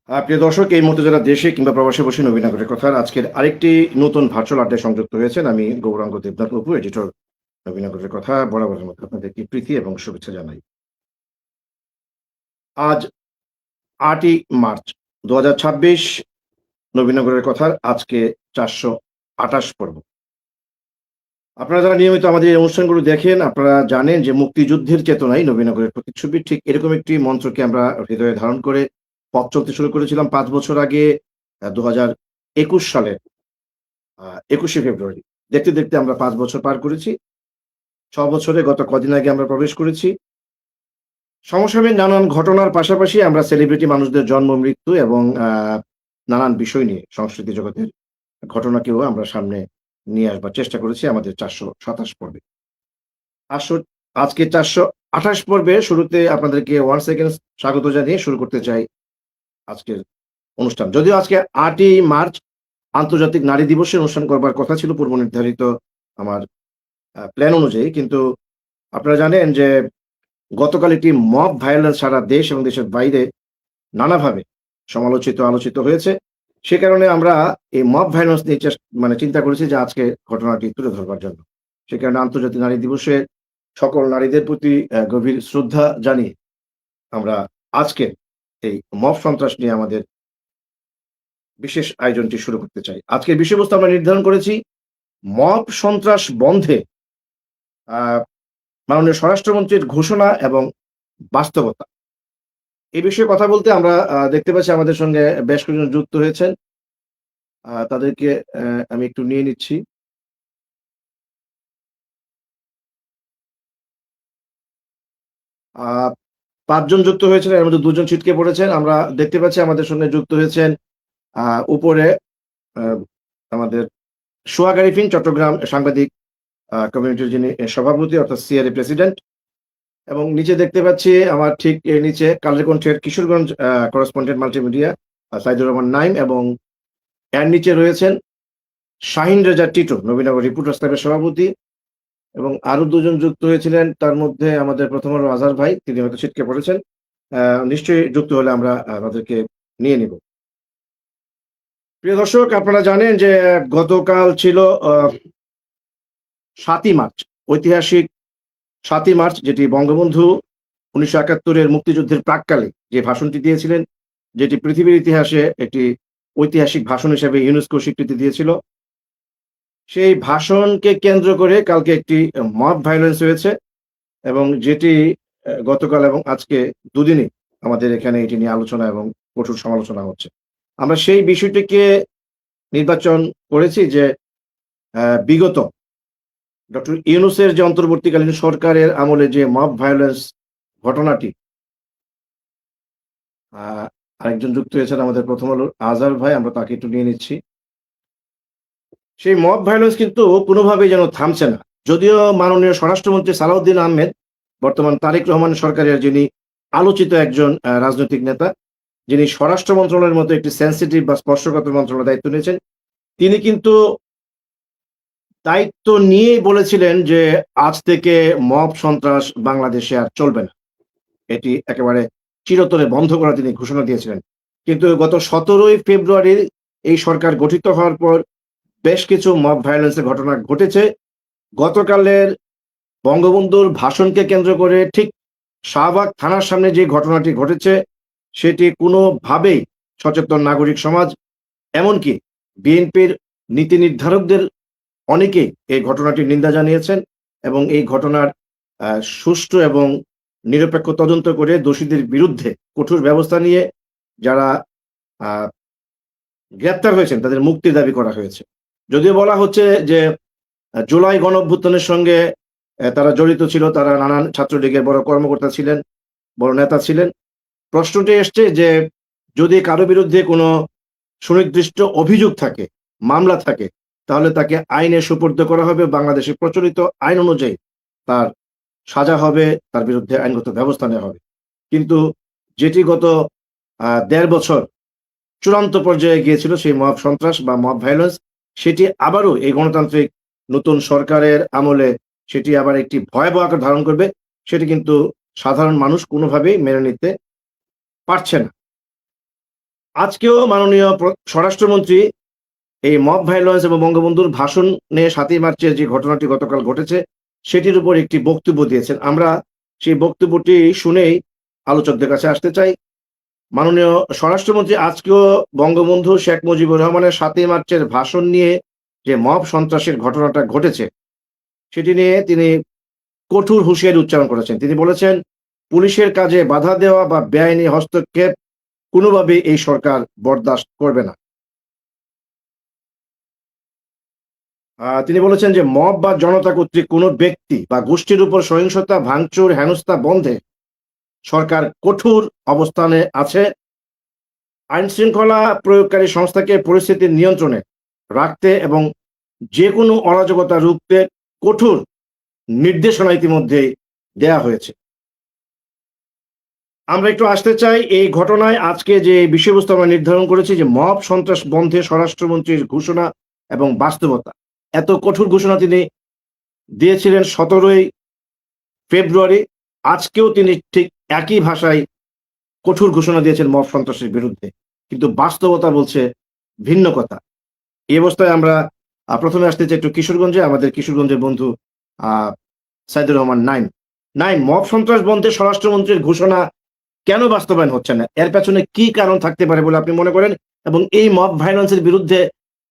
প্রিয় দর্শক, এই মুহূর্তে যারা দেশে কিংবা প্রবাসে বসে নবীনগরের কথার আজকের আরেকটি নতুন ভার্চুয়াল আড্ডায় সংযুক্ত হয়েছেন। আমি গৌরাঙ্গ দেবনাথ অপু, এডিটর, নবীনগরের কথা। বরাবরের মতো আপনাদেরকে প্রীতি এবং শুভেচ্ছা জানাই। আজ ৮ই মার্চ ২০২৬, নবীনগরের কথার আজকে ৪২৮ পর্ব। আপনারা যারা নিয়মিত আমাদের এই অনুষ্ঠানগুলো দেখেন, আপনারা জানেন যে মুক্তিযুদ্ধের চেতনায় নবীনগরের প্রতিচ্ছবি, ঠিক এরকম একটি মন্ত্রকে আমরা হৃদয়ে ধারণ করে পথ চলতে শুরু করেছিলাম ৫ বছর আগে, ২০২১ সালের ২১শে ফেব্রুয়ারি। দেখতে, দেখতে আমরা ৫ বছর পার করেছি। ৬ বছরে গত কদিন আগে আমরা প্রবেশ করেছি। সমসাময়িক নানান ঘটনার পাশাপাশি আমরা সেলিব্রিটি মানুষদের জন্ম, মৃত্যু এবং নানান বিষয় নিয়ে সংস্কৃতি জগতের ঘটনাকেও আমরা সামনে নিয়ে আসবার চেষ্টা করেছি আমাদের ৪২৭ পর্বে। আসো আজকে ৪২৮ পর্বে শুরুতে আপনাদেরকে once again স্বাগত জানিয়ে শুরু করতে চাই আজকের অনুষ্ঠান। যদিও আজকে ৮ই মার্চ আন্তর্জাতিক নারী দিবসের অনুষ্ঠান করবার কথা ছিল পূর্ব নির্ধারিত আমার প্ল্যান অনুযায়ী। কিন্তু আপনারা জানেন যে গতকাল একটি মব ভায়োলেন্স সারা দেশ এবং দেশের বাইরে নানাভাবে সমালোচিত, আলোচিত হয়েছে। সে কারণে আমরা এই মব ভায়োলেন্স নিয়ে চিন্তা করেছি যে আজকে ঘটনাটি তুলে ধরবার জন্য। সে কারণে আন্তর্জাতিক নারী দিবসে সকল নারীদের প্রতি গভীর শ্রদ্ধা জানিয়ে আমরা আজকের এই মব সন্ত্রাস নিয়ে আমাদের বিশেষ আয়োজনটি শুরু করতে চাই। আজকের বিষয়বস্তু আমরা নির্ধারণ করেছি মব সন্ত্রাস বন্ধে আ মাননীয় স্বরাষ্ট্রমন্ত্রীর ঘোষণা এবং বাস্তবতা। এই বিষয়ে কথা বলতে আমরা দেখতে পাচ্ছি আমাদের সঙ্গে বেশ কয়েকজন যুক্ত হয়েছেন। তাদেরকে আমি একটু নিয়ে নিচ্ছি। আ ৫ জন যুক্ত হয়েছেন, এর মধ্যে ২ জন ছিটকে পড়েছেন। আমরা দেখতে পাচ্ছি আমাদের সঙ্গে যুক্ত হয়েছেন আ উপরে আ আমাদের সোহাগ আরিফিন, চট্টগ্রাম সাংবাদিক কমিউনিটির যিনি সভাপতি অর্থাৎ সিআরএ প্রেসিডেন্ট। এবং নিচে দেখতে পাচ্ছি আমার ঠিক এর নিচে কালের কণ্ঠের কিশোরগঞ্জ করেসপন্ডেন্ট মাল্টিমিডিয়া সাইদুর রহমান নাইম, এবং এর নিচে রয়েছেন শাহিন রেজা টিটো, নবীনগর রিপোর্টার্স ক্লাবের সভাপতি। এবং আরো ২ জন যুক্ত হয়েছিলেন, তার মধ্যে আমাদের প্রথম আলো আজহার ভাই, তিনি হয়তো ছিটকে পড়েছেন। নিশ্চয়ই যুক্ত হলে আমরা তাদেরকে নিয়ে নিব। প্রিয় দর্শক, আপনারা জানেন যে গতকাল ছিল ৭ই মার্চ, ঐতিহাসিক ৭ই মার্চ, যেটি বঙ্গবন্ধু ১৯৭১ এর মুক্তিযুদ্ধের প্রাক্কালে যে ভাষণটি দিয়েছিলেন, যেটি পৃথিবীর ইতিহাসে একটি ঐতিহাসিক ভাষণ হিসেবে ইউনেস্কো স্বীকৃতি দিয়েছিল। সেই ভাষণকে কেন্দ্র করে কালকে একটি মব ভায়োলেন্স হয়েছে, এবং যেটি গতকাল এবং আজকে দুদিনই আমাদের এখানে এটি নিয়ে আলোচনা এবং কঠোর সমালোচনা হচ্ছে। আমরা সেই বিষয়টিকে নির্বাচন করেছি যে বিগত ডক্টর ইউনূসের যে অন্তর্বর্তীকালীন সরকারের আমলে যে মব ভায়োলেন্স ঘটনাটি, আ আরেকজন যুক্ত হয়েছেন আমাদের প্রথম আলোর আজহার ভাই, আমরা তাকে একটু নিয়ে নিচ্ছি। সেই মব ভায়োলেন্স কিন্তু কোনোভাবেই যেন থামছে না। যদিও মাননীয় স্বরাষ্ট্রমন্ত্রী সালাউদ্দিন আহমেদ, বর্তমান তারেক রহমান সরকারের যিনি আলোচিত একজন রাজনৈতিক নেতা, যিনি স্বরাষ্ট্র মন্ত্রণালয়ের মতো একটি সেনসিটিভ বা স্পর্শকাতর মন্ত্রণালয়ের দায়িত্ব নিয়েছেন, তিনি কিন্তু দায়িত্ব নিয়েই বলেছিলেন যে আজ থেকে মব সন্ত্রাস বাংলাদেশে আর চলবে না। এটি একেবারে চিরতরে বন্ধ করার তিনি ঘোষণা দিয়েছিলেন। কিন্তু গত ১৭ই ফেব্রুয়ারি এই সরকার গঠিত হওয়ার পর বেশ কিছু মব ভায়োলেন্স এর ঘটনা ঘটেছে। গতকালের বঙ্গবন্ধুর ভাষণকে কেন্দ্র করে ঠিক শাহবাগ থানার সামনে যে ঘটনাটি ঘটেছে, সেটি কোনোভাবেই সচেতন নাগরিক সমাজ, এমনকি বিএনপির নীতি নির্ধারকদের অনেকেই এই ঘটনাটির নিন্দা জানিয়েছেন, এবং এই ঘটনার সুষ্ঠু এবং নিরপেক্ষ তদন্ত করে দোষীদের বিরুদ্ধে কঠোর ব্যবস্থা নিয়ে যারা আ গ্রেপ্তার হয়েছেন তাদের মুক্তির দাবি করা হয়েছে। যদিও বলা হচ্ছে যে জুলাই গণঅভ্যুত্থানের সঙ্গে তারা জড়িত ছিল, তারা নানান ছাত্রলীগের বড় কর্মকর্তা ছিলেন, বড় নেতা ছিলেন। প্রশ্নটি এসছে যে যদি কারো বিরুদ্ধে কোনো সুনির্দিষ্ট অভিযোগ থাকে, মামলা থাকে, তাহলে তাকে আইনে সোপর্দ করা হবে। বাংলাদেশের প্রচলিত আইন অনুযায়ী তার সাজা হবে, তার বিরুদ্ধে আইনগত ব্যবস্থা নেওয়া হবে। কিন্তু যেটি গত ১.৫ বছর চূড়ান্ত পর্যায়ে গিয়েছিল, সেই মব সন্ত্রাস বা মব ভায়োলেন্স, সেটি আবারও এই গণতান্ত্রিক নতুন সরকারের আমলে সেটি আবার একটি ভয়াবহ আকার ধারণ করবে। সেটি কিন্তু সাধারণ মানুষ কোনোভাবেই মেনে নিতে পারছে না। আজকেও মাননীয় স্বরাষ্ট্রমন্ত্রী এই মব ভায়োলেন্স এবং বঙ্গবন্ধুর ভাষণ নিয়ে 7ই মার্চের যে ঘটনাটি গতকাল ঘটেছে সেটির উপর একটি বক্তব্য দিয়েছেন। আমরা সেই বক্তব্যটি শুনেই আলোচকদের কাছে আসতে চাই। মাননীয় স্বরাষ্ট্রমন্ত্রী আজকেও বঙ্গবন্ধু শেখ মুজিবুর রহমানের 7ই মার্চের ভাষণ নিয়ে যে মব সন্ত্রাসের ঘটনাটা ঘটেছে সেটি নিয়ে তিনি কঠোর হুঁশিয়ারি উচ্চারণ করেছেন। তিনি বলেছেন, পুলিশের কাজে বাধা দেওয়া বা বেআইনি হস্তক্ষেপ কোনোভাবেই এই সরকার বরদাস্ত করবে না। তিনি বলেছেন যে মব বা জনতা কর্তৃক কোনো ব্যক্তি বা গোষ্ঠীর উপর সহিংসতা, ভাঙচুর, হেনস্থা বন্ধে সরকার কঠোর অবস্থানে আছে। আইন শৃঙ্খলা প্রয়োগকারী সংস্থাকে পরিস্থিতির নিয়ন্ত্রণে রাখতে এবং যে কোনো অরাজকতা রুখতে কঠোর নির্দেশনা ইতিমধ্যেই দেয়া হয়েছে। আমরা একটু আসতে চাই এই ঘটনায় আজকে যে বিষয়বস্তু আমরা নির্ধারণ করেছি যে মব সন্ত্রাস বন্ধে স্বরাষ্ট্রমন্ত্রীর ঘোষণা এবং বাস্তবতা। এত কঠোর ঘোষণা তিনি দিয়েছিলেন 17ই ফেব্রুয়ারি। আজকেও তিনি ঠিক একই ভাষায় কঠোর ঘোষণা দিয়েছেন মব সন্ত্রাসের বিরুদ্ধে। কিন্তু বাস্তবতা বলছে ভিন্ন কথা। এই অবস্থায় আমরা প্রথমে আসতে চাই একটু কিশোরগঞ্জে। আমাদের কিশোরগঞ্জের বন্ধু সাইদুর রহমান নাইম। নাইম, মব সন্ত্রাস বন্ধে স্বরাষ্ট্রমন্ত্রীর ঘোষণা কেন বাস্তবায়ন হচ্ছে না? এর পেছনে কি কারণ থাকতে পারে বলে আপনি মনে করেন? এবং এই মব ভায়োলেন্সের বিরুদ্ধে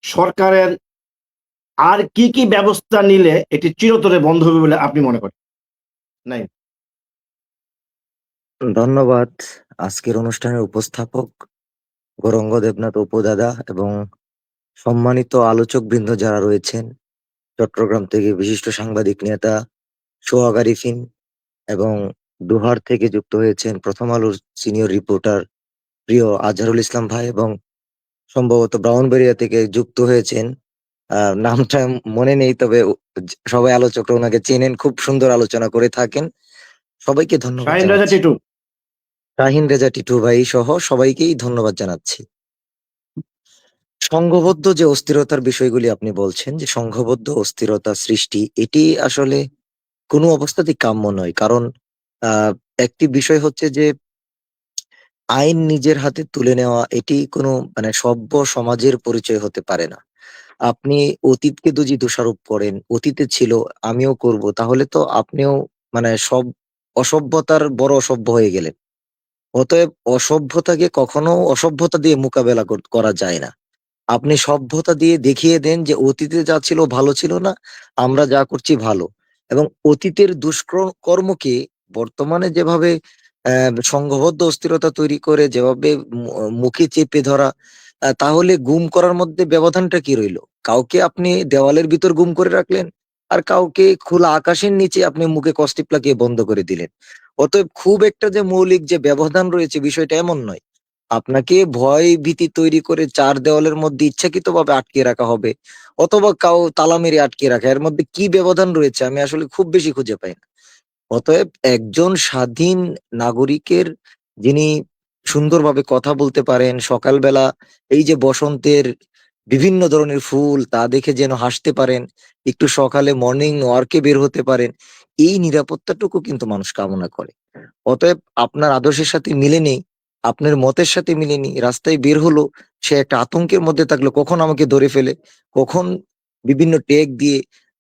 সরকারের আর কি ব্যবস্থা নিলে এটি চিরতরে বন্ধ হবে বলে আপনি মনে করেন? নাইম। ধন্যবাদ আজকের অনুষ্ঠানের উপস্থাপক গৌরঙ্গ দেবনাথ উপদাদা এবং সম্মানিত আলোচকবৃন্দ যারা রয়েছেন, চট্টগ্রাম থেকে বিশিষ্ট সাংবাদিক নেতা সোহাগ আরিফিন এবং দোহার থেকে যুক্ত হয়েছেন প্রথম আলোর সিনিয়র রিপোর্টার প্রিয় আজহারুল ইসলাম ভাই এবং সম্ভবত ব্রাউনবেরিয়া থেকে যুক্ত হয়েছেন, নামটা মনে নেই, তবে সবাই আলোচকরা ওনাকে চেনেন, খুব সুন্দর আলোচনা করে থাকেন। সবাইকে ধন্যবাদ শাহিন রাজা জানাচ্ছি। টিটু। শাহিন রেজা টিটু ভাই সহ সবাইকেই ধন্যবাদ জানাচ্ছি। সংঘবদ্ধ যে অস্থিরতার বিষয়গুলি আপনি বলছেন, যে সংঘবদ্ধ অস্থিরতা সৃষ্টি, এটি আসলে কোনো অবস্থাতেই কাম্য নয়। কারণ আহ একটি বিষয় হচ্ছে যে আইন নিজের হাতে তুলে নেওয়া, এটি কোনো মানে সভ্য সমাজের পরিচয় হতে পারে না। আপনি অতীতকে যদি দোষারোপ করেন, অতীতে ছিল আমিও করব, তাহলে তো আপনিও মানে সব অসভ্যতার বড় অসভ্য হয়ে গেলেন। অতএব অসভ্যতাকে কখনো অসভ্যতা দিয়ে মোকাবেলা করা যায় না। আপনি সভ্যতা দিয়ে দেখিয়ে দেন যে অতীতে যা ছিল ভালো ছিল না, আমরা যা করছি ভালো। এবং অতীতের দুষ্কর্মকে বর্তমানে যেভাবে সংঘবদ্ধ অস্থিরতা তৈরি করে, যেভাবে মুখে চেপে ধরা, তাহলে গুম করার মধ্যে ব্যবধানটা কি রইলো? কাউকে আপনি দেওয়ালের ভিতর গুম করে রাখলেন, আর কাউকে খোলা আকাশের নিচে আপনি মুখে কষ্টিপ লাগিয়ে বন্ধ করে দিলেন। অতএব খুব একটা যে মৌলিক যে ব্যবধান রয়েছে, বিষয়টা এমন নয়। আপনাকে ভয় ভীতি তৈরি করে চার দেওয়ালের মধ্যে ইচ্ছাকৃতভাবে আটকে রাখা হবে, অথবা কাউ তালা মেরে আটকে রাখা, এর মধ্যে কি ব্যবধান রয়েছে আমি আসলে খুব বেশি খুঁজে পাই না। অতএব একজন স্বাধীন নাগরিকের, যিনি সুন্দরভাবে কথা বলতে পারেন, সকালবেলা এই যে বসন্তের বিভিন্ন ধরনের ফুল তা দেখে যেন হাসতে পারেন, একটু সকালে মর্নিং ওয়ার্কে বের হতে পারেন, এই নিরাপত্তাটুকু কিন্তু মানুষ কামনা করে। অতএব আপনার আদর্শের সাথে মিলেনি, আপনার মতের সাথে মিলেনি, রাস্তায় বের হলো, সে একটা আতঙ্কের মধ্যে থাকলো, কখন আমাকে ধরে ফেলে, কখন বিভিন্ন টেক দিয়ে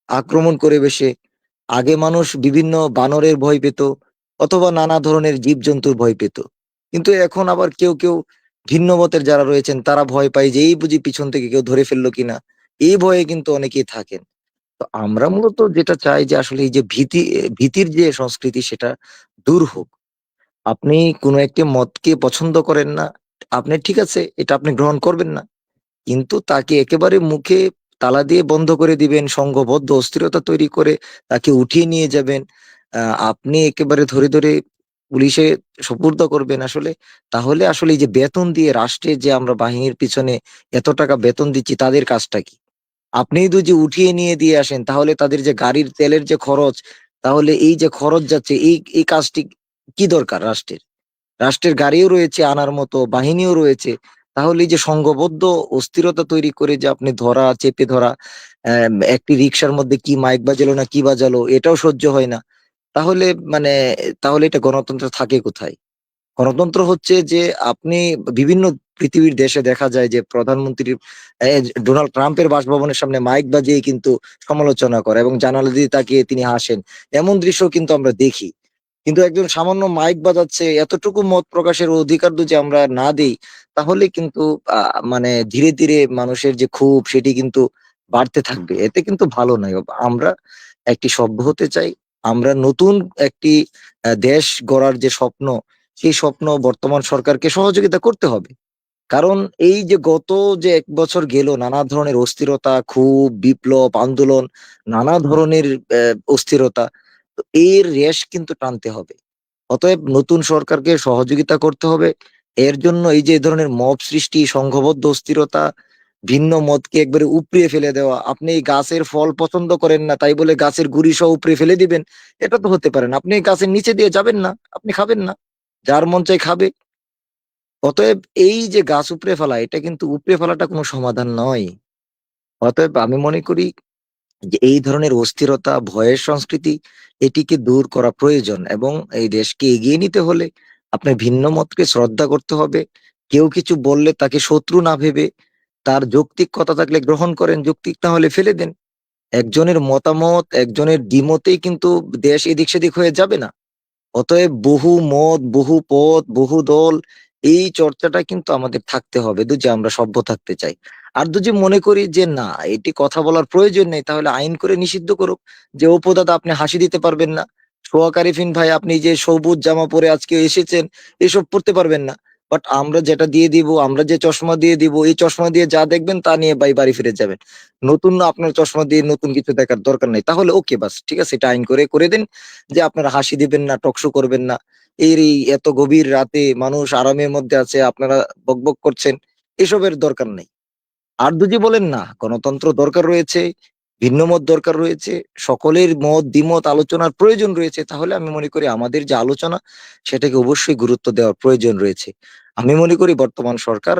আক্রমণ করে বসে। আগে মানুষ বিভিন্ন বানরের ভয় পেত, অথবা নানা ধরনের জীবজন্তুর ভয় পেত, কিন্তু এখন আবার কেউ কেউ ভিন্ন মতের যারা রয়েছেন তারা ভয় পায় যে এই বুঝি পিছন থেকে কেউ ধরে ফেললো কিনা, এই ভয়ে কিন্তু অনেকেই থাকেন। তো আমরা মূলত যেটা চাই যে আসলে এই যে ভীতির যে সংস্কৃতি, সেটা দূর হোক। আপনি কোনো একটি মতকে পছন্দ করেন না, আপনি ঠিক আছে, এটা আপনি গ্রহণ করবেন না, কিন্তু তাকে একেবারে মুখে তালা দিয়ে বন্ধ করে দিবেন, সংঘবদ্ধ অস্থিরতা তৈরি করে তাকে উঠিয়ে নিয়ে যাবেন, আপনি একেবারে ধরে ধরে পুলিশে সোপর্দ করবেন আসলে। তাহলে আসলে এই যে বেতন দিয়ে রাষ্ট্রের যে আমরা বাহিনীর পিছনে এত টাকা বেতন দিচ্ছি, তাদের কাজটা কি? আপনি যদি উঠিয়ে নিয়ে দিয়ে আসেন, তাহলে তাদের যে গাড়ির তেলের যে খরচ, তাহলে এই যে খরচ যাচ্ছে, এই কাজটি কি দরকার রাষ্ট্রের? রাষ্ট্রের গাড়িও রয়েছে আনার মতো, বাহিনীও রয়েছে। তাহলে এই যে সংঘবদ্ধ অস্থিরতা তৈরি করে যে আপনি ধরা, চেপে ধরা, একটি রিক্সার মধ্যে কি মাইক বাজালো না কি বাজালো, এটাও সহ্য হয় না। তাহলে তাহলে এটা গণতন্ত্র থাকে কোথায়? গণতন্ত্র হচ্ছে যে আপনি বিভিন্ন পৃথিবীর দেশে দেখা যায় যে প্রধানমন্ত্রী ডোনাল্ড ট্রাম্পের বাসভবনের সামনে মাইক বাজিয়ে কিন্তু সমালোচনা করে এবং জানালা দিয়ে তাকিয়ে তিনি হাসেন। এমন দৃশ্য কিন্তু আমরা দেখি। কিন্তু একজন সামান্য মাইক বাজাচ্ছে, এতটুকু মত প্রকাশের অধিকার যদি আমরা না দেই, তাহলে কিন্তু মানে ধীরে ধীরে মানুষের যে ক্ষোভ সেটি কিন্তু বাড়তে থাকবে। এতে কিন্তু ভালো নয়। আমরা একটি সভ্য হতে চাই। আমরা নতুন একটি দেশ গড়ার যে স্বপ্ন, সেই স্বপ্ন বর্তমান সরকারকে সহযোগিতা করতে হবে। কারণ এই যে গত যে ১ বছর গেল, নানা ধরনের অস্থিরতা, ক্ষোভ, বিপ্লব, আন্দোলন, নানা ধরনের অস্থিরতা। তো এর রেশ কিন্তু টানতে হবে। অতএব নতুন সরকারকে সহযোগিতা করতে হবে। এর জন্য এই যে এ ধরনের মব সৃষ্টি, সংঘবদ্ধ অস্থিরতা, ভিন্ন মতকে একবারে উপড়িয়ে ফেলে দেওয়া। আপনি এই গাছের ফল পছন্দ করেন না, তাই বলে গাছের গুঁড়ি সহ উপড়িয়ে ফেলে দিবেন। এটা তো হতে পারে না। আপনি এই গাছের নিচে দিয়ে যাবেন না, আপনি খাবেন না। যার মন চায় খাবে। অতএব এই যে গাছ উপড়ে ফেলা, এটা কিন্তু উপড়ে ফেলাটা কোনো সমাধান নয়। অতএব আমি মনে করি যে এই ধরনের অস্থিরতা, ভয়ের সংস্কৃতি, এটিকে দূর করা প্রয়োজন এবং এই দেশকে এগিয়ে নিতে হলে আপনার ভিন্ন মতকে শ্রদ্ধা করতে হবে। কেউ কিছু বললে তাকে শত্রু না ভেবে তার যৌক্তিক কথা থাকলে গ্রহণ করেন, যৌক্তিক না হলে ফেলে দেন। একজনের মতামত, একজনের দ্বিমতেই কিন্তু দেশ এদিক সেদিক হয়ে যাবে না। অতএব বহু মত, বহু পথ, বহু দল, এই চর্চাটা কিন্তু আমাদের থাকতে হবে যদি আমরা সভ্য থাকতে চাই। আর যদি মনে করি যে না, এটি কথা বলার প্রয়োজন নেই, তাহলে আইন করে নিষিদ্ধ করুক যে উপদাদা আপনি হাসি দিতে পারবেন না। সোহাগ আরিফিন ভাই, আপনি যে সবুজ জামা পরে আজকে এসেছেন, এসব পড়তে পারবেন না। বাট আমরা যেটা দিয়ে দিব, আমরা যে চশমা দিয়ে দিব, এই চশমা দিয়ে যা দেখবেন তা নিয়ে বাড়ি ফিরে যাবেন। নতুন আপনার চশমা দিয়ে নতুন কিছু দেখার দরকার নেই। তাহলে ওকে, বাস ঠিক আছে, এটা আইন করে দেন যে আপনারা হাসি দিবেন না, টকশো করবেন না। এই এত গভীর রাতে মানুষ আরামের মধ্যে আছে, আপনারা বকবক করছেন, এসবের দরকার নেই। আর যদি বলেন না, গণতন্ত্র দরকার রয়েছে, ভিন্ন মত দরকার রয়েছে, সকলের মত দ্বিমত আলোচনার প্রয়োজন রয়েছে, তাহলে আমি মনে করি আমাদের যে আলোচনা, সেটাকে অবশ্যই গুরুত্ব দেওয়ার প্রয়োজন রয়েছে। আমি মনে করি বর্তমান সরকার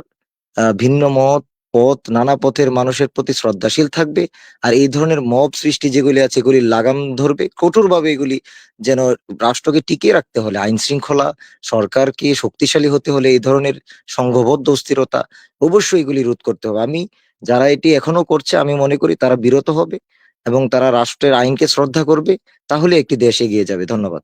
ভিন্ন মত, পথ, নানা পথের মানুষের প্রতি শ্রদ্ধাশীল থাকবে। আর এই ধরনের মব সৃষ্টি যেগুলি আছে, এগুলি লাগাম ধরবে কঠোরভাবে। এগুলি যেন, রাষ্ট্রকে টিকিয়ে রাখতে হলে আইন শৃঙ্খলা, সরকারকে শক্তিশালী হতে হলে এই ধরনের সংঘবদ্ধ অস্থিরতা অবশ্যই এগুলি রোধ করতে হবে। যারা এটি এখনো করছে, আমি মনে করি তারা বিরত হবে এবং তারা রাষ্ট্রের আইনকে শ্রদ্ধা করবে। তাহলে একটি দেশ এগিয়ে যাবে। ধন্যবাদ।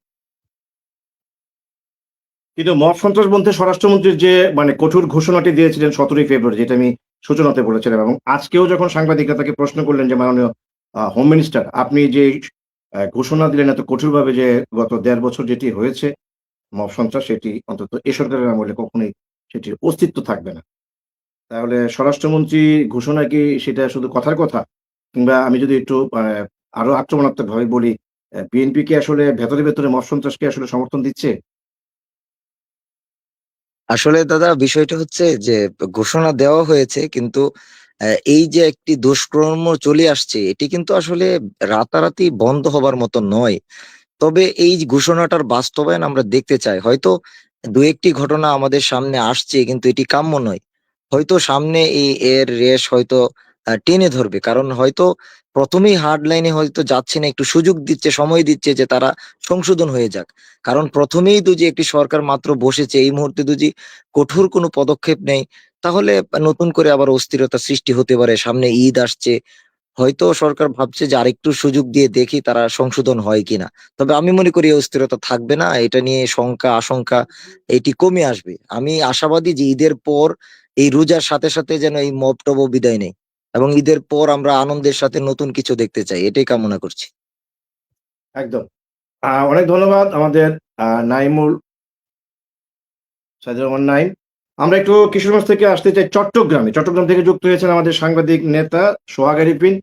কিন্তু মব সন্ত্রাস বন্ধে স্বরাষ্ট্রমন্ত্রীর যে মানে কঠোর ঘোষণাটি দিয়েছিলেন ১৭ই ফেব্রুয়ারি, যেটা আমি সূচনাতে বলেছিলাম, এবং আজকেও যখন সাংবাদিকরা তাকে প্রশ্ন করলেন যে মাননীয় হোম মিনিস্টার, আপনি যে ঘোষণা দিলেন এত কঠোরভাবে যে গত ১.৫ বছর যেটি হয়েছে মব সন্ত্রাস, সেটি অন্তত এ সরকারের আমলে কখনোই সেটির অস্তিত্ব থাকবে না। তাহলে স্বরাষ্ট্রমন্ত্রী ঘোষণা কি সেটা শুধু কথার কথা? কিংবা আমি যদি একটু আরো আক্রমণাত্মকভাবে বলি, বিএনপি কি আসলে ভেতরে মব সন্ত্রাসকে আসলে সমর্থন দিচ্ছে? আসলে দাদা, বিষয়টা হচ্ছে যে ঘোষণা দেওয়া হয়েছে, কিন্তু এই যে একটি দুষ্কর্ম চলে আসছে, এটি কিন্তু আসলে রাতারাতি বন্ধ হবার মতো নয়। তবে এই যে ঘোষণাটার বাস্তবায়ন আমরা দেখতে চাই। হয়তো দু একটি ঘটনা আমাদের সামনে আসছে, কিন্তু এটি কাম্য নয়। হয়তো সামনে এর রেশ হয়তো টেনে ধরবে, কারণ হয়তো প্রথমেই হার্ড লাইনে হয়তো যাচ্ছে না, একটু সুযোগ দিচ্ছে, সময় দিচ্ছে যে তারা সংশোধন হয়ে যাক। কারণ প্রথমেই যদি একটি সরকার মাত্র বসেছে, এই মুহূর্তে যদি কঠোর কোনো পদক্ষেপ নেয়, তাহলে নতুন করে আবার অস্থিরতা সৃষ্টি হতে পারে। সামনে ঈদ আসছে, হয়তো সরকার ভাবছে যে আরেকটু সুযোগ দিয়ে দেখি তারা সংশোধন হয় কিনা। তবে আমি মনে করি এই অস্থিরতা থাকবে না, এটা নিয়ে শঙ্কা আশঙ্কা এটি কমে আসবে। আমি আশাবাদী যে ঈদের পর, এই রোজার সাথে সাথে যেন এই মব টব বিদায় নেই এবং ঈদের পর আমরা আনন্দের সাথে নতুন কিছু দেখতে চাই, এটাই কামনা করছি। একদম। অনেক ধন্যবাদ আমাদের নাইমুল সাইদুর রহমান নাইম। আমরা একটু কিশোরগঞ্জ থেকে আসতে চাই চট্টগ্রামে। চট্টগ্রাম থেকে যুক্ত হয়েছেন আমাদের সাংবাদিক নেতা সোহাগ আরিফিন।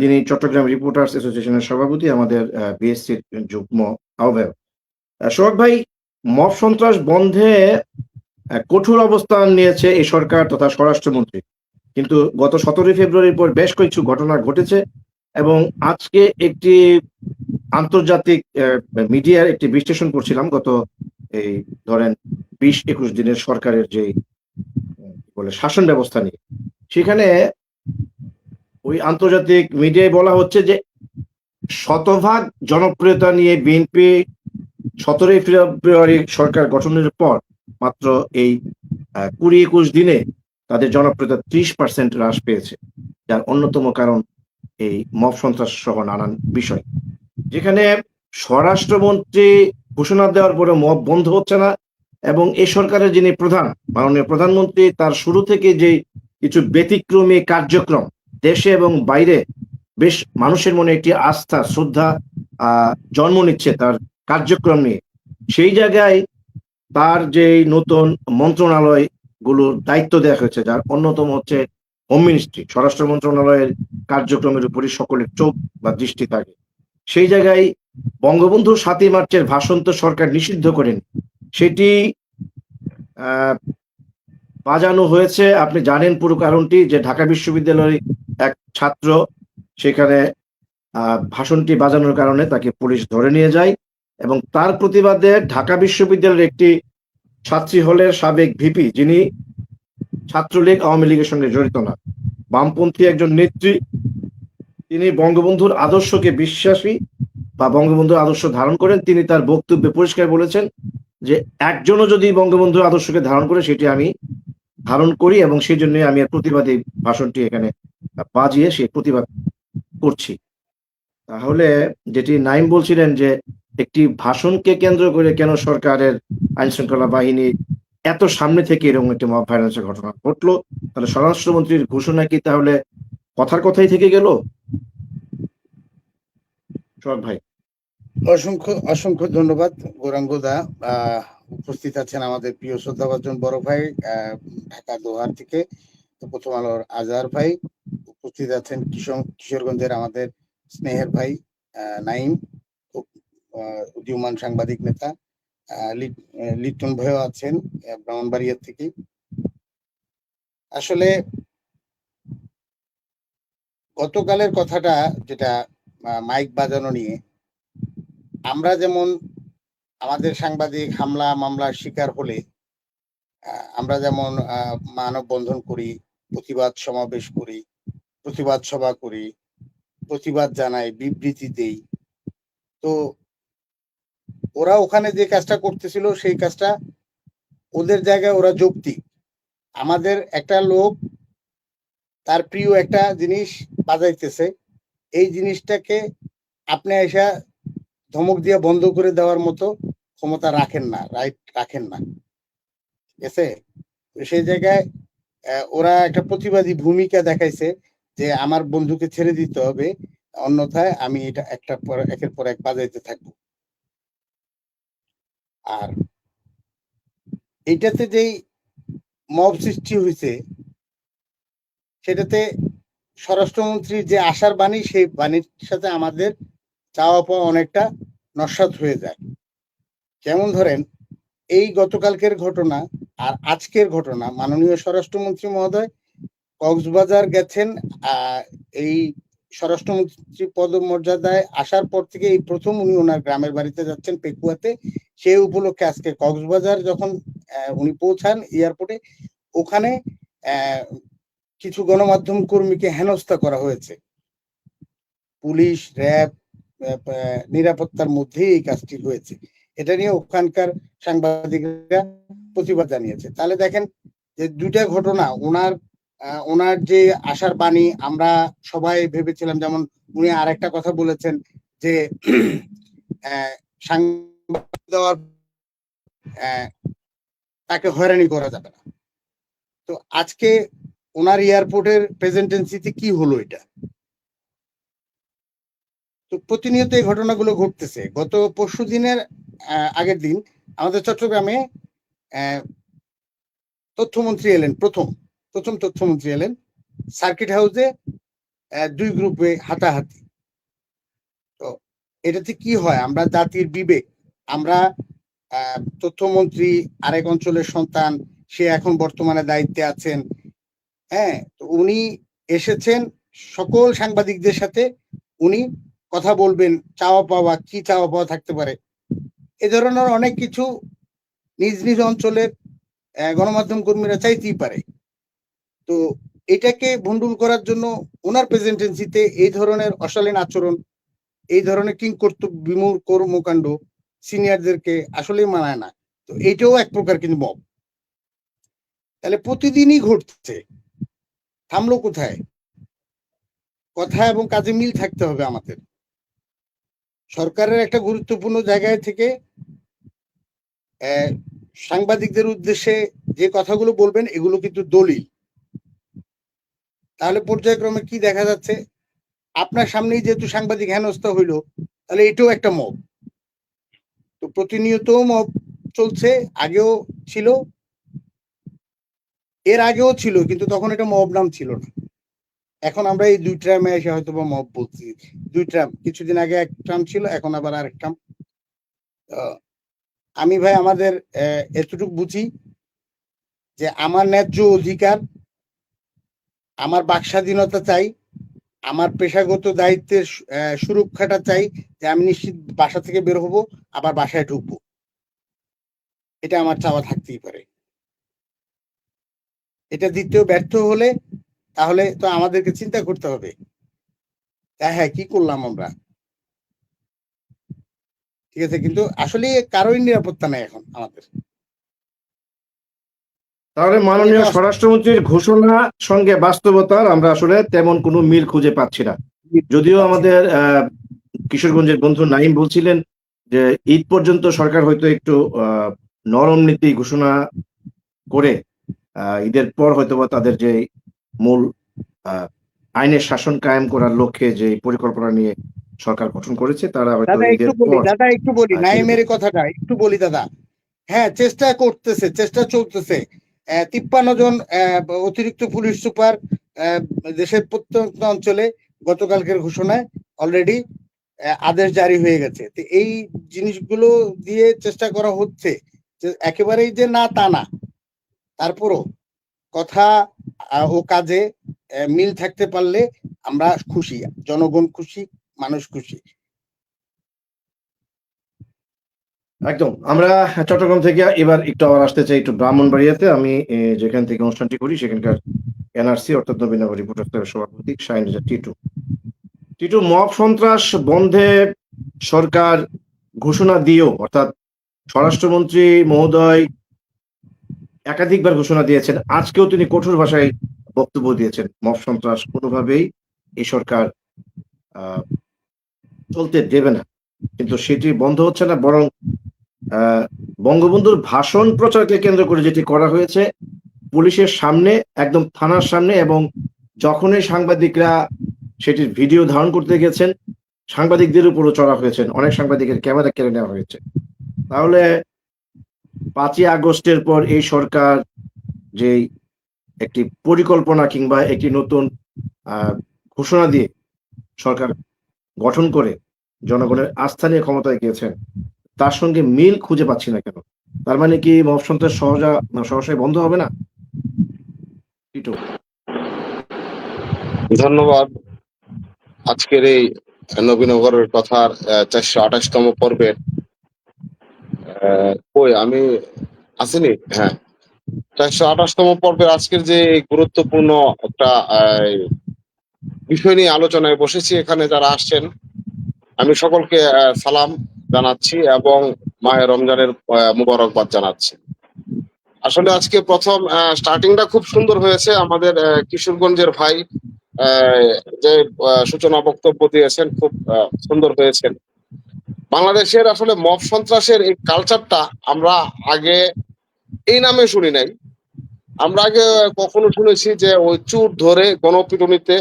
যিনি চট্টগ্রাম রিপোর্টার্স অ্যাসোসিয়েশনের সভাপতি, আমাদের বিএসসির যুগ্ম আহ্বায়ক। সোহাগ ভাই, মব সন্ত্রাস বন্ধে কঠোর অবস্থান নিয়েছে এই সরকার তথা স্বরাষ্ট্রমন্ত্রী। কিন্তু গত ১৭ই ফেব্রুয়ারির পর বেশ কিছু ঘটনা ঘটেছে এবং আজকে একটি আন্তর্জাতিক মিডিয়ার একটি বিশ্লেষণ করছিলাম গত এই ধরেন ২০-২১ দিনের সরকারের যে বলে শাসন ব্যবস্থা নিয়ে। সেখানে ওই আন্তর্জাতিক মিডিয়ায় বলা হচ্ছে যে শতভাগ জনপ্রিয়তা নিয়ে বিএনপি ১৭ই ফেব্রুয়ারি সরকার গঠনের পর মাত্র এই 20-21 দিনে তাদের জনপ্রিয়তা 30% হ্রাস পেয়েছে, যার অন্যতম কারণ এই মব সন্ত্রাস সহ নানান বিষয়। যেখানে স্বরাষ্ট্রমন্ত্রী ঘোষণা দেওয়ার পরে মব বন্ধ হচ্ছে না, এবং এই সরকারের যিনি প্রধান, মাননীয় প্রধানমন্ত্রী, তার শুরু থেকে যে কিছু ব্যতিক্রমী কার্যক্রম দেশে এবং বাইরে বেশ মানুষের মনে একটি আস্থা, শ্রদ্ধা জন্ম নিচ্ছে তার কার্যক্রম নিয়ে। সেই জায়গায় তার যে নতুন মন্ত্রণালয় গুলোর দায়িত্ব দেওয়া হয়েছে, যার অন্যতম হচ্ছে হোম মিনিস্ট্রি, স্বরাষ্ট্র মন্ত্রণালয়ের কার্যক্রমের উপরই সকলের চোখ বা দৃষ্টি থাকে। সেই জায়গায় বঙ্গবন্ধু ৭ই মার্চের ভাষণ তো সরকার নিষিদ্ধ করেন, সেটি আহ, বাজানো হয়েছে। আপনি জানেন পুরো কারণটি, যে ঢাকা বিশ্ববিদ্যালয়ের এক ছাত্র সেখানে ভাষণটি বাজানোর কারণে তাকে পুলিশ ধরে নিয়ে যায়, এবং তার প্রতিবাদে ঢাকা বিশ্ববিদ্যালয়ের একটি ছাত্রী হলের সাবেক ভিপি, যিনি ছাত্রলীগ আওয়ামী লীগের সঙ্গে জড়িত না, বামপন্থী একজন নেত্রী, তিনি বঙ্গবন্ধুর আদর্শকে বিশ্বাসী বা বঙ্গবন্ধুর আদর্শ ধারণ করেন, তিনি তার বক্তব্যে পরিষ্কার বলেছেন যে একজনও যদি বঙ্গবন্ধুর আদর্শকে ধারণ করে সেটি আমি ধারণ করি, এবং সেই জন্য আমি এর প্রতিবাদী ভাষণটি এখানে বাজিয়ে সেই প্রতিবাদ করছি। তাহলে যেটি নাইম বলছিলেন যে একটি ভাষণকে কেন্দ্র করে কেন সরকারের আইন শৃঙ্খলা বাহিনী এত সামনে থেকে এরকম একটি মব ভায়োলেন্সের ঘটনা ঘটলো, তাহলে স্বরাষ্ট্রমন্ত্রীর ঘোষণা কি তাহলে কথার কথাই থেকে গেল? সোহাগ ভাই। অসংখ্য অসংখ্য ধন্যবাদ গৌরাঙ্গদা। উপস্থিত আছেন আমাদের প্রিয় শ্রদ্ধাভাজন বড় ভাই ঢাকা দোহার থেকে, প্রথম আলোর আজহার ভাই, উপস্থিত আছেন কিশোরগঞ্জের আমাদের স্নেহের ভাই নাইম, খুব উদীয়মান সাংবাদিক নেতা, লিটন ভাইও আছেন ব্রাহ্মণবাড়িয়া থেকে। আসলে গতকালের কথাটা, যেটা মাইক বাজানো নিয়ে, আমরা যেমন আমাদের সাংবাদিক হামলা মামলার শিকার হলে আমরা যেমন মানববন্ধন করি, প্রতিবাদ সমাবেশ করি, প্রতিবাদ সভা করি, প্রতিবাদ জানাই, বিবৃতি দেই, তো ওরা ওখানে যে কাজটা করতেছিল সেই কাজটা ওদের জায়গায় ওরা যৌক্তিক। আমাদের একটা লোক তার প্রিয় একটা জিনিস বাজাইতেছে, এই জিনিসটাকে আপনি এসে ধমক দিয়ে বন্ধ করে দেওয়ার মতো ক্ষমতা রাখেন না, রাইট রাখেন না, ঠিক আছে? সেই জায়গায় ওরা একটা প্রতিবাদী ভূমিকা দেখাইছে যে আমার বন্ধুকে ছেড়ে দিতে হবে, অন্যথায় আমি এটা একের পর এক বাজাইতে থাকবো। আর এইটাতে যেই মব সৃষ্টি হয়েছে, সেটাতে স্বরাষ্ট্রমন্ত্রীর যে আশার বাণী, সেই বাণীর সাথে আমাদের চাওয়া পাওয়া অনেকটা নস্যাৎ হয়ে যায়। যেমন ধরেন, এই গতকালকের ঘটনা আর আজকের ঘটনা, মাননীয় স্বরাষ্ট্রমন্ত্রী মহোদয় কক্সবাজার গেছেন, এই স্বরাষ্ট্রমন্ত্রী পদমর্যাদায় আসার পর থেকে এই প্রথম উনি ওনার গ্রামের বাড়িতে যাচ্ছেন পেকুয়াতে। সেই উপলক্ষে আজকে কক্সবাজার যখন উনি পৌঁছান এয়ারপোর্টে, ওখানে কিছু গণমাধ্যম কর্মীকে হেনস্থা করা হয়েছে। পুলিশ, র্যাব, নিরাপত্তার মধ্যেই এই কাজটি হয়েছে। এটা নিয়ে ওখানকার সাংবাদিকরা প্রতিবাদ জানিয়েছে। তাহলে দেখেন যে দুইটা ঘটনা, ওনার যে আশার বাণী আমরা সবাই ভেবেছিলাম, যেমন উনি আরেকটা কথা বলেছেন যে সাংবাদিক দেওয়ার তাকে হয়রানি করা যাবে না। তো আজকে ওনার এয়ারপোর্টের প্রেজেন্টেন্সিতে কি হলো এটা? তো প্রতিনিয়ত এই ঘটনাগুলো ঘটতেছে। গত পরশু দিনের আগের দিন আমাদের চট্টগ্রামে তথ্যমন্ত্রী এলেন, প্রথম তথ্যমন্ত্রী এলেন, সার্কিট হাউসে দুই গ্রুপে হাতাহাতি। তো এটাতে কি হয়, আমরা জাতির বিবেক, আমরা তথ্যমন্ত্রী আরেক অঞ্চলের সন্তান, সে এখন বর্তমানে দায়িত্বে আছেন, হ্যাঁ, তো উনি এসেছেন সকল সাংবাদিকদের সাথে উনি কথা বলবেন, চাওয়া পাওয়া কি চাওয়া পাওয়া থাকতে পারে, এ ধরনের অনেক কিছু নিজ নিজ অঞ্চলের গণমাধ্যম কর্মীরা চাইতেই পারে। তো এটাকে ভন্ডুল করার জন্য ওনার প্রেজেন্টেন্সিতে এই ধরনের অশালীন আচরণ, এই ধরনের কিংকর্তব্য বিমূঢ় কর্মকাণ্ড সিনিয়রদেরকে আসলেই মানায় না। তো এইটাও এক প্রকার কিন্তু মব। তাহলে প্রতিদিনই ঘটছে, থামলো কোথায়? কথা এবং কাজে মিল থাকতে হবে আমাদের। সরকারের একটা গুরুত্বপূর্ণ জায়গায় থেকে সাংবাদিকদের উদ্দেশ্যে যে কথাগুলো বলবেন এগুলো কিন্তু দলিল। তাহলে পর্যায়ক্রমে কি দেখা যাচ্ছে, আপনার সামনেই যেহেতু সাংবাদিক হেনস্থা হইলো, তাহলে এটাও একটা মব। তো প্রতিনিয়ত মব চলছে, আগেও ছিল, এর আগেও ছিল, কিন্তু তখন এটা মব নাম ছিল না। এখন আমরা এই 2 ট্রামে এসে হয়তো বা মব বলছি। 2 ট্রাম, কিছুদিন আগে 1 ট্রাম ছিল, এখন আবার আরেক ট্রাম। আমি ভাই আমাদের এতটুকু বুঝি যে আমার ন্যায্য অধিকার, আমার বাক স্বাধীনতা চাই, আমার পেশাগত দায়িত্বের সুরক্ষাটা চাই, যে আমি নিশ্চিত বাসা থেকে বের হব, আবার বাসায় ঢুকবো। এটা আমার চাওয়া থাকতেই পারে। এটা দিতেও ব্যর্থ হলে তাহলে তো আমাদেরকে চিন্তা করতে হবে, হ্যাঁ কি করলাম আমরা। ঠিক আছে, কিন্তু আসলে কারোই নিরাপত্তা নাই এখন আমাদের। তাহলে মাননীয় স্বরাষ্ট্রমন্ত্রীর ঘোষণার সঙ্গে বাস্তবতার আমরা আসলে তেমন কোনো মিল খুঁজে পাচ্ছি না। যদিও আমাদের কিশোরগঞ্জের বন্ধু নাইম বলছিলেন যে ঈদ পর্যন্ত সরকার হয়তো একটু নরম নীতি ঘোষণা করে ঈদের পর হয়তোবা তাদের যে মূল আইনের শাসন কায়েম করার লক্ষ্যে যে পরিকল্পনা নিয়ে সরকার গঠন করেছে তারা হয়তো ঈদের পর। দাদা একটু বলি নাইমের কথাটা একটু বলি দাদা। হ্যাঁ, চেষ্টা করতেছে, চেষ্টা চলতেছে। 53 জন অতিরিক্ত পুলিশ সুপার দেশের প্রত্যন্ত অঞ্চলে গতকালকের ঘোষণায় অলরেডি আদেশ জারি হয়ে গেছে। তো এই জিনিসগুলো দিয়ে চেষ্টা করা হচ্ছে, একেবারেই যে না তা না, তারপরও কথা ও কাজে মিল থাকতে পারলে আমরা খুশি, জনগণ খুশি, মানুষ খুশি। একদম। আমরা চট্টগ্রাম থেকে এবার একটু আবার আসতে চাই একটু ব্রাহ্মণবাড়িয়াতে। আমি যেখান থেকে অনুষ্ঠানটি করি সেখানকার এনআরসি অর্থাৎ নবীনগর রিপোর্টার্সের সভাপতি শাহিন রেজা টিটু। মব সন্ত্রাস বন্ধে সরকার ঘোষণা দিয়েও অর্থাৎ স্বরাষ্ট্রমন্ত্রী মহোদয় একাধিকবার ঘোষণা দিয়েছেন, আজকেও তিনি কঠোর ভাষায় বক্তব্য দিয়েছেন, মব সন্ত্রাস কোনোভাবেই এই সরকার চলতে দেবে না। কিন্তু সেটি বন্ধ হচ্ছে না, বরং বঙ্গবন্ধুর ভাষণ প্রচারকে কেন্দ্র করে যেটি করা হয়েছে পুলিশের সামনে, একদম থানার সামনে, এবং যখনই সাংবাদিকরা সেটির ভিডিও ধারণ করতে গেছেন সাংবাদিকদের উপরও চড়া হয়েছেন, অনেক সাংবাদিকের ক্যামেরা কেড়ে নেওয়া হয়েছে। তাহলে 5ই আগস্টের পর এই সরকার যে একটি পরিকল্পনা কিংবা একটি নতুন ঘোষণা দিয়ে সরকার গঠন করে জনগণের আস্থা নিয়ে ক্ষমতায় গিয়েছেন, তার সঙ্গে মিল খুঁজে পাচ্ছি না কেন? তার মানে কি মব সন্ত্রাস সহসাই বন্ধ হবে না? ধন্যবাদ। আজকের এই নবীনগরের কথার 428তম পর্বের কই আমি আসিনি। হ্যাঁ, 428তম পর্বের আজকের যে গুরুত্বপূর্ণ একটা বিষয় নিয়ে আলোচনায় বসেছি, এখানে যারা আসছেন আমি সকলকে সালাম জানাচ্ছি এবং মাহে রমজানের মুবারকবাদ জানাচ্ছি। আসলে আজকে প্রথম স্টার্টিংটা খুব সুন্দর হয়েছে। আমাদের কিশোরগঞ্জের ভাই যে সূচনা বক্তব্য দিয়েছেন খুব সুন্দর হয়েছেন। বাংলাদেশের আসলে মব সন্ত্রাসের এই কালচারটা আমরা আগে এই নামে শুনি নাই। আমরা আগে কখনো শুনেছি যে ওই চুর ধরে গণপিটুনিতে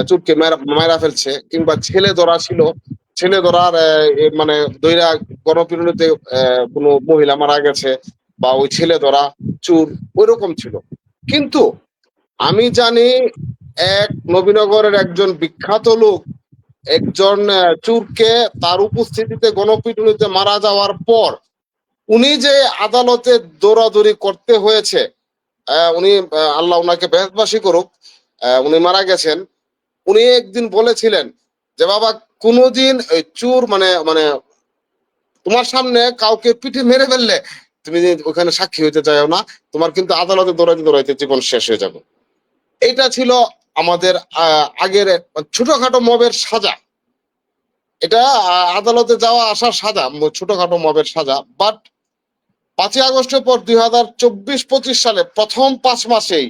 চুরকে মারা ফেলছে, কিংবা ছেলে ধরা ছিল, ছেলে ধরার মানে দইরা গণপিটুনিতে কোনো মহিলা মারা গেছে, বা ওই ছেলে ধরা চুর ওইরকম ছিল। কিন্তু আমি জানি এক নবীনগরের একজন বিখ্যাত লোক একজন চুরকে তার উপস্থিতিতে গণপিটুনিতে মারা যাওয়ার পর উনি যে আদালতে দৌড়াদৌড়ি করতে হয়েছে, উনি আল্লাহ উনাকে বেহেশতবাসী করুক, উনি মারা গেছেন। উনি একদিন বলেছিলেন যে বাবা কোনোদিন ওই চুর মানে মানে তোমার সামনে কাউকে পিঠে মেরে ফেললে তুমি ওখানে সাক্ষী হইতে চাও না, তোমার কিন্তু আদালতে দৌড়াইতে দৌড়াইতে জীবন শেষ হয়ে যাবে। এটা ছিল আমাদের আগের ছোটখাটো মবের সাজা। এটা আদালতে যাওয়া আসার সাজা, ছোটখাটো মবের সাজা। বাট 5ই আগস্টের পর 2024-25 সালে প্রথম 5 মাসেই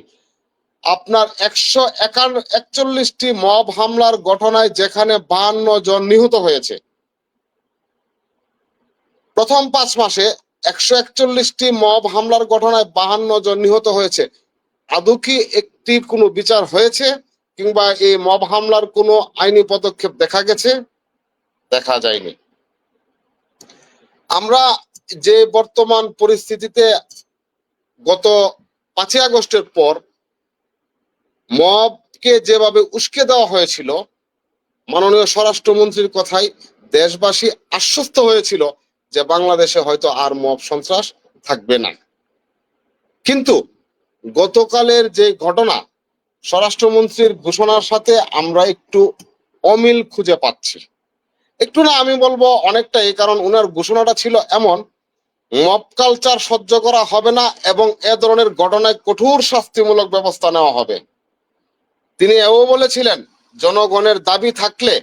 আপনার 141টি মব হামলার ঘটনায় যেখানে 52 জন নিহত হয়েছে, প্রথম 5 মাসে 141টি মব হামলার ঘটনায় 52 জন নিহত হয়েছে। আদৌ কি একটি কোনো বিচার হয়েছে কিংবা এই মব হামলার কোনো আইনি পদক্ষেপ দেখা গেছে? দেখা যায়নি। আমরা যে বর্তমান পরিস্থিতিতে গত 5ই আগস্টের পর মবকে যেভাবে উস্কে দেওয়া হয়েছিল, মাননীয় স্বরাষ্ট্রমন্ত্রীর কথায় দেশবাসী আশ্বস্ত হয়েছিল যে বাংলাদেশে হয়তো আর মব সন্ত্রাস থাকবে না। কিন্তু গতকালের যে ঘটনা, স্বরাষ্ট্রমন্ত্রীর ঘোষণার সাথে আমরা একটু অমিল খুঁজে পাচ্ছি। একটু না, আমি বলবো অনেকটাই, কারণ ওনার ঘোষণাটা ছিল এমন, মব কালচার সহ্য করা হবে না এবং এ ধরনের ঘটনায় কঠোর শাস্তিমূলক ব্যবস্থা নেওয়া হবে। তিনি এও বলেছিলেন, জনগণের দাবি থাকলে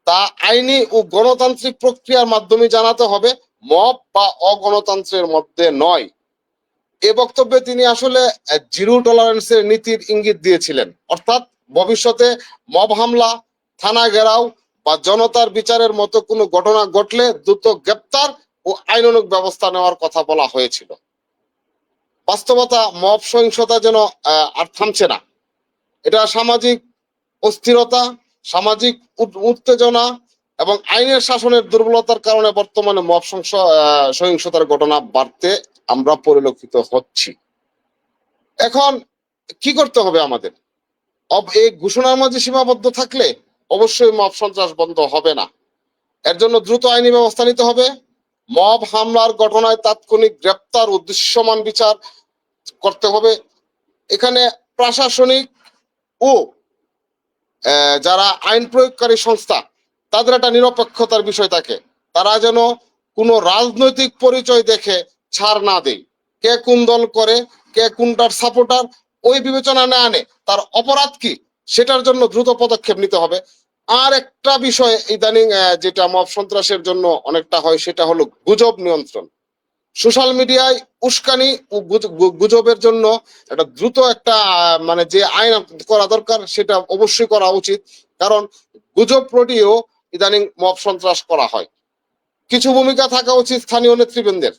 তা আইনি ও গণতান্ত্রিক প্রক্রিয়ার মাধ্যমে জানাতে হবে, মব বা অগণতন্ত্রের মধ্যে নয়। এ বক্তব্যে তিনি আসলে জিরো টলারেন্সের নীতির ইঙ্গিত দিয়েছিলেন, অর্থাৎ ভবিষ্যতে মব হামলা, থানা ঘেরাও বা জনতার বিচারের মতো কোনো ঘটনা ঘটলে দ্রুত গ্রেপ্তার ও আইনানুগ ব্যবস্থা নেওয়ার কথা বলা হয়েছিল। বাস্তবতা, মব সহিংসতা যেন আর থামছে না। এটা সামাজিক অস্থিরতা, সামাজিক উত্তেজনা এবং আইনের শাসনের দুর্বলতার কারণে বর্তমানে মব সহিংসতার ঘটনা বাড়তে আমরা পরিলক্ষিত হচ্ছি। এখন কি করতে হবে আমাদের? এই ঘোষণার মাঝে সীমাবদ্ধ থাকলে অবশ্যই মব সন্ত্রাস বন্ধ হবে না। এর জন্য দ্রুত আইনি ব্যবস্থা নিতে হবে। মব হামলার ঘটনায় তাৎক্ষণিক গ্রেপ্তার ও দৃশ্যমান বিচার করতে হবে। এখানে প্রশাসনিক ও যারা আইন প্রয়োগকারী সংস্থা, তাদের একটা নিরপেক্ষতার বিষয় থাকে। তারা যেন কোনো রাজনৈতিক পরিচয় দেখে ছাড় না দেয়। কে কোন দল করে, কে কোনটার সাপোর্টার, ওই বিবেচনা না আনে তার অপরাধ কি, সেটার জন্য দ্রুত পদক্ষেপ নিতে হবে। আর একটা বিষয় ইদানিং যেটা মব সন্ত্রাসের জন্য অনেকটা হয়, সেটা হলো গুজব নিয়ন্ত্রণ। সোশ্যাল মিডিয়ায় উস্কানি ও গুজবের জন্য একটা দ্রুত একটা মানে যে আইন করা দরকার, সেটা অবশ্যই করা উচিত। কারণ গুজব রটিয়েও ইদানিং মব সন্ত্রাস করা হয়। কিছু ভূমিকা থাকা উচিত স্থানীয় নেতৃবৃন্দের,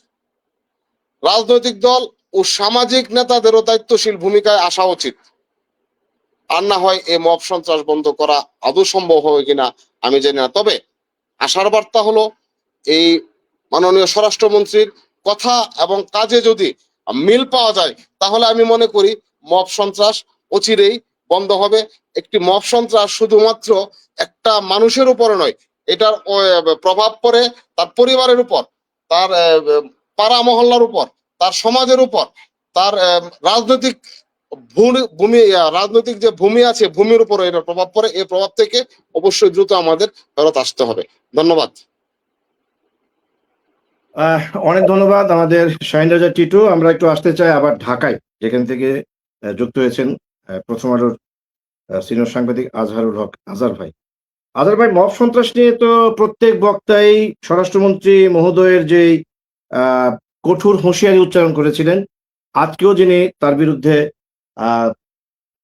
রাজনৈতিক দল ও সামাজিক নেতাদেরও দায়িত্বশীল ভূমিকায় আসা উচিত। আর না হয় এই মব সন্ত্রাস বন্ধ করা আদৌ সম্ভব হবে কিনা আমি জানি না। তবে আশার বার্তা হলো, এই মাননীয় স্বরাষ্ট্রমন্ত্রীর কথা এবং কাজে যদি মিল পাওয়া যায়, তাহলে আমি মনে করি মব সন্ত্রাস অচিরেই বন্ধ হবে। একটি মব সন্ত্রাস শুধুমাত্র একটা মানুষের উপরে নয়, এটার প্রভাব পড়ে তার পরিবারের উপর, তার পাড়া মহল্লার উপর, তার সমাজের উপর, তার রাজনৈতিক রাজনৈতিক যে ভূমি আছে, ভূমির উপর এটার প্রভাব পড়ে। এই প্রভাব থেকে অবশ্যই দ্রুত আমাদের ফেরত আসতে হবে। ধন্যবাদ। অনেক ধন্যবাদ আমাদের শাহিন রাজা টিটু। আমরা একটু আসতে চাই আবার ঢাকায়, যেখান থেকে যুক্ত হয়েছেন প্রথম আলোর সিনিয়র সাংবাদিক আজহারুল হক আজহার ভাই। আজহার ভাই, মব সন্ত্রাস নিয়ে তো প্রত্যেক বক্তাই স্বরাষ্ট্রমন্ত্রী মহোদয়ের যে কঠোর হুঁশিয়ারি উচ্চারণ করেছিলেন, আজকেও যিনি তার বিরুদ্ধে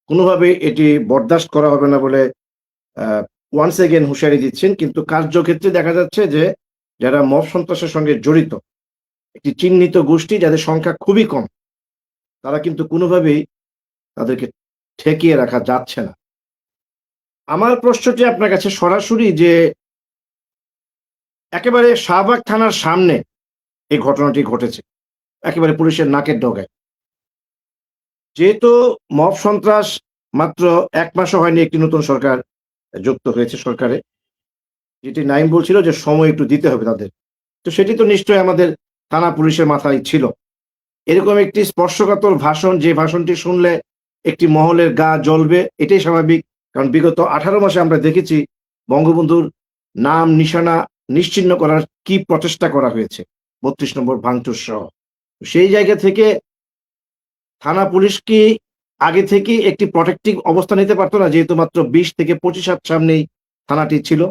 কোনোভাবে এটি বরদাস্ত করা হবে না বলে ওয়ান্স এগেন হুঁশিয়ারি দিচ্ছেন। কিন্তু কার্যক্ষেত্রে দেখা যাচ্ছে যে যারা মব সন্ত্রাসের সঙ্গে জড়িত, একটি চিহ্নিত গোষ্ঠী যাদের সংখ্যা খুবই কম, তারা কিন্তু কোনোভাবেই তাদেরকে ঠেকিয়ে রাখা যাচ্ছে না। আমার প্রশ্নটি আপনার কাছে সরাসরি, যে একেবারে শাহবাগ থানার সামনে এই ঘটনাটি ঘটেছে, একেবারে পুলিশের নাকের ডগায়। যেহেতু মব সন্ত্রাস মাত্র 1 মাসও হয়নি, একটি নতুন সরকার যুক্ত হয়েছে সরকারে, যেটি নাইম বলছিল যে সময় একটু দিতে হবে তাদের, তো সেটি তো নিশ্চয়ই আমাদের থানা পুলিশের মাথায় ছিল। এরকম একটি স্পর্শকাতর ভাষণ, যে ভাষণটি শুনলে একটি মহলের গা জ্বলবে, এটাই স্বাভাবিক। কারণ বিগত 18 মাসে আমরা দেখেছি বঙ্গবন্ধুর নাম নিশানা নিশ্চিহ্ন করার কি প্রচেষ্টা করা হয়েছে, 32 নম্বর ভাঙচুর সহ। সেই জায়গা থেকে থানা পুলিশ কি আগে থেকে একটি প্রটেক্টিভ অবস্থা নিতে পারতো না, যেহেতু মাত্র 20 থেকে 25 হাত সামনেই থানাটি ছিল?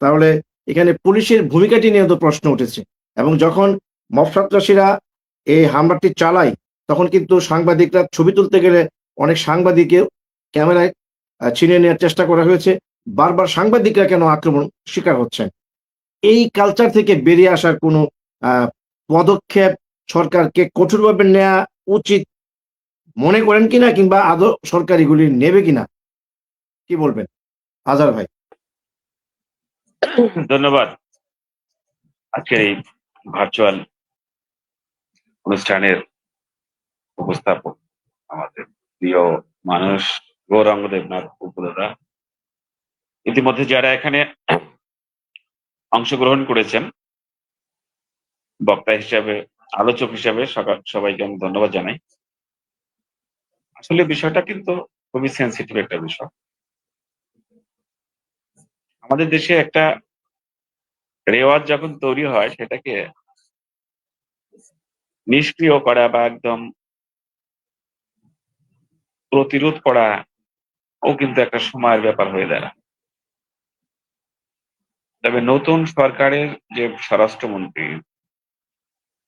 তাহলে এখানে পুলিশের ভূমিকাটি নিয়ে তো প্রশ্ন উঠেছে। এবং যখন মব সন্ত্রাসীরা এই হামলাটি চালায়, তখন কিন্তু সাংবাদিকরা ছবি তুলতে গেলে অনেক সাংবাদিককে ক্যামেরায় ছিনিয়ে নেওয়ার চেষ্টা করা হয়েছে। বারবার সাংবাদিকরা কেন আক্রমণ শিকার হচ্ছেন? এই কালচার থেকে বেরিয়ে আসার কোনো পদক্ষেপ সরকারকে কঠোরভাবে নেওয়া উচিত মনে করেন কিনা, কিংবা আদৌ সরকার এগুলি নেবে কিনা, কি বলবেন আজহার ভাই? ধন্যবাদ। আজকের এই ভার্চুয়াল অনুষ্ঠানের উপস্থাপক আমাদের প্রিয় মানুষ গৌরাঙ্গ দেবনাথ উপলরা, ইতিমধ্যে যারা এখানে অংশগ্রহণ করেছেন বক্তা হিসাবে, আলোচক হিসাবে সবাইকে আমি ধন্যবাদ জানাই। আসলে বিষয়টা কিন্তু খুবই সেন্সিটিভ একটা বিষয়। আমাদের দেশে একটা রেওয়াজ যখন তৈরি হয়, সেটাকে নিষ্ক্রিয় করা বা একদম প্রতিরোধ করা ও কিন্তু একটা সময়ের ব্যাপার হয়ে দাঁড়ায়। তবে নতুন সরকারের যে স্বরাষ্ট্রমন্ত্রী,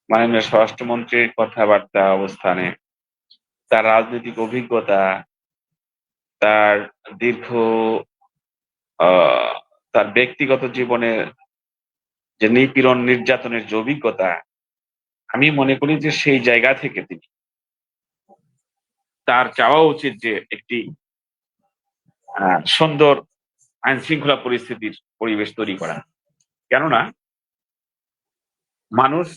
মাননীয় স্বরাষ্ট্রমন্ত্রীর কথাবার্তা, অবস্থানে, তার রাজনৈতিক অভিজ্ঞতা, তার দীর্ঘ তার ব্যক্তিগত জীবনে যে নিপীড়ন নির্যাতনের যে অভিজ্ঞতা, আমি মনে করি যে সেই জায়গা থেকে তার চাওয়া উচিত যে একটি সুন্দর আইন শৃঙ্খলা পরিস্থিতির পরিবেশ তৈরি করা। কেননা মানুষ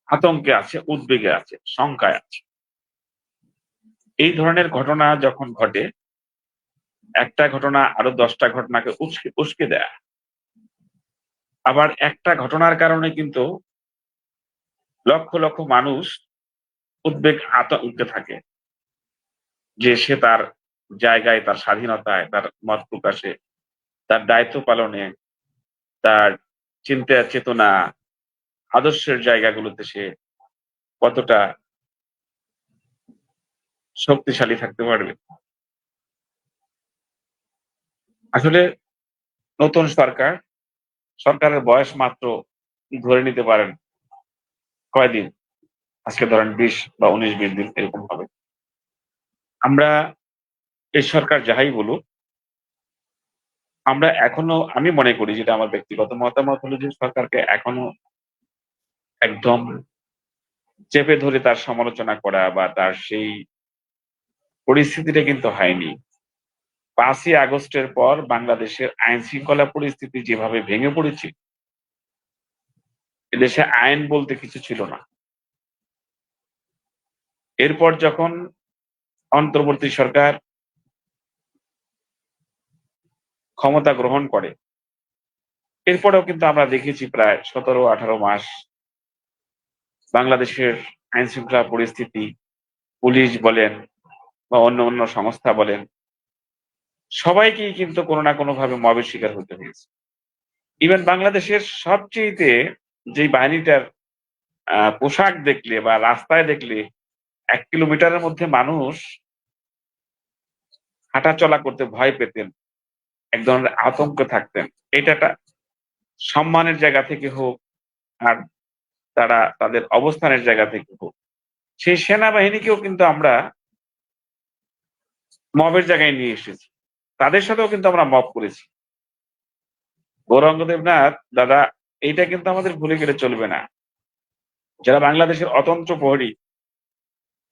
আতঙ্কে আছে, উদ্বেগে আছে, শঙ্কায় আছে। এই ধরনের ঘটনা যখন ঘটে, একটা ঘটনা আরো 10টা ঘটনাকে উস্কে দেয়। আবার একটা ঘটনার কারণে কিন্তু লক্ষ লক্ষ মানুষ উদ্বেগ আতঙ্কে থাকে যে সে তার জায়গায়, তার স্বাধীনতায়, তার মত প্রকাশে, তার দায়িত্ব পালনে, তার চিন্তা চেতনা, আদর্শের জায়গাগুলোতে সে কতটা শক্তিশালী থাকতে পারবে। আসলে নতুন সরকারের বয়স মাত্র ধরে নিতে পারেন কয়দিন, আজকে ধরেন 20 বা 19-20 দিন এরকম হবে। আমরা এই সরকার যাহাই বলুক, আমরা এখনো, আমি মনে করি, যেটা আমার ব্যক্তিগত মতামত হলো, যে সরকারকে এখনো একদম চেপে ধরে তার সমালোচনা করা বা তার সেই পরিস্থিতিটা কিন্তু হয়নি। 5ই আগস্টের পর বাংলাদেশের আইন শৃঙ্খলা পরিস্থিতি যেভাবে ভেঙে পড়েছে, এদেশে আইন বলতে কিছু ছিল না। এরপর যখন অন্তর্বর্তী সরকার ক্ষমতা গ্রহণ করে, এরপরেও কিন্তু আমরা দেখেছি প্রায় 17-18 মাস বাংলাদেশের আইন শৃঙ্খলা পরিস্থিতি, পুলিশ বলেন বা অন্য অন্য সংস্থা বলেন, সবাইকেই কিন্তু কোনো না কোনো ভাবে মবের শিকার হতে হয়েছে। ইভেন বাংলাদেশের সবচেয়ে যে বাহিনীটার পোশাক দেখলে বা রাস্তায় দেখলে 1 কিলোমিটারের মধ্যে মানুষ হাঁটা চলা করতে ভয় পেতেন, এক ধরনের আতঙ্ক থাকতেন, এটা একটা সম্মানের জায়গা থেকে হোক আর তারা তাদের অবস্থানের জায়গা থেকে হোক, সেই সেনাবাহিনীকেও কিন্তু আমরা মবের জায়গায় নিয়ে এসেছি। তাদের সাথেও কিন্তু আমরা মব করেছি। গৌরাঙ্গ দেবনাথ দাদা, এইটা কিন্তু আমাদের ভুলে গেলে চলবে না। যারা বাংলাদেশের অতন্ত্র প্রহরী,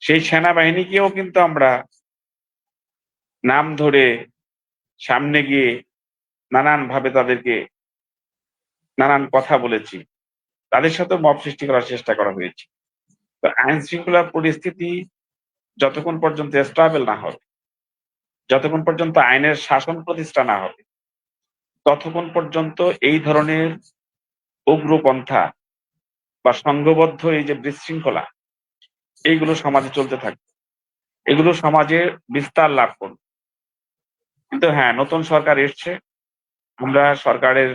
সেই সেনাবাহিনীকেও কিন্তু আমরা নাম ধরে সামনে গিয়ে নানান ভাবে তাদেরকে নানান কথা বলেছি, তাদের সাথে মব সৃষ্টি করার চেষ্টা করা হয়েছে। তো আইন শৃঙ্খলা পরিস্থিতি যতক্ষণ পর্যন্ত স্টেবল না হবে, যতক্ষণ পর্যন্ত আইনের শাসন প্রতিষ্ঠা না হবে, ততক্ষণ পর্যন্ত এই ধরনের উগ্রপন্থা বা সংঘবদ্ধ এই যে বিশৃঙ্খলা, এইগুলো সমাজে চলতে থাকবে, এগুলো সমাজে বিস্তার লাভ করবে। কিন্তু হ্যাঁ, নতুন সরকার এসছে, আমরা সরকারের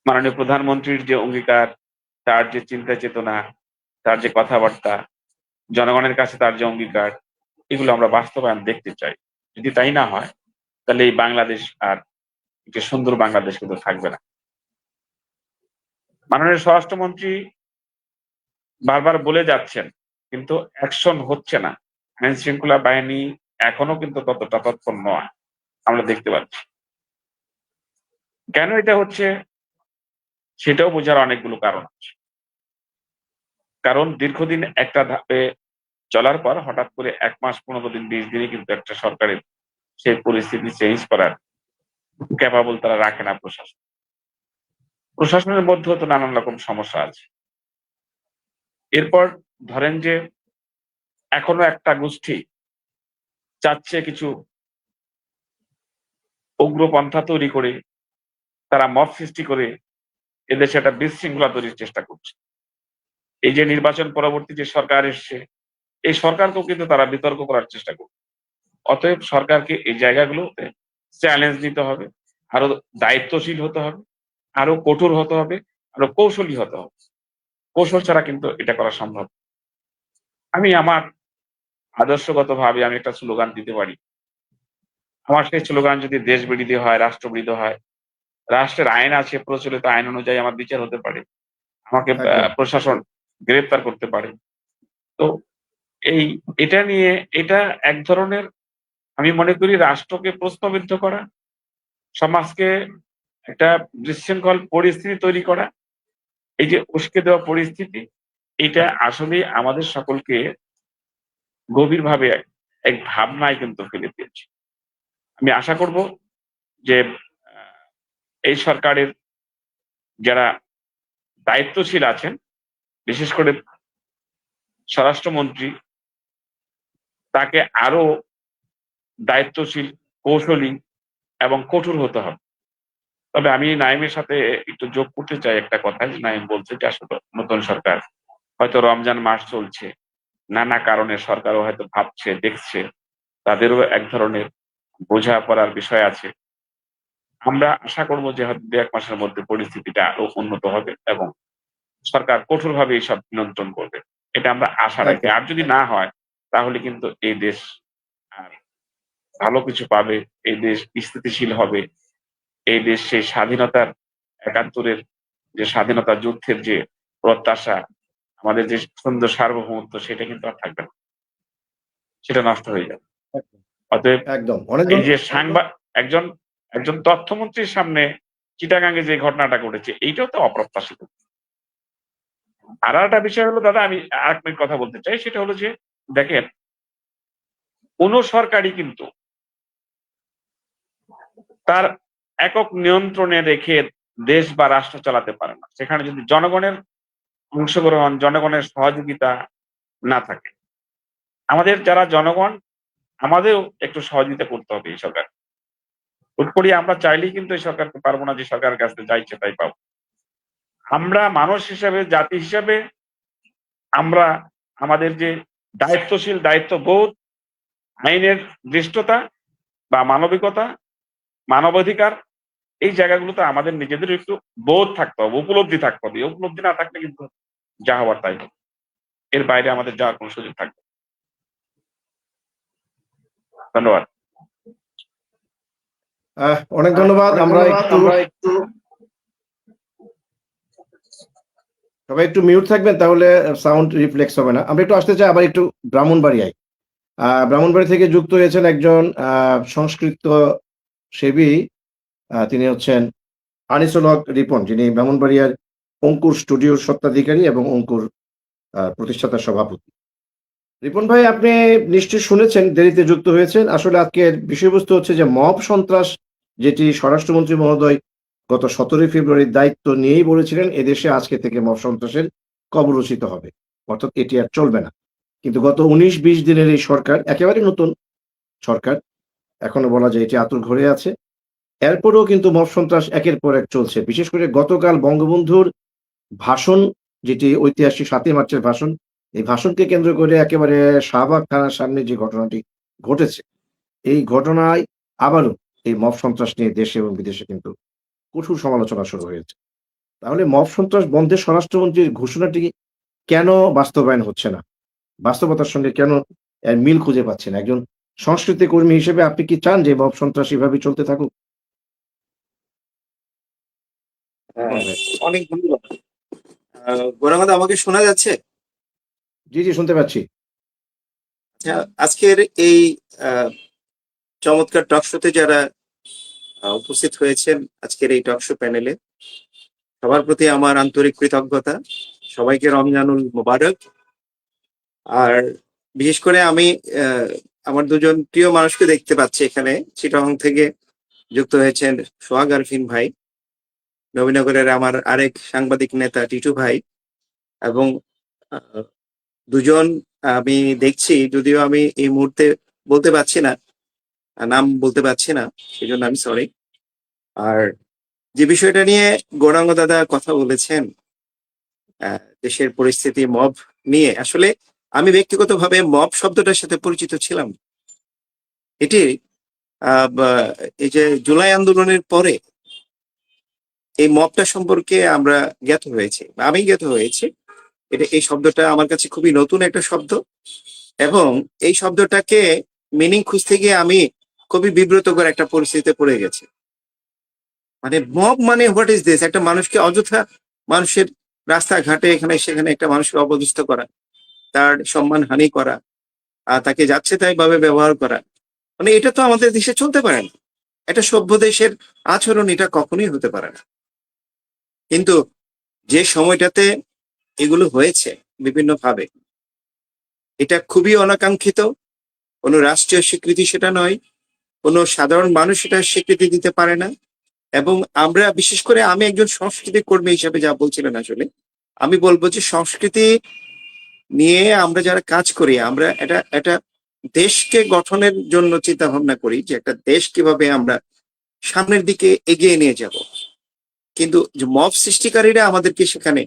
মাননীয় প্রধানমন্ত্রীর যে অঙ্গীকার, তার যে চিন্তা চেতনা, তার যে কথাবার্তা, জনগণের কাছে তার যে অঙ্গীকার, এগুলো আমরা বাস্তবায়ন দেখতে চাই। যদি তাই না হয়, তাহলে এই বাংলাদেশ আর একটি সুন্দর বাংলাদেশ কিন্তু থাকবে না। মাননীয় স্বরাষ্ট্রমন্ত্রী বারবার বলে যাচ্ছেন, কিন্তু অ্যাকশন হচ্ছে না। আইন শৃঙ্খলা বাহিনী এখনো কিন্তু ততটা তৎপর নয়, আমরা দেখতে পাচ্ছি। কেন এটা হচ্ছে সেটাও বোঝার অনেকগুলো কারণ আছে। কারণ দীর্ঘদিন একটা ধাপে চলার পর হঠাৎ করে 1 মাস 15 দিন 20 দিনে কিন্তু একটা সরকারের সেই পরিস্থিতি চেঞ্জ করার ক্যাপাবল তারা রাখে না প্রশাসন। প্রশাসনের মধ্যেও তো নানান রকম সমস্যা আছে। এরপর ধরেন যে এখনো একটা গোষ্ঠী চাচ্ছে কিছু উগ্রপন্থা তৈরি করে, তারা মব সৃষ্টি করে এদেশে একটা বিশৃঙ্খলা তৈরির চেষ্টা করছে। এই যে নির্বাচন পরবর্তী যে সরকার এসছে, এই সরকারকেও কিন্তু তারা বিতর্ক করার চেষ্টা করছে। অতএব সরকারকে এই জায়গাগুলোতে চ্যালেঞ্জ নিতে হবে, আরো দায়িত্বশীল হতে হবে, আরো কঠোর হতে হবে, আরো কৌশলী হতে হবে। কৌশল ছাড়া কিন্তু এটা করা সম্ভব না। আমি আমার আদর্শগতভাবে আমি একটা স্লোগান দিতে পারি। আমার সেই স্লোগান যদি দেশ বিরোধী হয়, রাষ্ট্রবিরোধী হয়, রাষ্ট্রের আইন আছে, প্রচলিত আইন অনুযায়ী আমার বিচার হতে পারে, আমাকে একদম প্রশাসন গ্রেফতার করতে পারে। তো এই এটা নিয়ে এটা এক ধরনের, আমি মনে করি রাষ্ট্রকে প্রশ্নবিদ্ধ করা, সমাজকে একটা বিশৃঙ্খল পরিস্থিতি তৈরি করা, এই যে উস্কে দেওয়া পরিস্থিতি, এটা আসলে আমাদের সকলকে গভীরভাবে এক ভাবনায় কিন্তু ফেলে দিয়েছে। আমি আশা করব যে এই সরকারের যারা দায়িত্বশীল আছেন, বিশেষ করে স্বরাষ্ট্রমন্ত্রী, তাকে আরো দায়িত্বশীল, কৌশলী এবং কঠোর হতে হবে। তবে আমি নাইমের সাথে একটু যোগ করতে চাই একটা কথা। নাইম বলছে যে আসলে নতুন সরকার, হয়তো রমজান মাস চলছে, নানা কারণে সরকারও হয়তো ভাবছে, দেখছে, তাদেরও এক ধরনের বোঝাপড়ার বিষয় আছে। আমরা আশা করব যে হয়তো 2-1 মাসের মধ্যে পরিস্থিতিটা আরো উন্নত হবে এবং সরকার কঠোরভাবে এইসব নিয়ন্ত্রণ করবে। এটা আমরা আশা রাখি। একদম আর যদি না হয় তাহলে কিন্তু এই দেশ আর ভালো কিছু পাবে, এই দেশ স্থিতিশীল হবে, এই দেশ সেই স্বাধীনতার ৭১-এর যে স্বাধীনতা যুদ্ধের যে প্রত্যাশা, আমাদের যে সুন্দর সার্বভৌমত্ব, সেটা কিন্তু আর থাকবে না। সেটা নষ্ট হয়ে যাবে। অতএব একদম অনেক এই যে একজন একজন তথ্যমন্ত্রীর সামনে চিটাগাঙ্গে যে ঘটনাটা ঘটেছে, এইটাও তো অপ্রত্যাশিত। আর একটা বিষয় হলো দাদা, আমি আরেক মিনিট কথা বলতে চাই, সেটা হলো যে দেখেন, কোন সরকারই কিন্তু তার একক নিয়ন্ত্রণে রেখে দেশ বা রাষ্ট্র চালাতে পারে না, সেখানে যদি জনগণের অংশগ্রহণ, জনগণের সহযোগিতা না থাকে। আমাদের যারা জনগণ, আমাদেরও একটু সহযোগিতা করতে হবে এই সরকার। হুট করে আমরা চাইলেই কিন্তু এই সরকারকে পারবো না যে সরকারের কাছে যা ইচ্ছে তাই পাবো। আমরা মানুষ হিসাবে, জাতি হিসাবে আমরা আমাদের যে দায়িত্বশীল, দায়িত্ববোধ, আইনের দৃষ্টতা বা মানবিকতা, মানবাধিকার, এই জায়গাগুলোতে আমাদের নিজেদের একটু বোধ থাকতে হবে, উপলব্ধি থাকতে হবে। এই উপলব্ধি না থাকলে কিন্তু যা হওয়ার তাই হবে। এর বাইরে আমাদের যাওয়ার কোনো সুযোগ থাকবে না। ধন্যবাদ। অনেক ধন্যবাদ। আমরা একটু সবাই একটু মিউট থাকবেন, তাহলে সাউন্ড রিফ্লেক্স হবে না। আমরা একটু আসতে চাই আবার একটু ব্রাহ্মণবাড়িয়ায়। ব্রাহ্মণবাড়ি থেকে যুক্ত হয়েছেন একজন সংস্কৃত সেবী, তিনি হচ্ছেন আনিসুল হক রিপন, যিনি ব্রাহ্মণবাড়িয়ার অঙ্কুর স্টুডিওর স্বত্বাধিকারী এবং অঙ্কুর প্রতিষ্ঠাতা সভাপতি। রিপন ভাই, আপনি নিশ্চয়ই শুনেছেন, দেরিতে যুক্ত হয়েছেন। আসলে আজকের বিষয়বস্তু হচ্ছে যে মব সন্ত্রাস, যেটি স্বরাষ্ট্রমন্ত্রী মহোদয় গত 17 ফেব্রুয়ারির দায়িত্ব নিয়েই বলেছিলেন এদেশে আজকে থেকে মব সন্ত্রাসের কবরচিত হবে, অর্থাৎ এটি আর চলবে না। কিন্তু গত 19-20 দিনের এই সরকার, একেবারে নতুন সরকার, এখনো বলা যায় এটি আতুর ঘরে আছে। এরপরেও কিন্তু মব সন্ত্রাস একের পর এক চলছে। বিশেষ করে গতকাল বঙ্গবন্ধুর ভাষণ, যেটি ঐতিহাসিক 7ই মার্চের ভাষণ, এই ভাষণকে কেন্দ্র করে একেবারে শাহবাগ থানার সামনে যে ঘটনাটি ঘটেছে, এই ঘটনায় আবারও এই মব সন্ত্রাস নিয়ে দেশে এবং বিদেশে কিন্তু কঠোর সমালোচনা শুরু হয়েছে। তাহলে মব সন্ত্রাস বন্ধে স্বরাষ্ট্রমন্ত্রীর ঘোষণাটি কেন বাস্তবায়ন হচ্ছে না? বাস্তবতার সঙ্গে কেন এর মিল খুঁজে পাচ্ছেন? একজন সংস্কৃতি কর্মী হিসেবে আপনি কি চান যে মব সন্ত্রাস এভাবে চলতে থাকুক? অনেক ধন্যবাদ। গৌরাঙ্গদা, আমাকে শোনা যাচ্ছে? জি জি, শুনতে পাচ্ছি। আচ্ছা, আজকের এই চমৎকার টক শোতে যারা উপস্থিত হয়েছেন আজকের এই টক শো প্যানেলে, সবার প্রতি আমার আন্তরিক কৃতজ্ঞতা। সবাইকে রমজানুল মোবারক। আর বিশেষ করে আমি আমার দুজন প্রিয় মানুষকে দেখতে পাচ্ছি এখানে। চিটাগং থেকে যুক্ত হয়েছেন সোহাগ আরফিন ভাই, নবীনগরের আমার আরেক সাংবাদিক নেতা টিটু ভাই, এবং আহ, দুজন আমি দেখছি, যদিও আমি এই মুহূর্তে বলতে পারছি না, নাম বলতে পারছি না, সেজন্য আমি সরি। আর যে বিষয়টা নিয়ে গৌরাঙ্গ দাদা কথা বলেছেন, দেশের পরিস্থিতি, মব নিয়ে, আসলে আমি ব্যক্তিগতভাবে মব শব্দটার সাথে পরিচিত ছিলাম। এটি এই যে জুলাই আন্দোলনের পরে এই মবটা সম্পর্কে আমরা জ্ঞাত হয়েছি, বা আমি জ্ঞাত হয়েছি। এই শব্দটা আমার কাছে খুবই নতুন একটা শব্দ, এবং এই শব্দটাকে মিনিং খুঁজতে গিয়ে আমি খুবই বিব্রতকর একটা পরিস্থিতিতে পড়ে গেছি। মানে মব মানে হোয়াট ইজ দিস? একটা মানুষকে অযথা, মানুষের রাস্তাঘাটে এখানে সেখানে একটা মানুষকে অপদস্থ করা, তার সম্মান হানি করা, আর তাকে যাচ্ছে তাই ভাবে ব্যবহার করা, মানে এটা তো আমাদের দেশে চলতে পারে না। এটা সভ্য দেশের আচরণ, এটা কখনোই হতে পারে না। কিন্তু যে সময়টাতে এগুলো হয়েছে বিভিন্ন ভাবে, এটা খুবই অনাকাঙ্ক্ষিত। কোনো রাষ্ট্রীয় স্বীকৃতি সেটা নয়, কোনো সাধারণ মানুষ এটা স্বীকৃতি দিতে পারে না। এবং আমরা, বিশেষ করে আমি একজন সংস্কৃতি কর্মী হিসেবে যা বলছিলেন, আসলে আমি বলবো যে সংস্কৃতি নিয়ে আমরা যারা কাজ করি, আমরা এটা দেশকে গঠনের জন্য চিন্তা ভাবনা করি যে একটা দেশ কিভাবে আমরা সামনের দিকে এগিয়ে নিয়ে যাব। কিন্তু যে মব সৃষ্টিকারীরা আমাদেরকে সেখানে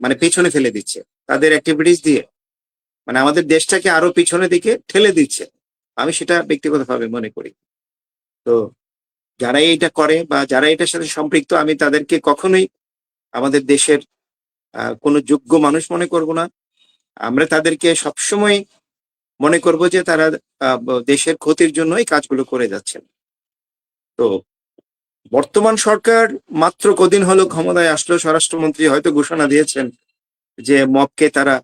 মানে পেছনে ফেলে দিচ্ছে তাদের অ্যাক্টিভিটিস দিয়ে, মানে আমাদের দেশটাকে আরো পিছনের দিকে ঠেলে দিচ্ছে। আমি সেটা ব্যক্তিগতভাবে মনে করি। তো যারা এটা করে বা যারা এটার সাথে সম্পৃক্ত, আমি তাদেরকে কখনোই আমাদের দেশের কোনো যোগ্য মানুষ মনে করব না। আমরা তাদেরকে সবসময় মনে করব যে তারা দেশের ক্ষতির জন্য এই কাজগুলো করে যাচ্ছেন। তো বর্তমান সরকার মাত্র কদিন হলো ক্ষমতায় আসলো, স্বরাষ্ট্রমন্ত্রী হয়তো ঘোষণা দিয়েছেন যে মবকে তারা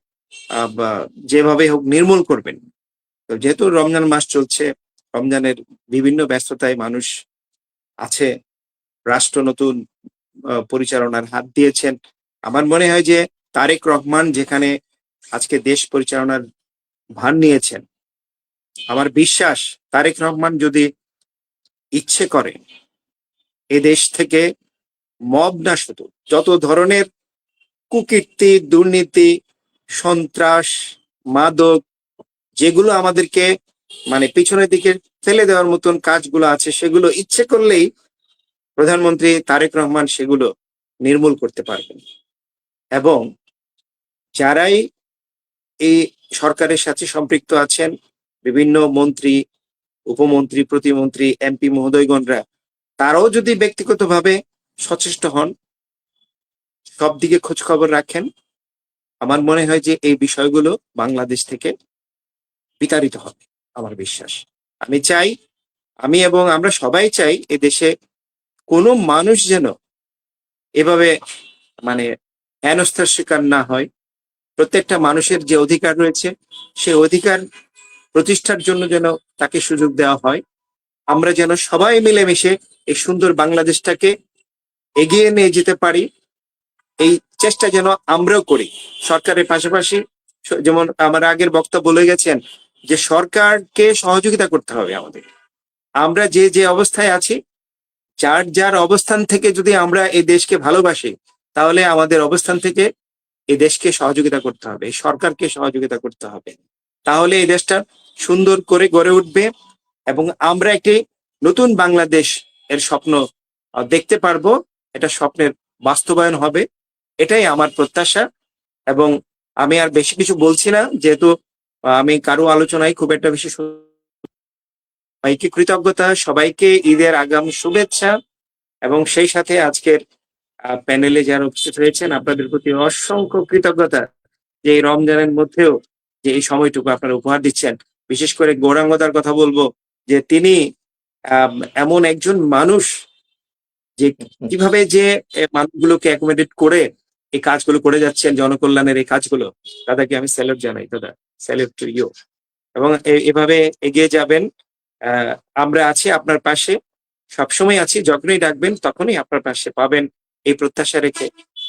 যেভাবে হোক নির্মূল করবেন। তো যেহেতু রমজান মাস চলছে, রমজানের বিভিন্ন ব্যস্ততায় মানুষ আছে, রাষ্ট্র নতুন পরিচালনার হাত দিয়েছেন। আমার মনে হয় যে তারেক রহমান যেখানে আজকে দেশ পরিচালনার ভার নিয়েছেন, আমার বিশ্বাস তারেক রহমান যদি ইচ্ছে করে এ দেশ থেকে মব না, শুধু যত ধরনের কুকীর্তি, দুর্নীতি, সন্ত্রাস, মাদক, যেগুলো আমাদেরকে মানে পিছনের দিকে ফেলে দেওয়ার মতন কাজগুলো আছে, সেগুলো ইচ্ছে করলেই প্রধানমন্ত্রী তারেক রহমান সেগুলো নির্মূল করতে পারবেন। এবং যারাই এই সরকারের সাথে সম্পৃক্ত আছেন, বিভিন্ন মন্ত্রী, উপমন্ত্রী, প্রতিমন্ত্রী, এমপি মহোদয়গণরা, তারাও যদি ব্যক্তিগতভাবে সচেষ্ট হন, সব দিকে খোঁজ খবর রাখেন, আমার মনে হয় যে এই বিষয়গুলো বাংলাদেশ থেকে বিতাড়িত হবে। আমার বিশ্বাস, আমি চাই, আমি এবং আমরা সবাই চাই এ দেশে কোনো মানুষ যেন এভাবে মানে হেনস্থার শিকার না হয়। প্রত্যেকটা মানুষের যে অধিকার রয়েছে, সে অধিকার প্রতিষ্ঠার জন্য যেন তাকে সুযোগ দেওয়া হয়। আমরা যেন সবাই মিলেমিশে এই সুন্দর বাংলাদেশটাকে এগিয়ে নিয়ে যেতে পারি, এই চেষ্টা যেন আমরাও করি সরকারের পাশাপাশি। যেমন আমার আগের বক্তা বলে গেছেন যে সরকারকে সহযোগিতা করতে হবে আমাদের। আমরা যে যে অবস্থায় আছি, যার যার অবস্থান থেকে যদি আমরা এই দেশকে ভালোবাসি, তাহলে আমাদের অবস্থান থেকে এই দেশকে সহযোগিতা করতে হবে, সরকারকে সহযোগিতা করতে হবে। তাহলে এই দেশটা সুন্দর করে গড়ে উঠবে এবং আমরা একটি নতুন বাংলাদেশ এর স্বপ্ন দেখতে পারবো। এটা স্বপ্নের বাস্তবায়ন হবে, এটাই আমার প্রত্যাশা। এবং আমি আর বেশি কিছু বলছি না, যেহেতু আমি কারো আলোচনায় খুব একটা বেশি। সবাইকে কৃতজ্ঞতা, সবাইকে ঈদের আগাম শুভেচ্ছা, এবং সেই সাথে আজকের প্যানেলে যারা উপস্থিত হয়েছেন আপনাদের প্রতি অসংখ্য কৃতজ্ঞতা যে এই রমজানের মধ্যেও যে এই সময়টুকু আপনারা উপহার দিচ্ছেন। বিশেষ করে গৌরাঙ্গদার কথা বলবো যে তিনি এমন একজন মানুষ যে কিভাবে যে মানুষগুলোকে অ্যাকোমোডেট করে এই কাজগুলো করে যাচ্ছেন, জনকল্যাণের এই কাজগুলো, দাদাকে আমি স্যালুট জানাই। দাদা, স্যালুট টু ইউ। এবং এভাবে এগিয়ে যাবেন। আমরা আছি আপনার পাশে, সবসময় আছি। যখনই ডাকবেন তখনই আপনার পাশে পাবেন, এই প্রত্যাশা রেখে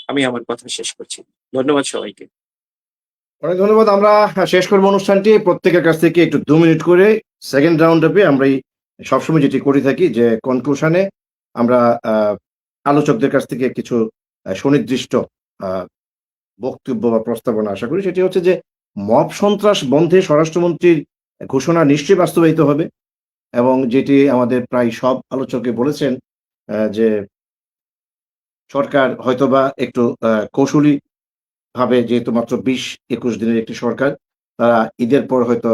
আমি আমার কথা শেষ করছি। ধন্যবাদ সবাইকে। অনেক ধন্যবাদ। আমরা শেষ করবো অনুষ্ঠানটি। প্রত্যেকের কাছ থেকে একটু 2 মিনিট করে সেকেন্ড রাউন্ড আপে আমরা সবসময় যেটি করে থাকি যে কনক্লুশনে আমরা আলোচকদের কাছ থেকে কিছু সুনির্দিষ্ট বক্তব্য বা প্রস্তাবনা আশা করি। সেটি হচ্ছে যে মব সন্ত্রাস বন্ধে স্বরাষ্ট্রমন্ত্রীর ঘোষণা নিশ্চয়ই বাস্তবায়িত হবে, এবং যেটি আমাদের প্রায় সব আলোচকে বলেছেন যে সরকার হয়তোবা একটু কৌশলী ভাবে, যেহেতু মাত্র 20-21 দিনের একটি সরকার, তারা ঈদের পর হয়তো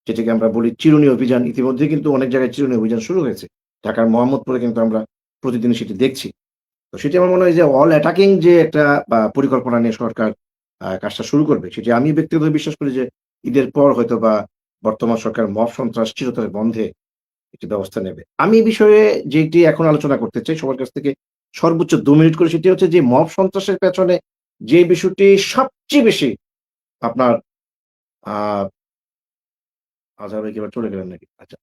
যেটাকে আমরা বলি চিরুনি অভিযান, ইতিমধ্যে কিন্তু অনেক জায়গায় চিরুনি অভিযান শুরু হয়েছে। ঢাকার মোহাম্মদপুরে কিন্তু আমরা প্রতিদিনই সেটি দেখছি। তো সেটি আমার মনে হয় যে অল অ্যাটাকিং যে একটা পরিকল্পনা নিয়ে সরকার কাজটা শুরু করবে, সেটি আমি ব্যক্তিগতভাবে বিশ্বাস করি যে ঈদের পর হয়তোবা বর্তমান সরকার মব সন্ত্রাস চিরতরে বন্ধে একটি ব্যবস্থা নেবে। আমি এই বিষয়ে যেটি এখন আলোচনা করতে চাই সবার কাছ থেকে সর্বোচ্চ 2 মিনিট করে, সেটি হচ্ছে যে মব সন্ত্রাসের পেছনে যে বিষয়টি সবচেয়ে বেশি আপনার আ আজহার ভাই কি এবার চলে গেলেন নাকি? আচ্ছা,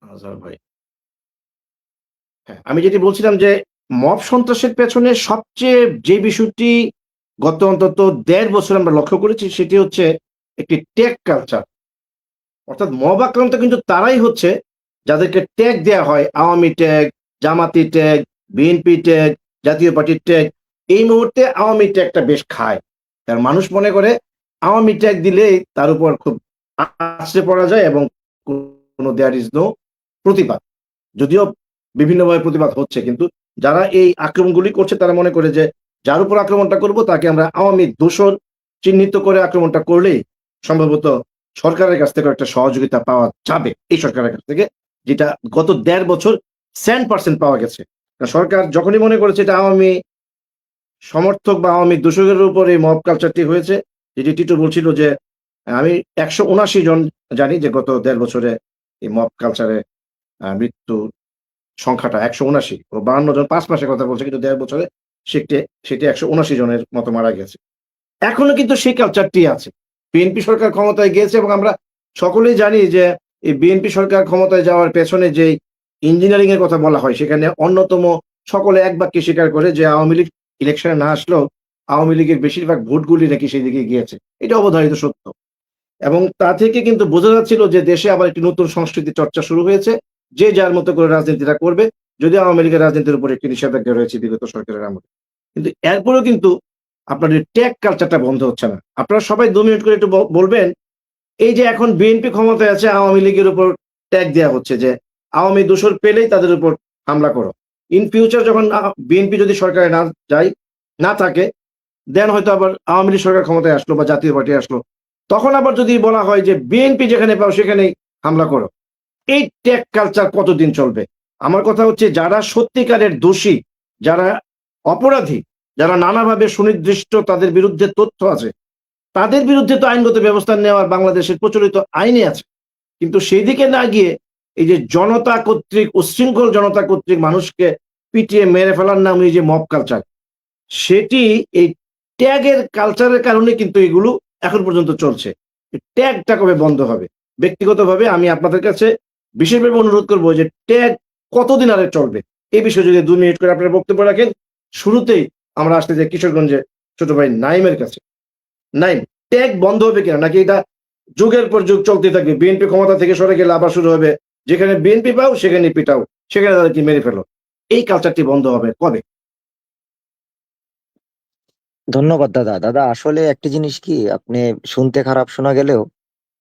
আজহার ভাই। হ্যাঁ, আমি যেটি বলছিলাম যে মব সন্ত্রাসের পেছনে সবচেয়ে যে বিষয়টি গত অন্তত 1.5 বছর আমরা লক্ষ্য করেছি, সেটি হচ্ছে একটি ট্যাগ কালচার। অর্থাৎ মব আক্রান্ত কিন্তু তারাই হচ্ছে যাদেরকে ট্যাগ দেয়া হয়, আওয়ামী ট্যাগ, জামাতি ট্যাগ, বিএনপি ট্যাগ, জাতীয় পার্টির ট্যাগ। এই মুহূর্তে আওয়ামী ট্যাগটা বেশ খায়। কারণ মানুষ মনে করে আওয়ামী ট্যাগ দিলেই তার উপর খুব আছড়ে পড়া যায় এবং কোনো দেয়ার ইজ নো প্রতিবাদ। যদিও বিভিন্নভাবে প্রতিবাদ হচ্ছে, কিন্তু যারা এই আক্রমণগুলি করছে তারা মনে করে যে যার উপর আক্রমণটা করব তাকে আমরা আওয়ামী দোসর চিহ্নিত করে আক্রমণটা করলেই সম্ভবত সরকারের কাছ থেকে একটা সহযোগিতা পাওয়া যাবে, এই সরকারের কাছ থেকে, যেটা গত 1.5 বছর 100% পাওয়া গেছে। সরকার যখনই মনে করেছে এটা আওয়ামী সমর্থক বা আওয়ামী দোষকের উপর এই মব কালচারটি হয়েছে, যেটি টিটু বলছিল যে আমি 179 জন জানি যে গত 1.5 বছরে এই মব কালচারে মৃত্যু সংখ্যাটা 179, ও 52 জন 5 মাসের কথা বলছে, কিন্তু 1.5 বছরে সেটি 179 জনের মতো মারা গেছে। এখনো কিন্তু সেই কালচারটি আছে। বিএনপি সরকার ক্ষমতায় গিয়েছে এবং আমরা সকলেই জানি যে এই বিএনপি সরকার ক্ষমতায় যাওয়ার পেছনে যে ইঞ্জিনিয়ারিং এর কথা বলা হয়, সেখানে অন্যতম সকলে এক বাক্যে স্বীকার করে যে আওয়ামী লীগ ইলেকশনে না আসলেও আওয়ামী লীগের বেশিরভাগ ভোটগুলি নাকি সেই দিকে গিয়েছে। এটা অবধারিত সত্য। এবং তা থেকে কিন্তু বোঝা যাচ্ছিল যে দেশে আবার একটি নতুন সংস্কৃতি চর্চা শুরু হয়েছে, যে যার মতো করে রাজনীতিটা করবে। যদিও আওয়ামী লীগের রাজনীতির উপর একটি নিষেধাজ্ঞা রয়েছে বিগত সরকারের আমলে, কিন্তু এরপরেও কিন্তু আপনার এই ট্যাগ কালচারটা বন্ধ হচ্ছে না। আপনারা সবাই 2 মিনিট করে একটু বলবেন, এই যে এখন বিএনপি ক্ষমতায় আছে, আওয়ামী লীগের উপর ট্যাগ দেওয়া হচ্ছে যে আওয়ামী দোষর পেলেই তাদের উপর হামলা করো। ইন ফিউচার যখন বিএনপি যদি সরকারে না থাকে, দেন হয়তো আবার আওয়ামী লীগ সরকার ক্ষমতায় আসলো বা জাতীয় পার্টি আসলো, তখন আবার যদি বলা হয় যে বিএনপি যেখানে পাও সেখানেই হামলা করো। এই ট্যাগ কালচার কতদিন চলবে? আমার কথা হচ্ছে যারা সত্যিকারের দোষী, যারা অপরাধী, যারা নানাভাবে সুনির্দিষ্ট তাদের বিরুদ্ধে তথ্য আছে, তাদের বিরুদ্ধে তো আইনগত ব্যবস্থা নেওয়ার বাংলাদেশের প্রচলিত আইনে আছে। কিন্তু সেই দিকে না গিয়ে এই যে জনতা কর্তৃক, উচ্ছৃঙ্খল জনতা কর্তৃক মানুষকে পিটিয়ে মেরে ফেলার নাম এই যে মব কালচার, সেটি এই ট্যাগের কালচারের কারণে কিন্তু এগুলো এখন পর্যন্ত চলছে। ট্যাগটা কবে বন্ধ হবে? ব্যক্তিগতভাবে আমি আপনাদের কাছে বিশেষভাবে অনুরোধ করবো যে ট্যাগ কতদিন আরে চলবে, এই বিষয়ে যদি 2 মিনিট করে আপনারা বক্তব্য রাখেন। শুরুতেই আমরা আসতে যাই কিশোরগঞ্জে ছোট ভাই নাইমের কাছে। নাইম, ট্যাগ বন্ধ হবে কিনা, নাকি এটা যুগের পর যুগ চলতে থাকবে? বিএনপি ক্ষমতা থেকে সরে গেলে আবার শুরু হবে, যেখানে বিএনপি পাও সেখানে পিটাও, সেখানে তাদেরকে মেরে ফেলো। এই কালচারটি বন্ধ হবে কবে? ধন্যবাদ দাদা। দাদা, আসলে একটা জিনিস কি, আপনি শুনতে খারাপ শোনা গেলেও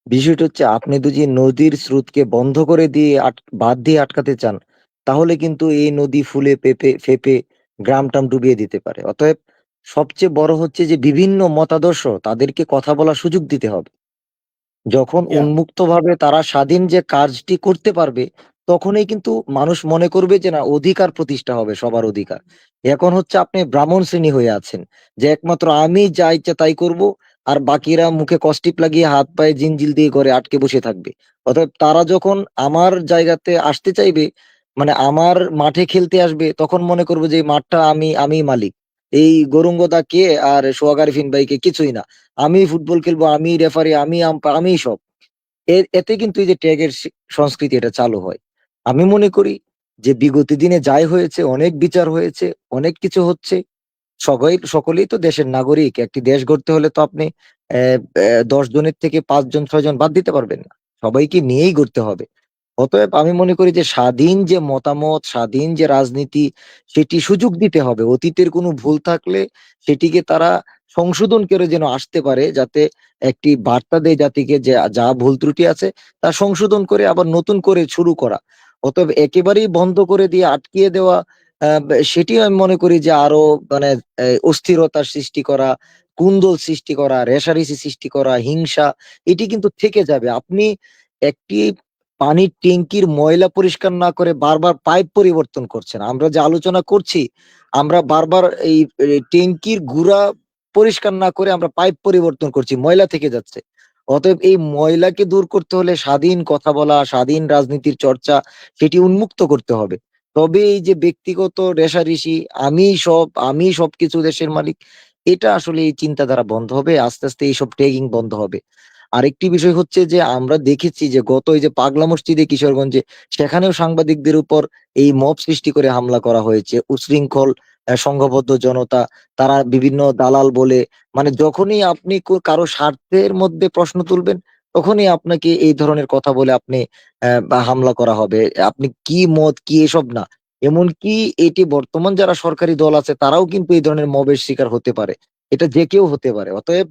বিষয়টা হচ্ছে, আপনি যদি নদীর স্রোতকে বন্ধ করে দিয়ে বাঁধ দিয়ে আটকাতে চান, তাহলে কিন্তু এই নদী ফুলে ফেপে গ্রাম-টাম ডুবিয়ে দিতে পারে। অতএব সবচেয়ে বড় হচ্ছে যে বিভিন্ন মতাদর্শ, তাদেরকে কথা বলার সুযোগ দিতে হবে। যখন Yeah. উন্মুক্তভাবে তারা স্বাধীন যে কাজটি করতে পারবে, তখনই কিন্তু মানুষ মনে করবে যে না, অধিকার প্রতিষ্ঠা হবে, সবার অধিকার। এখন হচ্ছে আপনি ব্রাহ্মণ শ্রেণী হয়ে আছেন, যে একমাত্র আমি যা ইচ্ছা তাই করব, আর বাকিরা মুখে কষ্টিপ লাগিয়ে হাত পায়ে জিনজিল দিয়ে ঘরে আটকে বসে থাকবে। অতএব তারা যখন আমার জায়গাতে আসতে চাইবে, মানে আমার মাঠে খেলতে আসবে, তখন মনে করবো যে এই মাঠটা আমি মালিক, এই গরুঙ্গদা কে আর সোহাগ আরিফিন ভাইকে কিছুই না, আমি ফুটবল খেলবো, আমি রেফারি, আমি আম্পায়ার, আমি সব। এতে কিন্তু এই যে ট্যাগের সংস্কৃতি এটা চালু হয়। আমি মনে করি যে বিগত দিনে যাই হয়েছে, অনেক বিচার হয়েছে, অনেক কিছু হচ্ছে। সকলেই তো দেশের নাগরিক। একটি দেশ গড়তে হলে তো আপনি 10 জনের থেকে 5 জন 6 জন বাদ দিতে পারবেন না, সবাইকে নিয়েই গড়তে হবে। অতএব আমি মনে করি যে স্বাধীন যে মতামত, স্বাধীন যে রাজনীতি, সেটি সুযোগ দিতে হবে। অতীতের কোনো ভুল থাকলে সেটিকে তারা সংশোধন করে যেন আসতে পারে, যাতে একটি বার্তা দেয় জাতিকে যে যা ভুল ত্রুটি আছে তা সংশোধন করে আবার নতুন করে শুরু করা। অতএব একেবারেই বন্ধ করে দিয়ে আটকিয়ে দেওয়া, সেটি আমি মনে করি যে আরো মানে অস্থিরতার সৃষ্টি করা, কুন্দল সৃষ্টি করা, রেষারেষি সৃষ্টি করা, হিংসা, এটি কিন্তু থেকে যাবে। আপনি একটি পানির ট্যাঙ্কির ময়লা পরিষ্কার না করে বারবার পাইপ পরিবর্তন করছেন। আমরা যে আলোচনা করছি, আমরা বারবার এই ট্যাঙ্কির গুড়া পরিষ্কার না করে আমরা পাইপ পরিবর্তন করছি, ময়লা থেকে যাচ্ছে। অতএব এই ময়লাকে দূর করতে হলে স্বাধীন কথা বলা, স্বাধীন রাজনীতির চর্চা, সেটি উন্মুক্ত করতে হবে। তবে এই যে ব্যক্তিগত রেষারেষি, আমি সবকিছু দেশের মালিক, এটা আসলে এই চিন্তাধারা বন্ধ হবে, আস্তে আস্তে এইসব ট্যাগিং বন্ধ হবে। আরেকটি বিষয় হচ্ছে যে আমরা দেখেছি যে গত এই যে পাগলা মসজিদে কিশোরগঞ্জে, সেখানেও সাংবাদিকদের উপর এই মব সৃষ্টি করে হামলা করা হয়েছে। উচ্ছৃঙ্খল সংঘবদ্ধ জনতা, তারা বিভিন্ন দালাল বলে, মানে যখনই আপনি কারো স্বার্থের মধ্যে প্রশ্ন তুলবেন, তখনই আপনাকে এই ধরনের কথা বলে আপনি বা হামলা করা হবে। আপনি কি মত কি এসব না, এমনকি এটি বর্তমান যারা সরকারি দল আছে তারাও কিন্তু এই ধরনের মবের শিকার হতে পারে, এটা যে কেউ হতে পারে। অতএব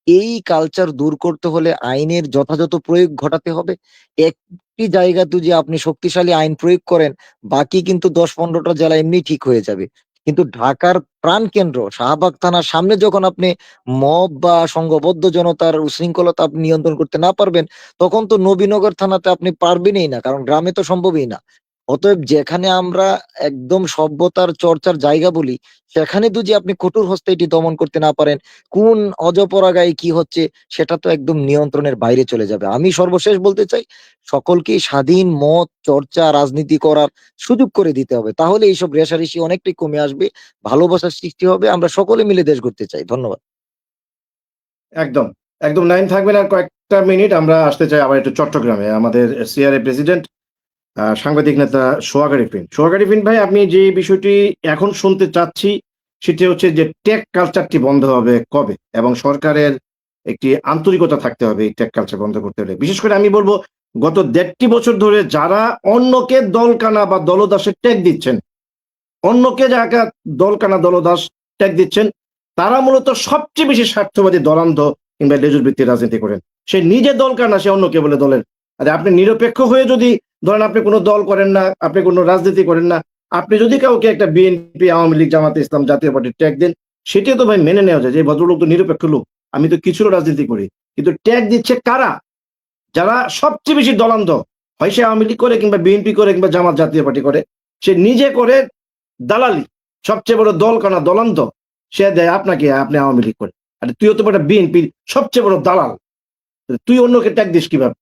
এই কালচার দূর করতে হলে আইনের যথাযথ প্রয়োগ ঘটাতে হবে। একটি জায়গাতে যে আপনি শক্তিশালী আইন প্রয়োগ করেন, বাকি কিন্তু 10-15টা জেলা এমনি ঠিক হয়ে যাবে। কিন্তু ঢাকার প্রাণ কেন্দ্র শাহবাগ থানার সামনে যখন আপনি মব বা সংঘবদ্ধ জনতার উশৃঙ্খলতা আপনি নিয়ন্ত্রণ করতে না পারবেন, তখন তো নবীনগর থানাতে আপনি পারবেনই না, কারণ গ্রামে তো সম্ভবই না। অতএব যেখানে আমরা একদম সভ্যতার চর্চার জায়গা বলি, সেখানে যদি আপনি কঠোর হস্তে এটি দমন করতে না পারেন, কোন অজপরাগায় কি হচ্ছে সেটা তো একদম নিয়ন্ত্রণের বাইরে চলে যাবে। আমি সর্বশেষ বলতে চাই, সকলকেই স্বাধীন মত চর্চা রাজনীতি করার সুযোগ করে দিতে হবে, তাহলে এইসব রেষারেষি অনেকটাই কমে আসবে, ভালোবাসার সৃষ্টি হবে। আমরা সকলে মিলে দেশ গড়তে চাই। ধন্যবাদ। একদম একদম লাইন থাকবেন আর কয়েকটা মিনিট। আমরা আসতে চাই আবার একটু চট্টগ্রামে, আমাদের সিআরএ প্রেসিডেন্ট সাংবাদিক নেতা সোহাগ আরিফিন। সোহাগ আরিফিন ভাই, আপনি যে বিষয়টি এখন শুনতে চাচ্ছি সেটি হচ্ছে যে টেক কালচারটি বন্ধ হবে কবে, এবং সরকারের একটি আন্তরিকতা থাকতে হবে এই টেক কালচার বন্ধ করতে হলে। বিশেষ করে আমি বলবো, গত 1.5 বছর ধরে যারা অন্যকে দলকানা বা দলদাসের ট্যাগ দিচ্ছেন, অন্যকে যারা দলকানা দলদাস ট্যাগ দিচ্ছেন, তারা মূলত সবচেয়ে বেশি স্বার্থবাদী দলান্ধ কিংবা লেজুর ভিত্তিক রাজনীতি করেন। সে নিজে দলকানা, সে অন্যকে বলে দলের। আরে আপনি নিরপেক্ষ হয়ে যদি ধরেন আপনি কোনো দল করেন না, আপনি কোনো রাজনীতি করেন না, আপনি যদি কাউকে একটা বিএনপি, আওয়ামী লীগ, জামাতে ইসলাম, জাতীয় পার্টির ট্যাগ দেন, সেটি তো ভাই মেনে নেওয়া যায় যে ভদ্রলোক তো নিরপেক্ষ লোক, আমি তো কিছুরও রাজনীতি করি। কিন্তু ট্যাগ দিচ্ছে কারা? যারা সবচেয়ে বেশি দলান্ধ, হয় সে আওয়ামী লীগ করে কিংবা বিএনপি করে কিংবা জামাত জাতীয় পার্টি করে, সে নিজে করে দালালি, সবচেয়ে বড় দলকানা দলান্ধ, সে দেয় আপনাকে, আপনি আওয়ামী লীগ করে। আর তুইও তো একটা বিএনপির সবচেয়ে বড় দালাল, তুই অন্যকে ট্যাগ দিস কিভাবে?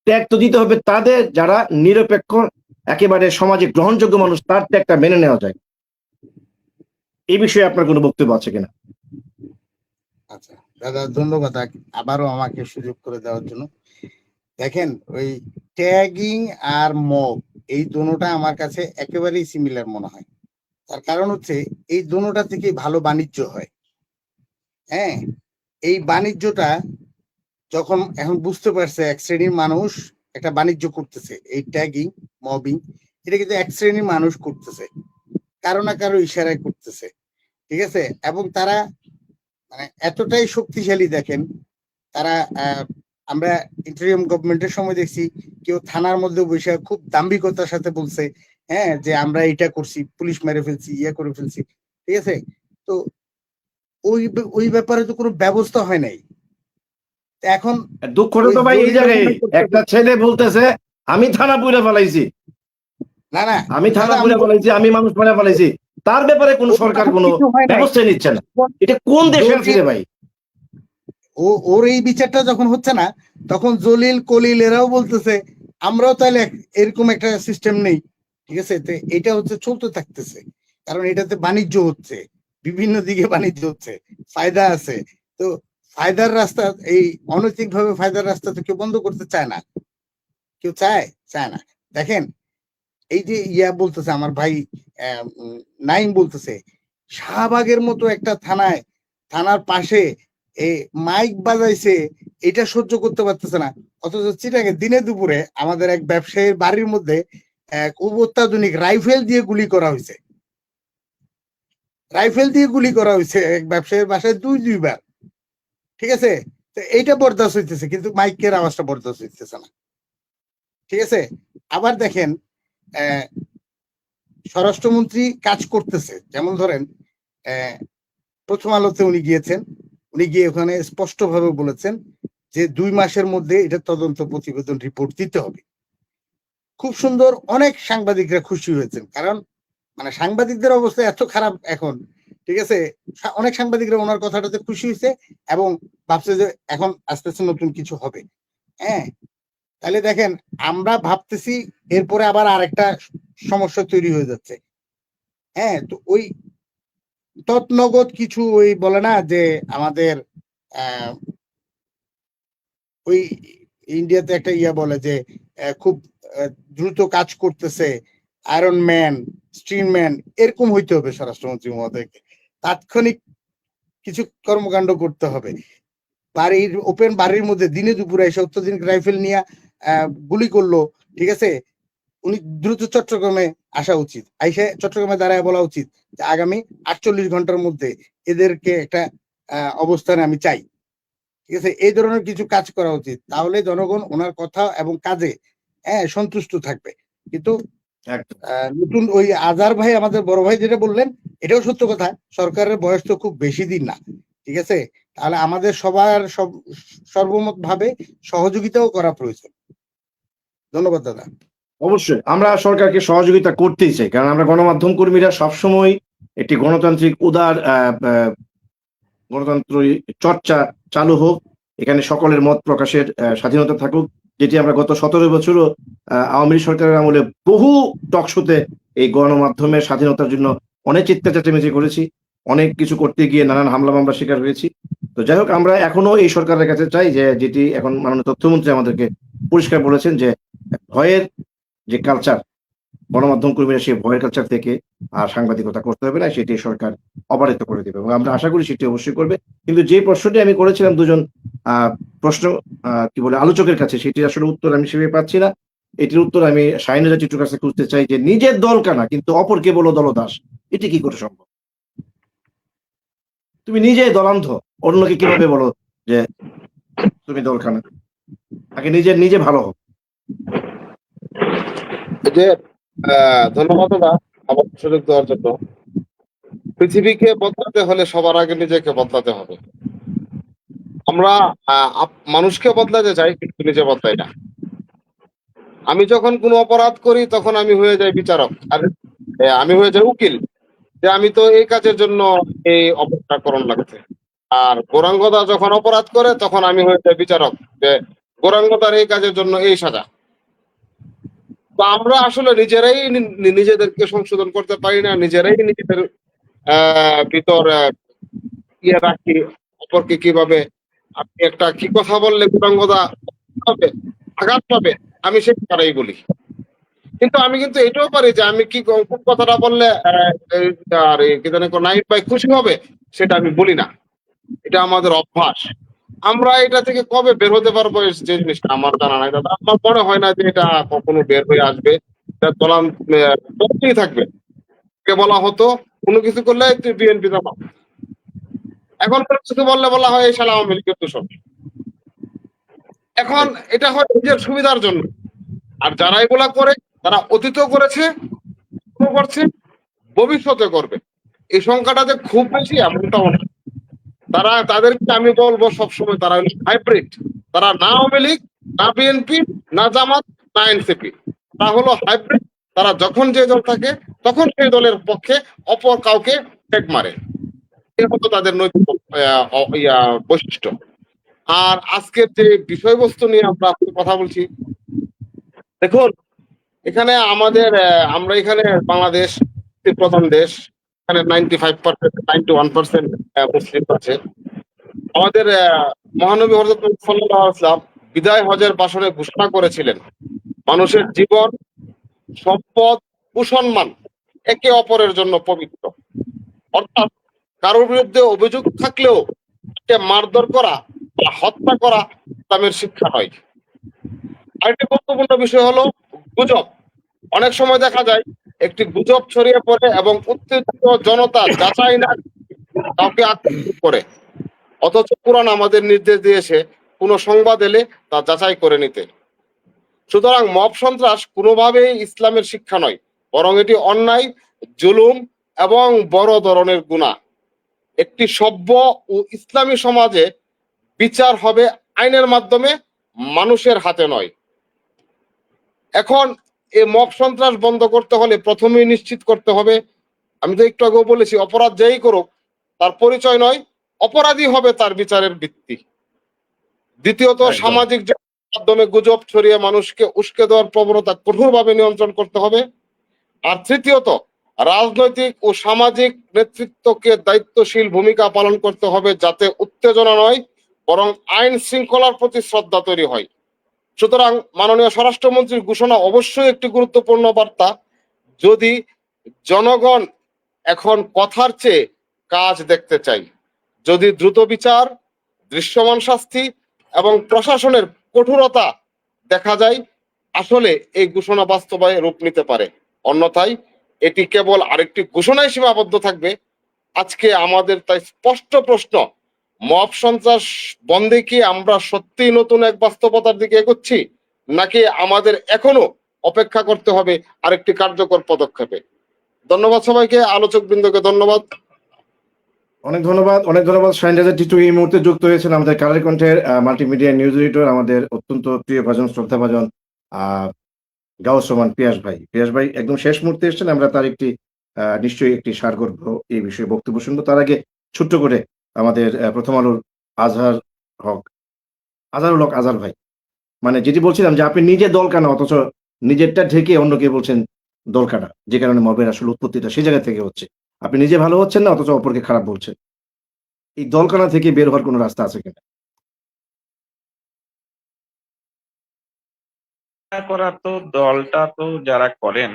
ট্যাগ তো দিতে হবে তাদের যারা নিরপেক্ষ, একেবারে সমাজে গ্রহণযোগ্য মানুষ, তার ট্যাগটা মেনে নেওয়া যায়। এই বিষয়ে আপনার কোনো বক্তব্য আছে কিনা? আচ্ছা দাদা, ধন্যবাদ আবারও আমাকে সুযোগ করে দেওয়ার জন্য। দেখেন, ওই ট্যাগিং আর মব, এই দুটোটা আমার কাছে একেবারেই সিমিলার মনে হয়। তার কারণ হচ্ছে এই দুটোটা থেকে ভালো বাণিজ্য হয়। হ্যাঁ, এই বাণিজ্যটা যখন এখন বুঝতে পারছে এক শ্রেণীর মানুষ একটা বাণিজ্য করতেছে, এই ট্যাগিং মবিং, এটা কিন্তু এক শ্রেণীর মানুষ করতেছে, কারো না কারো ইশারায় করতেছে, ঠিক আছে? এবং তারা মানে এতটাই শক্তিশালী, দেখেন তারা আমরা ইন্টারিয়াম গভর্নমেন্টের সময় দেখছি কেউ থানার মধ্যে বসে খুব দাম্ভিকতার সাথে বলছে, হ্যাঁ, যে আমরা এটা করছি, পুলিশ মেরে ফেলছি, ইয়ে করে ফেলছি, ঠিক আছে? তো ওই ওই ব্যাপারে তো কোনো ব্যবস্থা হয় নাই। এখন দুঃখটা তো ভাই এই জায়গায়, একটা ছেলে বলতেছে আমি থানা পুড়ে ফেলাইছি, না না, আমি থানা পুড়ে ফেলাইছি, আমি মানুষ মেরে ফেলাইছি, তার ব্যাপারে কোন সরকার কোনো ব্যবস্থা নিচ্ছে না। এটা কোন দেশে আছে রে ভাই? ওর এই বিচারটা যখন হচ্ছে না, তখন জলিল কলিল এরাও বলতেছে আমরাও তাহলে এরকম একটা সিস্টেম নেই, ঠিক আছে, তো এটা হচ্ছে চলতে থাকতেছে, কারণ এটাতে বাণিজ্য হচ্ছে, বিভিন্ন দিকে বাণিজ্য হচ্ছে, ফায়দা আছে। তো ফায়দার রাস্তা, এই অনৈতিক ভাবে ফায়দার রাস্তা তো কেউ বন্ধ করতে চায় না, কেউ চায় না। দেখেন, এই যে বলতেছে আমার ভাই নাইম বলতেছে, শাহবাগের মতো একটা থানার পাশে মাইক বাজাইছে, এটা সহ্য করতে পারতেছে না। অথচ চিটাগে দিনে দুপুরে আমাদের এক ব্যবসায়ীর বাড়ির মধ্যে খুব অত্যাধুনিক রাইফেল দিয়ে গুলি করা হয়েছে, এক ব্যবসায়ীর বাসায় দুইবার। ঠিক আছে, তো এইটা বরদাস্ত হইতেছে, কিন্তু মাইকের আওয়াজটা বরদাস্ত হইতেছে না। ঠিক আছে, আবার দেখেন স্বরাষ্ট্রমন্ত্রী কাজ করতেছে, যেমন ধরেন প্রথম আলোতে উনি গিয়ে ওখানে স্পষ্টভাবে বলেছেন যে 2 মাসের মধ্যে এটা তদন্ত প্রতিবেদন রিপোর্ট দিতে হবে। খুব সুন্দর, অনেক সাংবাদিকরা খুশি হয়েছেন, কারণ মানে সাংবাদিকদের অবস্থা এত খারাপ এখন। ঠিক আছে, অনেক সাংবাদিকরা ওনার কথাটাতে খুশি হয়েছে এবং ভাবছে যে এখন আস্তে আস্তে নতুন কিছু হবে। হ্যাঁ, তাহলে দেখেন, আমরা ভাবতেছি এরপরে আবার আরেকটা সমস্যা তৈরি হয়ে যাচ্ছে। হ্যাঁ, তো ওই তৎনগদ কিছু ওই বলে না যে আমাদের ওই ইন্ডিয়াতে একটা বলে যে খুব দ্রুত কাজ করতেছে, আয়রন ম্যান, স্টিল ম্যান, এরকম হইতে হবে স্বরাষ্ট্রমন্ত্রী মহোদয়কে। তাৎক্ষণিক কিছু কর্মকাণ্ড করতে হবে। ওপেন বাড়ির মধ্যে দিনে দুপুরে এসে অত্যাধুনিক রাইফেল নিয়ে গুলি করলো। ঠিক আছে, উনি দ্রুত চট্টগ্রামে আসা উচিত, আইসে চট্টগ্রামে দাঁড়ায় বলা উচিত যে আগামী 48 ঘন্টার মধ্যে এদেরকে একটা অবস্থানে আমি চাই। ঠিক আছে, এই ধরনের কিছু কাজ করা উচিত, তাহলে জনগণ ওনার কথা এবং কাজে সন্তুষ্ট থাকবে। কিন্তু নতুন ওই আজহার ভাই, আমাদের বড় ভাই যেটা বললেন, এটাও সত্য কথা, সরকারের বয়স তো খুব বেশি দিন না। ঠিক আছে, তাহলে আমাদের সবার সর্বমত ভাবে সহযোগিতাও করা প্রয়োজন। ধন্যবাদ দাদা। অবশ্যই আমরা সরকারকে সহযোগিতা করতেই চাই, কারণ আমরা গণমাধ্যম কর্মীরা সবসময় একটি গণতান্ত্রিক উদার গণতন্ত্র চর্চা চালু হোক, এখানে সকলের মত প্রকাশের স্বাধীনতা থাকুক, যেটি আমরা গত 17 বছরও আওয়ামী লীগ সরকারের আমলে বহু টকশোতে এই গণমাধ্যমের স্বাধীনতার জন্য অনেক চিৎকার চেঁচামেচি করেছি, অনেক কিছু করতে গিয়ে নানান হামলা মামলা শিকার হয়েছি। তো যাই হোক, আমরা এখনো এই সরকারের কাছে চাই যে, যেটি এখন মাননীয় তথ্যমন্ত্রী আমাদেরকে পরিষ্কার বলেছেন যে ভয়ের যে কালচার, গণমাধ্যম কর্মীরা সেই ভয়ের কালচার থেকে আর সাংবাদিকতা করতে হবে না, সেটি সরকার অবারিত করে দেবে এবং আমরা আশা করি সেটি অবশ্যই করবে। কিন্তু যে প্রশ্নটি আমি করেছিলাম দুজন প্রশ্ন আলোচকের কাছে, সেটির আসলে উত্তর আমি সেভাবে পাচ্ছি না। এটির উত্তর আমি শাহিনুজা টিটুর কাছে খুঁজতে চাই যে নিজের দল কানা কিন্তু অপরকে বলো দলদাস, এটি কি করে সম্ভব? তুমি নিজে দলান্ধ, অন্যকে কিভাবে বলো যে তুমি দল কানা? আগে নিজে ভালো হোক। যে ধন্যবাদ দাদা আমার সুযোগ দেওয়ার জন্য। পৃথিবীকে বদলাতে হলে সবার আগে নিজেকে বদলাতে হবে। আমরা মানুষকে বদলাতে চাই, কিন্তু নিজে বদলাই না। আমি যখন কোনো অপরাধ করি তখন আমি হয়ে যাই বিচারক, আর আমি হয়ে যাই উকিল, যে আমি তো এই কাজের জন্য এই অপরাধটা করণ লাগছে। আর গৌরাঙ্গদা যখন অপরাধ করে তখন আমি হয়ে যাই বিচারক, যে গৌরাঙ্গদার এই কাজের জন্য এই সাজা। তো আমরা আসলে নিজেরাই নিজেদেরকে সংশোধন করতে পারি না, নিজেরাই নিজেদের ভিতর রাখি অপরকে কিভাবে। আপনি একটা কি কথা বললে গৌরাঙ্গদা আঘাত পাবে, আমি সেই কথাটাই বলি। কিন্তু আমি কিন্তু এটাও পারি যে আমি কি কোন কথাটা বললে আর কি জানি নাইট ভাই খুশি হবে, সেটা আমি বলি না। এটা আমাদের অভ্যাস। আমরা এটা থেকে কবে বের হতে পারবো যে জিনিসটা আমার জানা নাই দাদা। আমার মনে হয় না যে এটা কখনো বের হয়ে আসবে, এটা চলতেই থাকবে। বলা হতো কোনো কিছু করলে তুই বিএনপি দাবা, এখন কিছু বললে বলা হয় এই শালা আওয়ামী লীগের দূষণ। এখন এটা হয় নিজের সুবিধার জন্য, আর যারা এগুলা করে তারা অতীতেও করেছে, করছে, ভবিষ্যতে করবে। এই সংখ্যাটা যে খুব বেশি এমনটাও না। তাদেরকে আমি বলবো সবসময় তারা হলো হাইব্রিড। তারা না আওয়ামী লীগ, না বিএনপি, না জামাত, না এনসিপি, তারা হলো হাইব্রিড। তারা যখন যে দল থাকে তখন সেই দলের পক্ষে অপর কাউকে টেক মারে, এ হতো তাদের নৈতিক বৈশিষ্ট্য। আর আজকের যে বিষয়বস্তু নিয়ে আমরা কথা বলছি, দেখুন এখানে আমাদের আমরা এখানে বাংলাদেশ একটি প্রধান দেশ, এখানে 95% 91% মুসলিম আছে। আমাদের মহানবী হযরত মুহাম্মদ সাল্লাল্লাহু আলাইহি ওয়াসাল্লাম বিদায় হজের ভাষণে ঘোষণা করেছিলেন, মানুষের জীবন, সম্পদ ও সম্মান একে অপরের জন্য পবিত্র। অর্থাৎ কারোর বিরুদ্ধে অভিযোগ থাকলেও তাকে মারধর করা বা হত্যা করা ইসলামের শিক্ষা নয়। আরেকটি গুরুত্বপূর্ণ বিষয় হলো গুজব। অনেক সময় দেখা যায় একটি গুজব ছড়িয়ে পড়ে এবং উত্তেজিত জনতা যাচাই না কাউকে আক্রমণ করে, অথচ কোরআন আমাদের নির্দেশ দিয়েছে কোনো সংবাদ এলে তা যাচাই করে নিতে। সুতরাং মব সন্ত্রাস কোনোভাবেই ইসলামের শিক্ষা নয়, বরং এটি অন্যায়, জুলুম এবং বড় ধরনের গুনাহ। একটি সভ্য ও ইসলামী সমাজে বিচার হবে আইনের মাধ্যমে, মানুষের হাতে নয়। এখন এই মব সন্ত্রাস বন্ধ করতে হলে প্রথমেই নিশ্চিত করতে হবে, আমি তো একটু আগেও বলেছি, অপরাধ যেই করুক তার পরিচয় নয়, অপরাধী হবে তার বিচারের ভিত্তি। দ্বিতীয়ত, একদম। সামাজিক মাধ্যমে গুজব ছড়িয়ে মানুষকে উস্কে দেওয়ার প্রবণতা কঠোরভাবে নিয়ন্ত্রণ করতে হবে। আর তৃতীয়ত, রাজনৈতিক ও সামাজিক নেতৃত্বকে দায়িত্বশীল ভূমিকা পালন করতে হবে, যাতে উত্তেজনা নয় বরং আইন শৃঙ্খলার প্রতি শ্রদ্ধা তৈরি হয়। সুতরাং মাননীয় স্বরাষ্ট্রমন্ত্রীর ঘোষণা অবশ্যই একটি গুরুত্বপূর্ণ বার্তা। যদি জনগণ এখন কথার চেয়ে কাজ দেখতে চাই, যদি দ্রুত বিচার, দৃশ্যমান শাস্তি এবং প্রশাসনের কঠোরতা দেখা যায়, আসলে এই ঘোষণা বাস্তবায়নে রূপ নিতে পারে। অন্যথায় এটি কেবল আরেকটি ঘোষণায় সীমাবদ্ধ থাকবে। আজকে আমাদের তাই স্পষ্ট প্রশ্ন, মব সন্ত্রাস বন্ধে কি আমরা সত্যিই নতুন এক বাস্তবতার দিকে এগোচ্ছি, নাকি আমাদের এখনো অপেক্ষা করতে হবে আরেকটি কার্যকর পদক্ষেপে? ধন্যবাদ সবাইকে, আলোচক বৃন্দকে ধন্যবাদ। অনেক ধন্যবাদ শাহিন রাজা টিটু এই মুহূর্তে যুক্ত হয়েছেন আমাদের কালের কণ্ঠের মাল্টিমিডিয়া নিউজ এডিটর, আমাদের অত্যন্ত প্রিয় ভাজন, শ্রদ্ধাভাজন গাউস রহমান পিয়াস ভাই একদম শেষ মুহূর্তে এসেছেন। আমরা তার একটি নিশ্চয়ই একটি সারগর্ভ এই বিষয়ে বক্তব্য শুনবো। তার আগে ছোট্ট করে আমাদের প্রথম আলোর আজহারুল হক আজহার ভাই, মানে যেটি বলছিলাম যে আপনি নিজে দল কানা, অথচ নিজেরটা ঢেকে অন্যকে বলছেন দল কাটা, যে কারণে মবের আসলে উৎপত্তিটা সেই জায়গা থেকে হচ্ছে। আপনি নিজে ভালো হচ্ছেন না, অথচ অপরকে খারাপ বলছেন। এই দলকানা থেকে বের হওয়ার কোনো রাস্তা আছে কিনা? করা তো দলটা তো যারা করেন,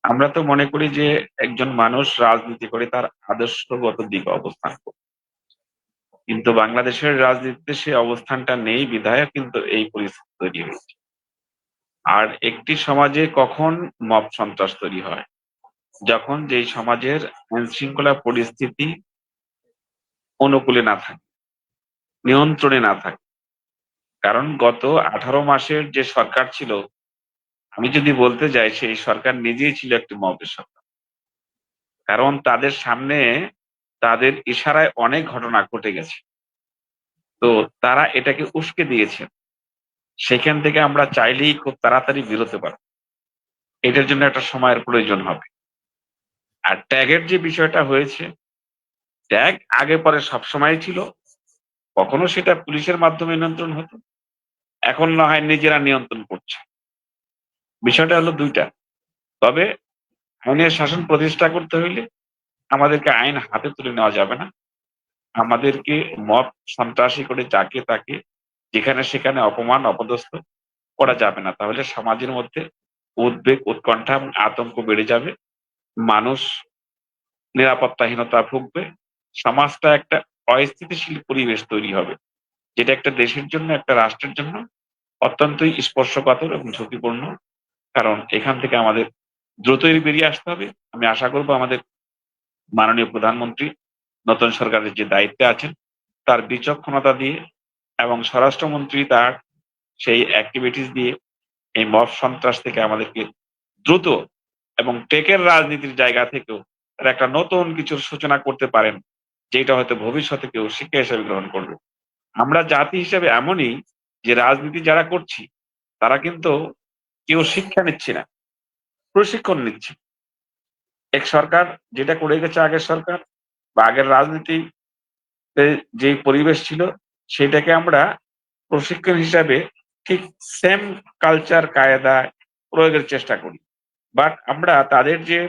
আমরা তো মনে করি যে একজন মানুষ রাজনীতি করে তার আদর্শগত দিকে অবস্থান করে, কিন্তু বাংলাদেশের রাজনীতিতে সে অবস্থানটা নেই বিধায় কিন্তু এই পরিস্থিতি তৈরি হয়েছে। আর একটি সমাজে কখন মব সন্ত্রাস তৈরি হয়, যখন যেই সমাজের আইন শৃঙ্খলা পরিস্থিতি অনুকূলে না থাকে, নিয়ন্ত্রণে না থাকে। কারণ গত 18 মাসের যে সরকার ছিল, আমি যদি বলতে যাই সেই সরকার নিজেই ছিল একটি মবের সরকার। কারণ তাদের সামনে তাদের ইশারায় অনেক ঘটনা ঘটে গেছে, তো তারা এটাকে উস্কে দিয়েছে। সেখান থেকে আমরা চাইলেই খুব তাড়াতাড়ি বেরোতে পারবো। এটার জন্য একটা সময়ের প্রয়োজন হবে। আর ট্যাগের যে বিষয়টা হয়েছে, ট্যাগ আগে পরে সবসময় ছিল, কখনো সেটা পুলিশের মাধ্যমে নিয়ন্ত্রণ হতো, এখন না হয় নিজেরা নিয়ন্ত্রণ করছে। বিষয়টা হলো দুইটা। তবে আইনের শাসন প্রতিষ্ঠা করতে হইলে আমাদেরকে আইন হাতে তুলে নেওয়া যাবে না। আমাদেরকে মব সন্ত্রাসী করে যাকে তাকে যেখানে সেখানে অপমান অপদস্থ করা যাবে না। তাহলে সমাজের মধ্যে উদ্বেগ, উৎকণ্ঠা এবং আতঙ্ক বেড়ে যাবে, মানুষ নিরাপত্তাহীনতা ভুগবে, সমাজটা একটা অস্থিতিশীল পরিবেশ তৈরি হবে, যেটা একটা দেশের জন্য, একটা রাষ্ট্রের জন্য অত্যন্তই স্পর্শকাতর এবং ঝুঁকিপূর্ণ। কারণ এখান থেকে আমাদের দ্রুতই বেরিয়ে আসতে হবে। আমি আশা করবো আমাদের মাননীয় প্রধানমন্ত্রী নতুন সরকারের যে দায়িত্বে আছেন তার বিচক্ষণতা দিয়ে এবং স্বরাষ্ট্রমন্ত্রী তার সেই অ্যাক্টিভিটিস দিয়ে এই মব সন্ত্রাস থেকে আমাদেরকে দ্রুত এবং টেকের রাজনীতির জায়গা থেকেও তারা একটা নতুন কিছুর সূচনা করতে পারেন, যেটা হয়তো ভবিষ্যতে কেউ শিক্ষা হিসেবে গ্রহণ করবে। আমরা জাতি হিসেবে এমনই যে রাজনীতি যারা করছি তারা কিন্তু কেউ শিক্ষা নিচ্ছি না, প্রশিক্ষণ নিচ্ছি। এক সরকার যেটা করে গেছে, আগের সরকার বা আগের রাজনীতিতে যে পরিবেশ ছিল, সেটাকে আমরা প্রশিক্ষণ হিসাবে ঠিক সেম কালচার, কায়দা, প্রয়োগের চেষ্টা করি। বাট আমরা তাদের যে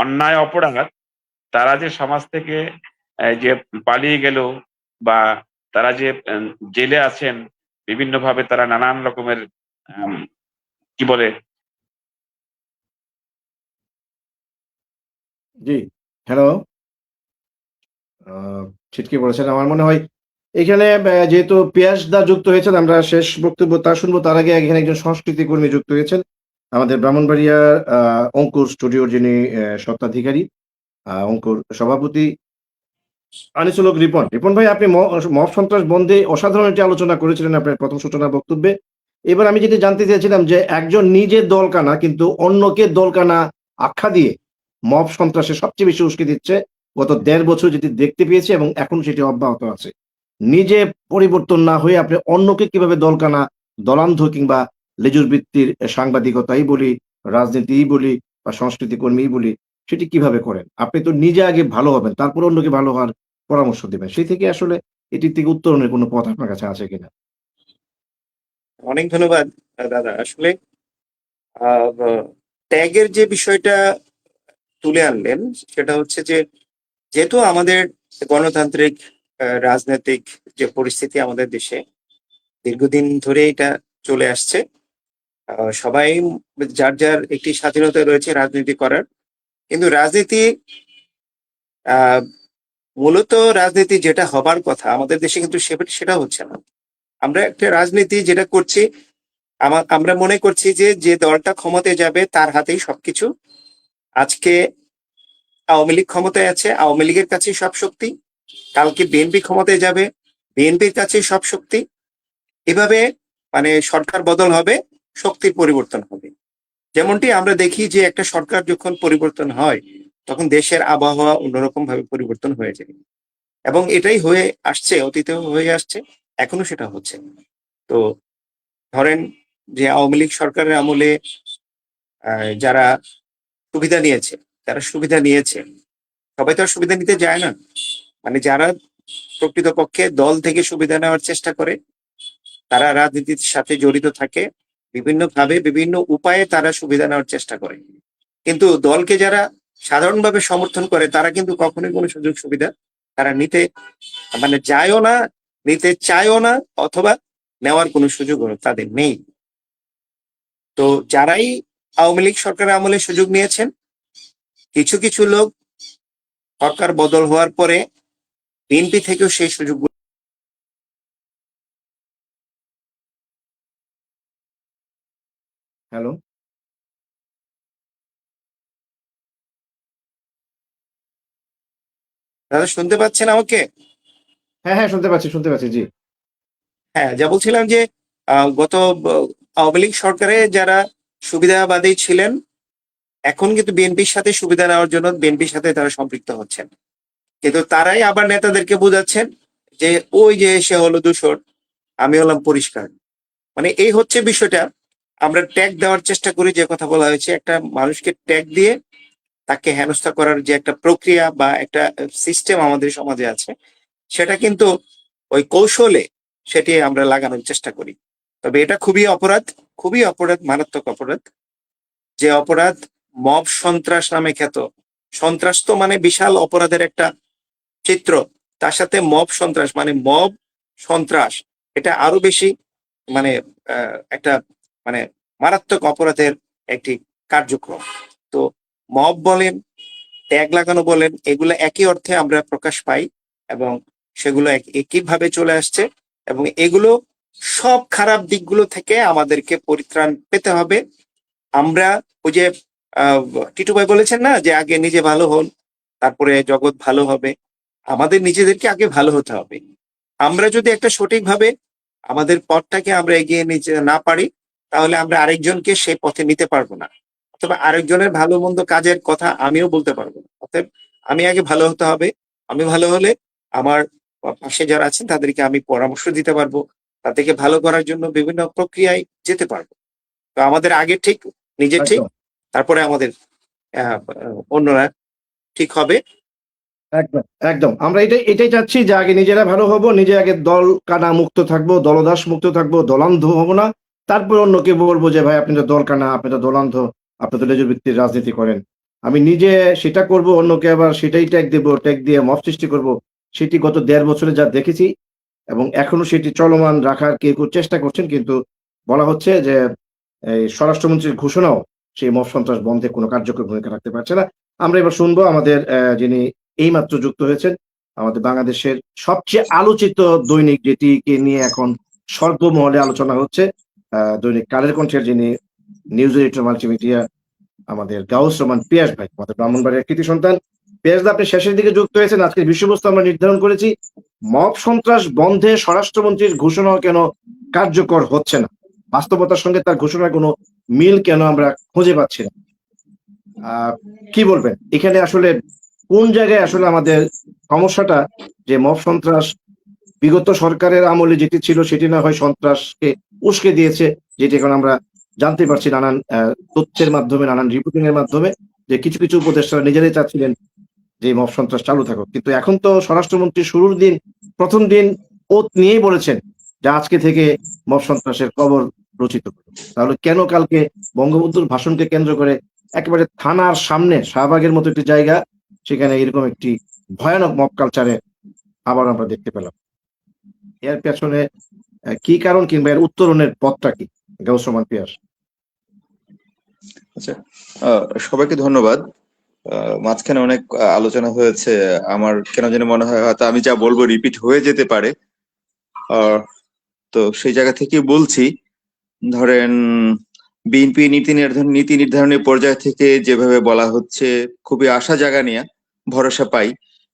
অন্যায় অপরাধ, তারা যে সমাজ থেকে যে পালিয়ে গেল, বা তারা যে জেলে আছেন, বিভিন্নভাবে তারা নানান রকমের কি বলে জি, হ্যালো। ছিটকে পড়েছেন আমার মনে হয়। এখানে যেহেতু পিয়াস দা যুক্ত হয়েছেন, আমরা শেষ বক্তব্য তার শুনবো। তার আগে এখানে একজন সংস্কৃতি কর্মী যুক্ত হয়েছেন, আমাদের ব্রাহ্মণবাড়িয়ার অঙ্কুর স্টুডিওর যিনি স্বত্বাধিকারী, অঙ্কুর সভাপতি আনিসুল হক রিপন। রিপন ভাই, আপনি মব সন্ত্রাস বন্ধে অসাধারণ একটি আলোচনা করেছিলেন আপনার প্রথম সূচনা বক্তব্যে। এবার আমি যেটি জানতে চেয়েছিলাম যে একজন নিজে দলকানা কিন্তু অন্যকে দলকানা আখ্যা দিয়ে মব সন্ত্রাসে সবচেয়ে বেশি উস্কে দিচ্ছে গত ১.৫ বছর, যেটি দেখতে পেয়েছি এবং এখন সেটি অব্যাহত আছে। নিজে পরিবর্তন না হয়ে আপনি অন্যকে কিভাবে দলকানা, দলান্ধ কিংবা লেজুর বৃত্তির সাংবাদিকতাই বলি, রাজনীতিই বলি বা সংস্কৃতি কর্মীই বলি, সেটি কিভাবে করেন? আপনি তো নিজে আগে ভালো হবেন, তারপর অন্যকে ভালো হওয়ার পরামর্শ দিবেন। সেই থেকে আসলে এটির থেকে উত্তরণের কোনো পথ আপনার কাছে আছে কিনা? অনেক ধন্যবাদ দাদা। আসলে ট্যাগের যে বিষয়টা তুলে আনলেন, সেটা হচ্ছে যে যেহেতু আমাদের গণতান্ত্রিক রাজনৈতিক যে পরিস্থিতি আমাদের দেশে দীর্ঘদিন ধরে এটা চলে আসছে, সবাই যার যার একটি স্বাধীনতা রয়েছে রাজনীতি করার, কিন্তু রাজনীতি মূলত রাজনীতি যেটা হবার কথা আমাদের দেশে কিন্তু সেটা হচ্ছে না। আমরা একটা রাজনীতি যেটা করছি, আমরা মনে করছি যে যে দলটা ক্ষমতায় যাবে তার হাতেই সবকিছু। আজকে আওয়ামী লীগ ক্ষমতায় আছে, আওয়ামী লীগের কাছেই সব শক্তি। কালকে বিএনপি ক্ষমতায় যাবে, বিএনপির কাছেই সব শক্তি। এভাবে মানে সরকার বদল হবে, শক্তির পরিবর্তন হবে। যেমনটি আমরা দেখি যে একটা সরকার যখন পরিবর্তন হয় তখন দেশের আবহাওয়া অন্যরকম ভাবে পরিবর্তন হয়ে যায়, এবং এটাই হয়ে আসছে, অতীতেও হয়ে আসছে, এখনো সেটা হচ্ছে। তো ধরেন যে আওয়ামী লীগ সরকারের আমলে যারা সুবিধা নিয়েছে, সবাই তো আর সুবিধা নিতে যায় না। মানে যারা প্রকৃতপক্ষে দল থেকে সুবিধা নেওয়ার চেষ্টা করে, তারা রাজনীতির সাথে জড়িত থাকে, বিভিন্ন ভাবে বিভিন্ন উপায়ে তারা সুবিধা নেওয়ার চেষ্টা করে। কিন্তু দলকে যারা সাধারণভাবে সমর্থন করে তারা কিন্তু কখনোই কোনো সুযোগ সুবিধা তারা নিতে মানে যায়ও না, নিতে চায়ও না, অথবা নেওয়ার কোনো সুযোগ তাদের নেই। তো যারাই আওয়ামী লীগ সরকারের আমলে সুযোগ নিয়েছেন, কিছু কিছু লোক সরকার বদল হওয়ার পরে বিএনপি থেকেও সেই সুযোগ। হ্যালো? দাদা শুনতে পাচ্ছেন আমাকে? হ্যাঁ, হ্যাঁ, শুনতে পাচ্ছি। জি। হ্যাঁ, যা বলছিলাম যে গত আওয়ামী লীগ সরকারে যারা সুবিধাবাদী ছিলেন, এখন কিন্তু বিএনপির সাথে সুবিধা নেওয়ার জন্য বিএনপির সাথে তারা সম্পৃক্ত হচ্ছেন। কিন্তু তারাই আবার নেতাদেরকে বোঝাচ্ছেন যে ওই যে সে হলো দূষণ, আমি হলাম পরিষ্কার। মানে এই হচ্ছে বিষয়টা। আমরা ট্যাগ দেওয়ার চেষ্টা করি, যে কথা বলা হয়েছে, একটা মানুষকে ট্যাগ দিয়ে তাকে হেনস্থা করার যে একটা প্রক্রিয়া বা একটা সিস্টেম আমাদের সমাজে আছে, সেটা কিন্তু ওই কৌশলে সেটি আমরা লাগানোর চেষ্টা করি। তবে এটা খুবই অপরাধ, মারাত্মক অপরাধ। যে অপরাধ মব সন্ত্রাস নামে খ্যাত। সন্ত্রাস তো মানে বিশাল অপরাধের একটা চিত্র, তার সাথে মব সন্ত্রাস মানে মব সন্ত্রাস, এটা আরো বেশি মানে একটা মানে মারাত্মক অপরাধের একটি কার্যক্রম। তো মব বলেন, ট্যাগ লাগানো বলেন, এগুলো একই অর্থে আমরা প্রকাশ পাই, এবং সেগুলো একইভাবে চলে আসছে। এবং এগুলো সব খারাপ দিকগুলো থেকে আমাদেরকে পরিত্রাণ পেতে হবে। আমরা ওই যে টিটু ভাই বলেছেন না, যে আগে নিজে ভালো হন, তারপরে জগৎ ভালো হবে। আমাদের নিজেদেরকে আগে ভালো হতে হবে। আমরা যদি একটা সঠিকভাবে আমাদের পথটাকে আমরা এগিয়ে নিতে না পারি, তাহলে আমরা আরেকজনকে সেই পথে নিতে পারবো না, অথবা আরেকজনের ভালো মন্দ কাজের কথা আমিও বলতে পারবো না। অতএব আমি আগে ভালো হতে হবে। আমি ভালো হলে আমার পাশে যারা আছেন তাদেরকে আমি পরামর্শ দিতে পারবো, তাদেরকে ভালো করার জন্য বিভিন্ন প্রক্রিয়ায় যেতে পারবো। তো আমাদের আগে ঠিক, নিজে ঠিক, একদম, তারপরে আমাদের অন্যরা ঠিক হবে। একদম, একদম। আমরা এটাই চাচ্ছি যে আগে নিজেরা ভালো হব, নিজে আগে দল কানা মুক্ত থাকবো, দলদাস মুক্ত থাকবো, দলান্ধ হব না। তারপর অন্যকে বলবো যে ভাই আপনি তো দলকানা, আপনি তো দলান্ধ, আপনি তো লেজুর ভিত্তির রাজনীতি করেন। আমি নিজে সেটা করব, অন্যকে আবার সেটাই ট্যাগ দেবো, ট্যাগ দিয়ে মব সৃষ্টি করব। সেটি গত ১.৫ বছরে যা দেখেছি এবং এখনো সেটি চলমান রাখার কেউ চেষ্টা করছেন, কিন্তু বলা হচ্ছে যে এই স্বরাষ্ট্রমন্ত্রীর ঘোষণাও সেই মব সন্ত্রাস বন্ধে কোনো কার্যকর ভূমিকা রাখতে পারছে না। আমরা এবার শুনবো আমাদের যিনি এইমাত্র যুক্ত হয়েছেন, আমাদের বাংলাদেশের সবচেয়ে আলোচিত দৈনিক যেটিকে নিয়ে এখন সর্বমহলে আলোচনা হচ্ছে, দৈনিক কালের কণ্ঠের যিনি নিউজ এডিটর মাল্টিমিডিয়া, আমাদের গাউস রহমান পিয়াস ভাই, আমাদের ব্রাহ্মণবাড়িয়ার কৃতি সন্তান। পিয়াস দা, আপনি শেষের দিকে যুক্ত হয়েছেন। আজকের বিষয়বস্তু আমরা নির্ধারণ করেছি, মব সন্ত্রাস বন্ধে স্বরাষ্ট্রমন্ত্রীর ঘোষণাও কেন কার্যকর হচ্ছে না, বাস্তবতার সঙ্গে তার ঘোষণার কোনো মিল কেন আমরা খুঁজে পাচ্ছি না। কি বলবেন এখানে আসলে কোন জায়গায় আসলে আমাদের সমস্যাটা, যে মব সন্ত্রাস বিগত সরকারের আমলে যেটি ছিল সেটি না হয় সন্ত্রাসকে উস্কে দিয়েছে, যেটি এখন আমরা জানতে পারছি নানান তথ্যের মাধ্যমে, নানান রিপোর্টিং এর মাধ্যমে, যে কিছু কিছু উপদেষ্টারা নিজেরাই চাচ্ছিলেন যে মব সন্ত্রাস চালু থাকুক। কিন্তু এখন তো স্বরাষ্ট্রমন্ত্রী শুরুর দিন, প্রথম দিন ওত নিয়েই বলেছেন যে আজকে থেকে মব সন্ত্রাসের কবর রচিত করবে। তাহলে কেন কালকে বঙ্গবন্ধুর ভাষণকে কেন্দ্র করে একেবারে থানার সামনে শাহবাগের মতো একটি জায়গা, সেখানে এরকম একটি ভয়ানক মব কালচারে আবার আমরা দেখতে পেলাম? এর পেছনে কি কারণ, কিংবা এর উত্তরণের পথটা কি? গাউস রহমান পিয়াস। আচ্ছা, সবাইকে ধন্যবাদ। মাঝখানে অনেক আলোচনা হয়েছে, আমার কেন জানি মনে হয় হয়তো আমি যা বলবো রিপিট হয়ে যেতে পারে। তো সেই জায়গা থেকে বলছি, ধরেন বিএনপি নীতি নির্ধারণের পর্যায় থেকে যেভাবে বলা হচ্ছে, খুবই আশা জায়গা নিয়ে ভরসা পাই,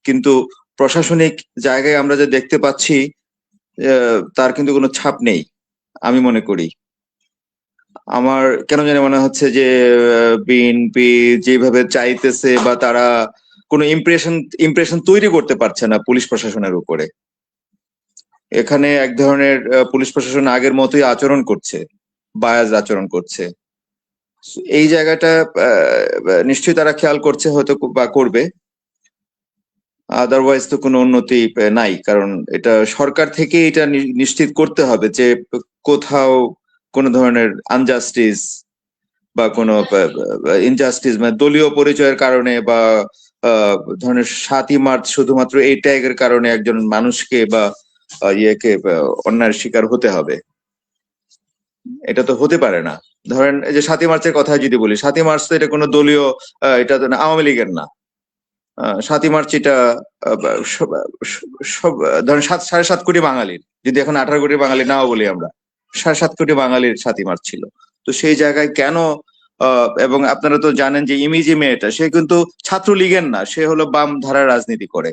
কিন্তু প্রশাসনিক জায়গায় আমরা যা দেখতে পাচ্ছি তার কিন্তু কোনো ছাপ নেই আমি মনে করি। আমার কেন জানি মনে হচ্ছে যে বিএনপি যেভাবে চাইতেছে বা তারা কোনো ইমপ্রেশন তৈরি করতে পারছে না পুলিশ প্রশাসনের উপরে। এখানে এক ধরনের পুলিশ প্রশাসন আগের মতোই আচরণ করছে, বায়াজ আচরণ করছে। এই জায়গাটা নিশ্চয়ই তারা খেয়াল করছে হয়তো বা করবে, আদারওয়াইজ তো কোনো উন্নতি নাই। কারণ এটা সরকার থেকে এটা নিশ্চিত করতে হবে যে কোথাও কোনো ধরনের আনজাস্টিস বা কোনো ইনজাস্টিস, মানে দলীয় পরিচয়ের কারণে বা ধরনের ৭ই মার্চ শুধুমাত্র এই ট্যাগের কারণে একজন মানুষকে বা ইয়েকে অন্যায়ের শিকার হতে হবে, এটা তো হতে পারে না। ধরেন এই যে ৭ই মার্চের কথা যদি বলি, ৭ই মার্চ তো এটা কোনো দলীয়, এটা তো আওয়ামী লীগের না। ৭ই মার্চ এটা সব ধরেন ৭.৫ কোটি বাঙালির, যদি এখন ১৮ কোটি বাঙালি নাও বলি আমরা, ৭.৫ কোটি বাঙালির ৭ই মার্চ ছিল। তো সেই জায়গায় কেন, এবং আপনারা তো জানেন যে ইমি যে মেয়েটা, সে কিন্তু ছাত্রলীগের না, সে হলো বাম ধারার রাজনীতি করে,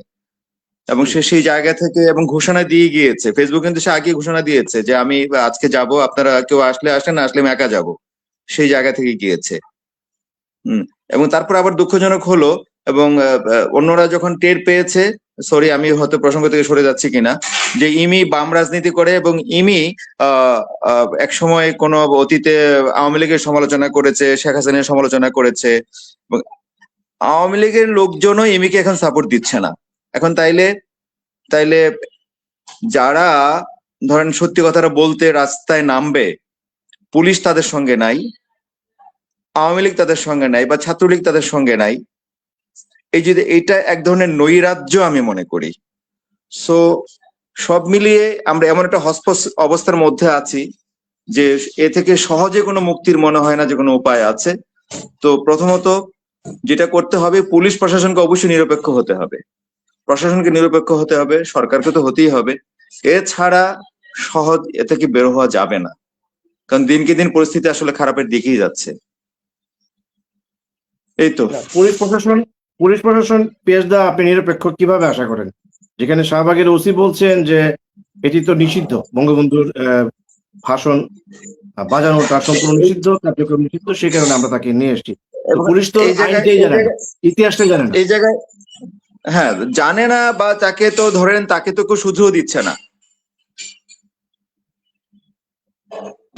এবং সে সেই জায়গা থেকে এবং ঘোষণা দিয়ে গিয়েছে ফেসবুক, কিন্তু সে আগে ঘোষণা দিয়েছে যে আমি আজকে যাব, আপনারা কেউ আসলে আসেন, না আসলে আমি একা যাব, সেই জায়গা থেকে গিয়েছে। এবং তারপর আবার দুঃখজনক হলো, এবং অন্যরা যখন টের পেয়েছে, সরি আমি হয়তো প্রসঙ্গ থেকে সরে যাচ্ছি কিনা, যে ইমি বাম রাজনীতি করে এবং ইমি এক সময় কোন অতীতে আওয়ামী লীগের সমালোচনা করেছে, শেখ হাসিনার সমালোচনা করেছে, আওয়ামী লীগের লোকজনও ইমিকে এখন সাপোর্ট দিচ্ছে না। এখন তাইলে যারা ধরেন সত্যি কথাটা বলতে রাস্তায় নামবে, পুলিশ তাদের সঙ্গে নাই, আওয়ামী লীগ তাদের সঙ্গে নাই, বা ছাত্রলীগ তাদের সঙ্গে নাই, এই যে এটা এক ধরনের নৈরাজ্য আমি মনে করি। সো সব মিলিয়ে আমরা এমন একটা হসপস অবস্থার মধ্যে আছি যে এ থেকে সহজে কোনো মুক্তির মনে হয় না যে কোনো উপায় আছে। তো প্রথমত যেটা করতে হবে, পুলিশ প্রশাসনকে অবশ্যই নিরপেক্ষ হতে হবে, প্রশাসনকে নিরপেক্ষ হতে হবে, সরকারকে তো হতেই হবে। এছাড়া সহজ এ থেকে বের হওয়া যাবে না, কারণ দিনকে দিন পরিস্থিতি আসলে খারাপের দিকেই যাচ্ছে। এই তো। পুলিশ প্রশাসন পেশদা, আপনি নিরপেক্ষ কিভাবে আশা করেন, যেখানে শাহবাগের ওসি বলছেন যে এটি তো নিষিদ্ধ, বঙ্গবন্ধুর ভাষণ বাজানোটা সম্পূর্ণ নিষিদ্ধ, কার্যক্রম নিষিদ্ধ, সেই কারণে আমরা তাকে নিয়ে এসেছি। পুলিশ তো আইনটাই জানে না, ইতিহাসটাই জানে না। এই জায়গায় হ্যাঁ জানে না, বা তাকে তো ধরেন তাকে তো কেউ শুধরেও দিচ্ছে না,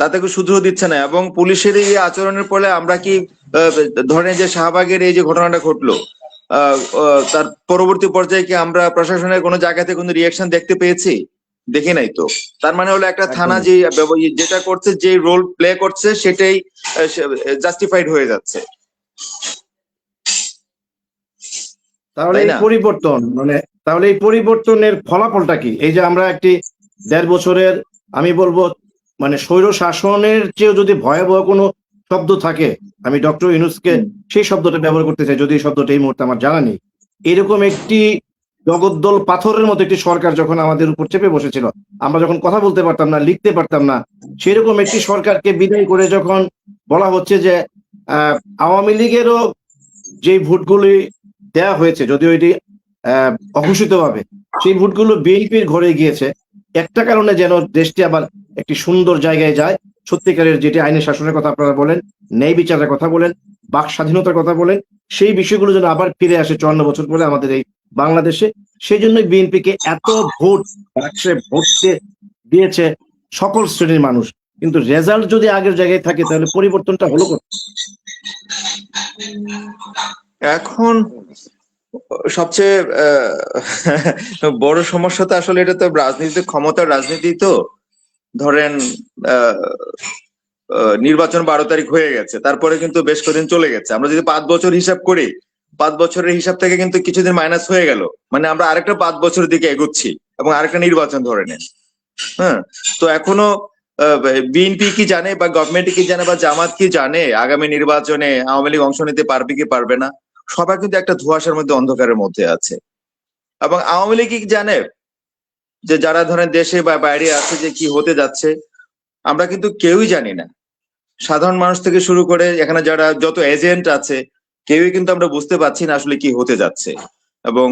তাতে কেউ শুধরেও দিচ্ছে না। এবং পুলিশের এই আচরণের ফলে আমরা কি ধরেন যে শাহবাগের এই যে ঘটনাটা ঘটলো, তার পরবর্তী পর্যায়ে কি আমরা প্রশাসনের কোনো জায়গাতে কোনো রিয়াকশন দেখতে পেয়েছি? দেখি নাই তো। তার মানে হলো একটা একদম। থানা যে যেটা করছে, যে রোল প্লে করছে, সেটাই জাস্টিফাইড হয়ে যাচ্ছে, তাহলে তাই এই না? পরিবর্তন মানে তাহলে এই পরিবর্তনের ফলাফলটা কি? এই যে আমরা একটি ১.৫ বছরের, আমি বলবো মানে স্বৈর শাসনের চেয়েও যদি ভয়াবহ কোনো শব্দ থাকে, আমি ডক্টর ইউনূসকে হুম। সেই শব্দটা ব্যবহার করতে চাই, যদি এই শব্দটা এই মুহূর্তে আমার জানা নেই। এরকম একটি জগদ্দল পাথরের মতো একটি সরকার যখন আমাদের উপর চেপে বসেছিল, আমরা যখন কথা বলতে পারতাম না, লিখতে পারতাম না, সেরকম একটি সরকারকে বিদায় করে যখন বলা হচ্ছে যে আওয়ামী লীগেরও যে ভোটগুলি দেয়া হয়েছে, যদিও এটি অঘোষিতভাবে, সেই ভোটগুলো বিএনপির ঘরে গিয়েছে, একটা কারণে যেন দেশটি আবার একটি সুন্দর জায়গায় যায়, সত্যিকারের যেটি আইনের শাসনের কথা আপনারা বলেন, ন্যায় বিচারের কথা বলেন, বাক স্বাধীনতার কথা বলেন, সেই বিষয়গুলো যেন আবার ফিরে আসে ৫৪ বছর পরে আমাদের এই বাংলাদেশে। সেই জন্যই বিএনপিকে এত ভোট বাক্সে ভোটকে দিয়েছে সকল শ্রেণীর মানুষ। কিন্তু রেজাল্ট যদি আগের জায়গায় থাকে তাহলে পরিবর্তনটা হলো কোথায়? এখন সবচেয়ে বড় সমস্যা তো আসলে এটা তো রাজনীতিতে, ক্ষমতার রাজনীতি তো। ধরেন নির্বাচন 12 তারিখ হয়ে গেছে, তারপরে কিন্তু বেশ কদিন চলে গেছে। আমরা যদি 5 বছর হিসাব করি, 5 বছরের হিসাব থেকে কিন্তু কিছুদিন মাইনাস হয়ে গেল, মানে আমরা আরেকটা 5 বছরের দিকে এগোচ্ছি এবং আরেকটা নির্বাচন ধরে নেন। হ্যাঁ, তো এখনো বিএনপি কি জানে বা গভর্নমেন্ট কি জানে বা জামাত কি জানে আগামী নির্বাচনে আওয়ামী লীগ অংশ নিতে পারবে কি পারবে না? সবাই কিন্তু একটা ধোঁয়াশার মধ্যে, অন্ধকারের মধ্যে আছে। এবং আওয়ামী লীগ কি জানে যে যারা ধরেন দেশে বা বাইরে আছে যে কি হতে যাচ্ছে? আমরা কিন্তু কেউই জানি না। সাধারণ মানুষ থেকে শুরু করে এখানে যারা যত এজেন্ট আছে, কেউই কিন্তু আমরা বুঝতে পারছি না আসলে কি হতে যাচ্ছে। এবং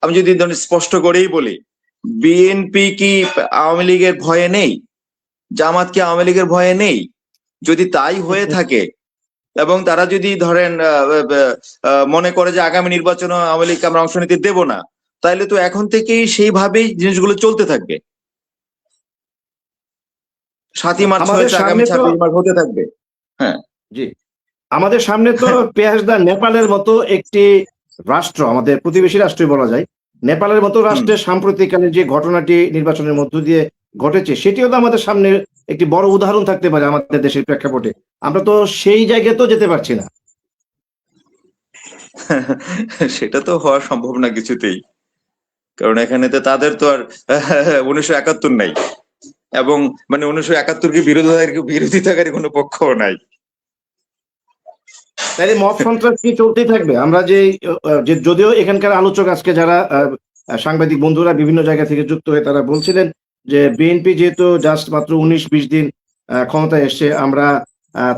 আমি যদি স্পষ্ট করেই বলি, বিএনপি কি আওয়ামী লীগের ভয়ে নেই? জামাত কি আওয়ামী লীগের ভয়ে নেই? যদি তাই হয়ে থাকে এবং তারা যদি ধরেন মনে করে যে আগামী নির্বাচনে আওয়ামী লীগকে আমরা অংশ নিতে দেব না, তাহলে তো এখন থেকেই সেইভাবেই জিনিসগুলো চলতে থাকবে। 7ই মার্চ আমাদের হয়েছে, আগামী সামনে তো 26 মার্চ হতে থাকবে। হ্যাঁ, জি, আমাদের সামনে তো পেঁয়াজদা নেপালের মতো একটি রাষ্ট্র, আমাদের প্রতিবেশী রাষ্ট্রই বলা যায়, নেপালের মতো রাষ্ট্রের সাম্প্রতিককালের যে ঘটনাটি নির্বাচনের মধ্য দিয়ে ঘটেছে, সেটিও তো আমাদের সামনে একটি বড় উদাহরণ থাকতে পারে আমাদের দেশের প্রেক্ষাপটে। আমরা তো সেই জায়গায় তো যেতে পারছি না। সেটা তো হওয়া সম্ভব না কিছুতেই, কারণ এখানে তো তাদের তো আর 1971 নাই, এবং মানে 1971 বিরোধিতাকারী কোনো পক্ষও নাই। তাই মব সন্ত্রাস কি চলতেই থাকবে? আমরা যে যদিও এখানকার আলোচক আজকে যারা সাংবাদিক বন্ধুরা বিভিন্ন জায়গা থেকে যুক্ত হয়ে তারা বলছিলেন যে বিএনপি যেহেতু জাস্ট মাত্র 19-20 দিন ক্ষমতায় এসছে, আমরা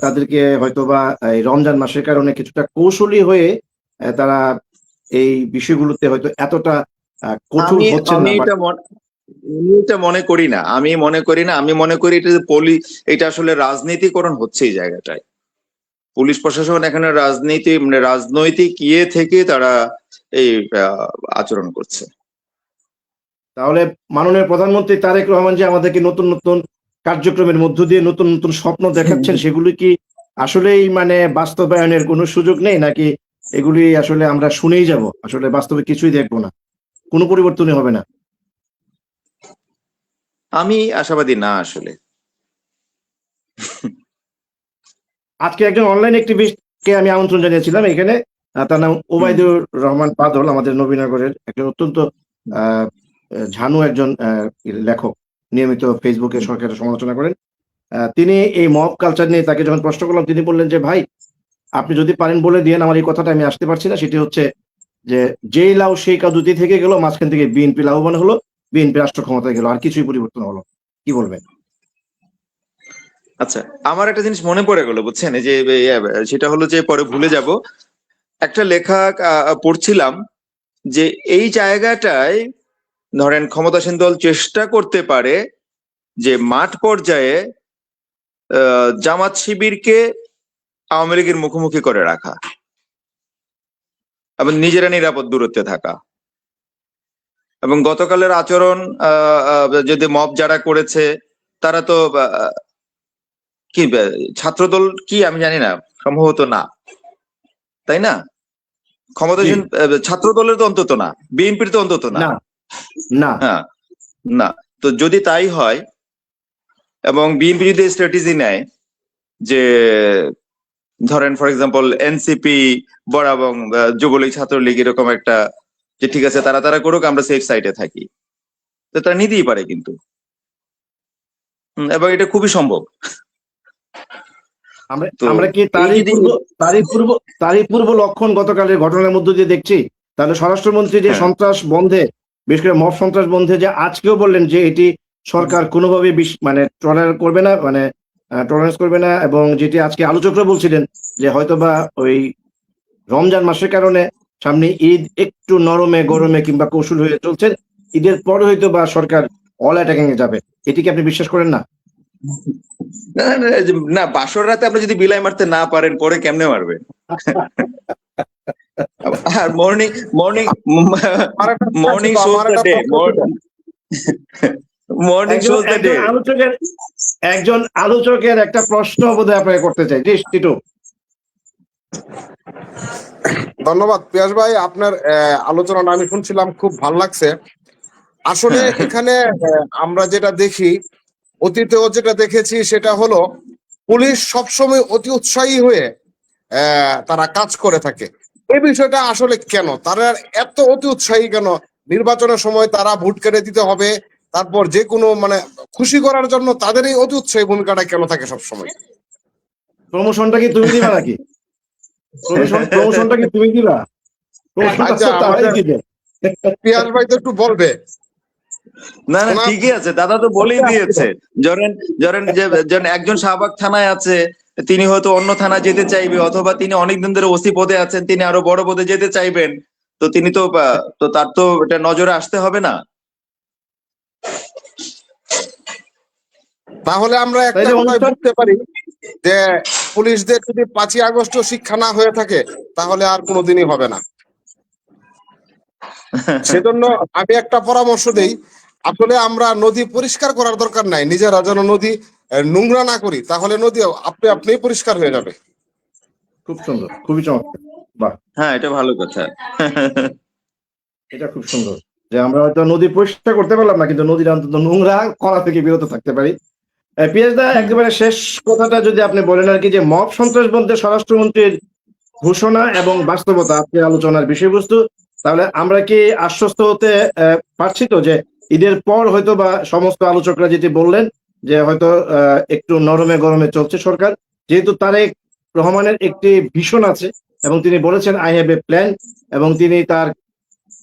তাদেরকে হয়তোবা এই রমজান মাসের কারণে কিছুটা কৌশলী হয়ে তারা এই বিষয়গুলোতে হয়তো এতটা কঠোর হচ্ছেন না। আমি এটা মনে করি না। আমি মনে করি এটা এটা আসলে রাজনীতিকরণ হচ্ছে এই জায়গাটায়। পুলিশ প্রশাসন এখানে রাজনীতি, মানে রাজনৈতিক ইয়ে থেকে তারা এই আচরণ করছে। তাহলে মাননীয় প্রধানমন্ত্রী তারেক রহমান যে আমাদেরকে নতুন নতুন কার্যক্রমের মধ্য দিয়ে নতুন নতুন স্বপ্ন দেখাচ্ছেন, সেগুলি কি আসলেই মানে বাস্তবায়নের কোনো সুযোগ নেই, নাকি এগুলি আসলে আমরা শুনেই যাব, আসলে বাস্তবে কিছুই দেখবো না, কোনো পরিবর্তনই হবে না? আমি আশাবাদী না আসলে। আজকে একজন অনলাইন অ্যাক্টিভিস্টকে আমি আমন্ত্রণ জানিয়েছিলাম এখানে, তার নাম ওবায়দুর রহমান বাদল, আমাদের নবীনগরের একজন অত্যন্ত ঝানু একজন লেখক, নিয়মিত ফেসবুকে সরকারের সমালোচনা করেন। তিনি এই মব কালচার নিয়ে তাকে যখন প্রশ্ন করলাম, তিনি বললেন যে ভাই, আপনি যদি পারেন বলে দিয়েন, আমার এই কথাটা আমি আসতে পারছি না। সেটি হচ্ছে যে যেই লাউ সেই কাদুতি থেকে গেল, মাঝখান থেকে বিএনপি লাভবান হলো, বিএনপি রাষ্ট্র ক্ষমতায় গেল, আর কিছুই পরিবর্তন হলো। কি বলবেন? আচ্ছা, আমার একটা জিনিস মনে পড়ে গেল, বুঝছেন, এই যে সেটা হলো যে পরে ভুলে যাব। একটা লেখা পড়ছিলাম যে এই জায়গাটায় ধরেন ক্ষমতাসীন দল চেষ্টা করতে পারে যে মাঠ পর্যায়ে জামাত শিবিরকে আওয়ামী লীগের মুখোমুখি করে রাখা এবং নিজেরা নিরাপদ দূরত্বে থাকা। এবং গতকালের আচরণ, যদি মব যারা করেছে তারা তো কি ছাত্রদল কি আমি জানি না, সম্ভবত না, তাই না? ক্ষমতাসীন ছাত্র দলের তো অন্তত না, বিএনপির তো অন্তত না। না। হ্যাঁ, না। তো যদি তাই হয় এবং বিএনপি যদি স্ট্র্যাটেজি নেয় যে ধরেন ফর এক্সাম্পল এনসিপি এবং যুবলীগ ছাত্রলীগ এরকম একটা, যে ঠিক আছে তারা তারা করুক, আমরা সেফ সাইডে থাকি, তো তারা নিতেই পারে কিন্তু। এবং এটা খুবই সম্ভব। আমরা তো আমরা কি এই যদি তারই পূর্ব লক্ষণ গতকালের ঘটনার মধ্য দিয়ে দেখছি? তাহলে স্বরাষ্ট্রমন্ত্রী যে হ্যাঁ। সন্ত্রাস বন্ধে, বিশেষ করে মব সন্ত্রাস বন্ধে, যে আজকেও বললেন যে এটি সরকার কোনোভাবে মানে টলারেট করবে না, মানে টলারেন্স করবে না, এবং যেটি আজকে আলোচকরা বলছিলেন যে হয়তোবা ওই রমজান মাসের কারণে সামনে ঈদ একটু নরমে গরমে কিংবা কৌশল হয়ে চলছে, ঈদের পরে হয়তো বা সরকার অল অ্যাটাকিং এ যাবে, এটি কি আপনি বিশ্বাস করেন না? না, বাসর রাতে আপনি যদি বিলাই মারতে না পারেন, পরে কেমনে মারবেন? আর morning morning morning shows the day, morning shows the day. একজন আলোচকের একটা প্রশ্ন বোধহয় আপনাকে করতে চাই। জি টিটু। ধন্যবাদ পিয়াস ভাই, আপনার আলোচনাটা আমি শুনছিলাম, খুব ভালো লাগছে। আসলে এখানে আমরা যেটা দেখি, অতীতেও যেটা দেখেছি, সেটা হলো পুলিশ সবসময় অতি উৎসাহী হয়ে তারা কাজ করে থাকে। এই বিষয়টা আসলে কেন তারা এত অতি উৎসাহী কেন? নির্বাচনের সময় তারা ভোট কেটে দিতে হবে, তারপর যে কোনো মানে খুশি করার জন্য তাদের এই অতি উৎসাহী ভূমিকাটা কেন থাকে সবসময়? প্রমোশনটা কি তুমি দিবা নাকি? প্রমোশনটা কি তুমি দিবা? প্রমোশনটা আচ্ছা, তো তারাই আমাদের দিবে। পিয়াস ভাই তো একটু বলবে। না না, ঠিকই আছে, দাদা তো বলেই দিয়েছে। ধরেন ধরেন যে একজন শাহবাগ থানায় আছে, তিনি হয়তো অন্য থানায় যেতে চাইবে, অথবা তিনি অনেকদিন ধরে ওসি পদে আছেন, তিনি আরো বড় পদে যেতে চাইবেন, তো তিনি তো তার তো এটা নজরে আসতে হবে না? তাহলে আমরা একটা তাইলে কথাই অনুষ্ঠান বুঝতে পারি যে পুলিশদের যদি 5ই আগস্ট শিক্ষা না হয়ে থাকে, তাহলে আর কোনোদিনই হবে না। সেজন্য আমি একটা পরামর্শ দেই, আসলে আমরা নদী পরিষ্কার করার দরকার নাই, নিজেরা যেন নদী নোংরা না করি, তাহলে নদী আপনি আপনিই পরিষ্কার হয়ে যাবে। খুব সুন্দর, খুবই চমৎকার। বাহ, হ্যাঁ, এটা ভালো কথা। এটা খুব সুন্দর যে আমরা হয়তো নদী পরিষ্কার করতে পারলাম না, কিন্তু নদীর অন্তত নোংরা করা থেকে বিরত থাকতে পারি। পিয়াস দা, একেবারে শেষ কথাটা যদি আপনি বলেন আর কি, যে মব সন্ত্রাস বলতে স্বরাষ্ট্রমন্ত্রীর ঘোষণা এবং বাস্তবতা আজকের আলোচনার বিষয়বস্তু, তাহলে আমরা কি আশ্বস্ত হতে পারছি তো যে ঈদের পর হয়তো বা সমস্ত আলোচকরা যেটি বললেন যে হয়তো একটু নরমে গরমে চলছে সরকার, যেহেতু তারেক রহমানের একটি ভিশন আছে এবং তিনি বলেছেন আই হ্যাভ এ প্ল্যান, এবং তিনি তার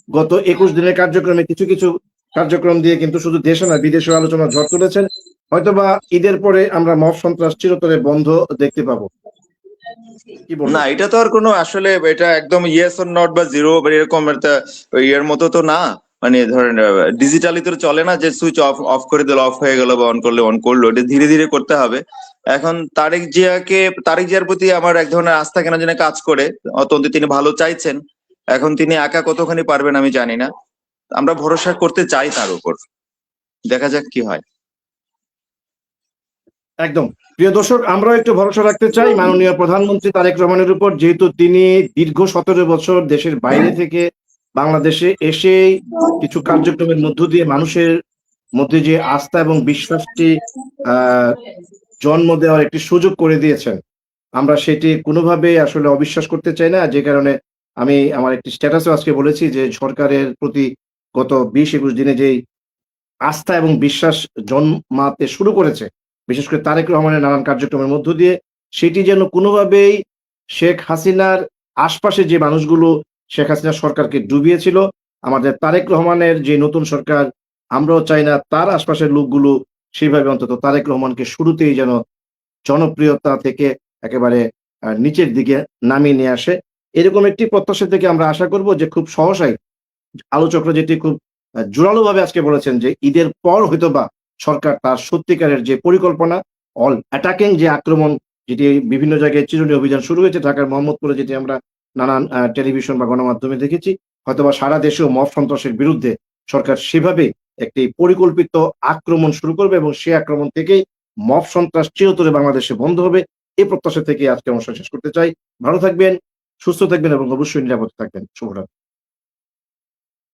গত 21 দিনের কার্যক্রমে কিছু কিছু কার্যক্রম দিয়ে কিন্তু শুধু দেশে না বিদেশে আলোচনা ঝড় তুলেছেন, হয়তোবা ঈদের পরে আমরা মব সন্ত্রাস চিরতরে বন্ধ দেখতে পাবো। কি না, বলবেন? এটা তো আর কোনো আসলে এটা একদম ইয়েস অর নট বা জিরো বা এরকম একটা ইয়ের মতো তো না। মানে ধরেন ডিজিটালি তো চলে না যে সুইচ অফ অফ করে দিলে অফ হয়ে গেল বা অন করলে অন করলো, এটা ধীরে ধীরে করতে হবে। এখন তারেক জিয়ার প্রতি আমার এক ধরনের আস্থা কেন যেন কাজ করে, অন্তত তিনি ভালো চাইছেন। এখন তিনি একা কতখানি পারবেন আমি জানি না, আমরা ভরসা করতে চাই তার উপর, দেখা যাক কি হয়। একদম। প্রিয় দর্শক, আমরাও একটু ভরসা রাখতে চাই মাননীয় প্রধানমন্ত্রী তারেক রহমানের উপর, যেহেতু তিনি দীর্ঘ 17 বছর দেশের বাইরে থেকে বাংলাদেশে এসে কিছু কার্যক্রমের মধ্য দিয়ে মানুষের মধ্যে যে আস্থা এবং বিশ্বাসটি আহ জন্ম দেওয়ার একটি সুযোগ করে দিয়েছেন। আমরা সেটি কোনোভাবেই আসলে অবিশ্বাস করতে চাই না, যে কারণে আমি আমার একটি স্ট্যাটাসও আজকে বলেছি যে সরকারের প্রতি গত 20-21 দিনে যেই আস্থা এবং বিশ্বাস জন্মাতে শুরু করেছে, বিশেষ করে তারেক রহমানের নানান কার্যক্রমের মধ্য দিয়ে, সেটি যেন কোনোভাবেই শেখ হাসিনার আশপাশে যে মানুষগুলো শেখ হাসিনার সরকারকে ডুবিয়েছিল, আমাদের তারেক রহমানের যে নতুন সরকার, আমরাও চাই না তার আশপাশের লোকগুলো সেইভাবে অন্তত তারেক রহমানকে শুরুতেই যেন জনপ্রিয়তা থেকে একেবারে নিচের দিকে নামিয়ে নিয়ে আসে। এরকম একটি প্রত্যাশা থেকে আমরা আশা করব যে খুব সহসাই আলোচকরা যেটি খুব জোরালোভাবে আজকে বলেছেন যে ঈদের পর হয়তোবা সরকার তার সত্যিকারের যে পরিকল্পনা, অল অ্যাটাকিং যে আক্রমণ, যেটি বিভিন্ন জায়গায় চিরুনি অভিযান শুরু হয়েছে, ঢাকার মোহাম্মদপুরে যেটি আমরা নানান টেলিভিশন বা গণমাধ্যমে দেখেছি, হয়তোবা সারা দেশেও মব সন্ত্রাসের বিরুদ্ধে সরকার সেভাবে একটি পরিকল্পিত আক্রমণ শুরু করবে, এবং সেই আক্রমণ থেকেই মব সন্ত্রাস চিরতরে বাংলাদেশে বন্ধ হবে। এই প্রত্যাশা থেকে আজকে অনুষ্ঠান শেষ করতে চাই। ভালো থাকবেন, সুস্থ থাকবেন এবং অবশ্যই নিরাপদে থাকবেন। শুভরাত্রি।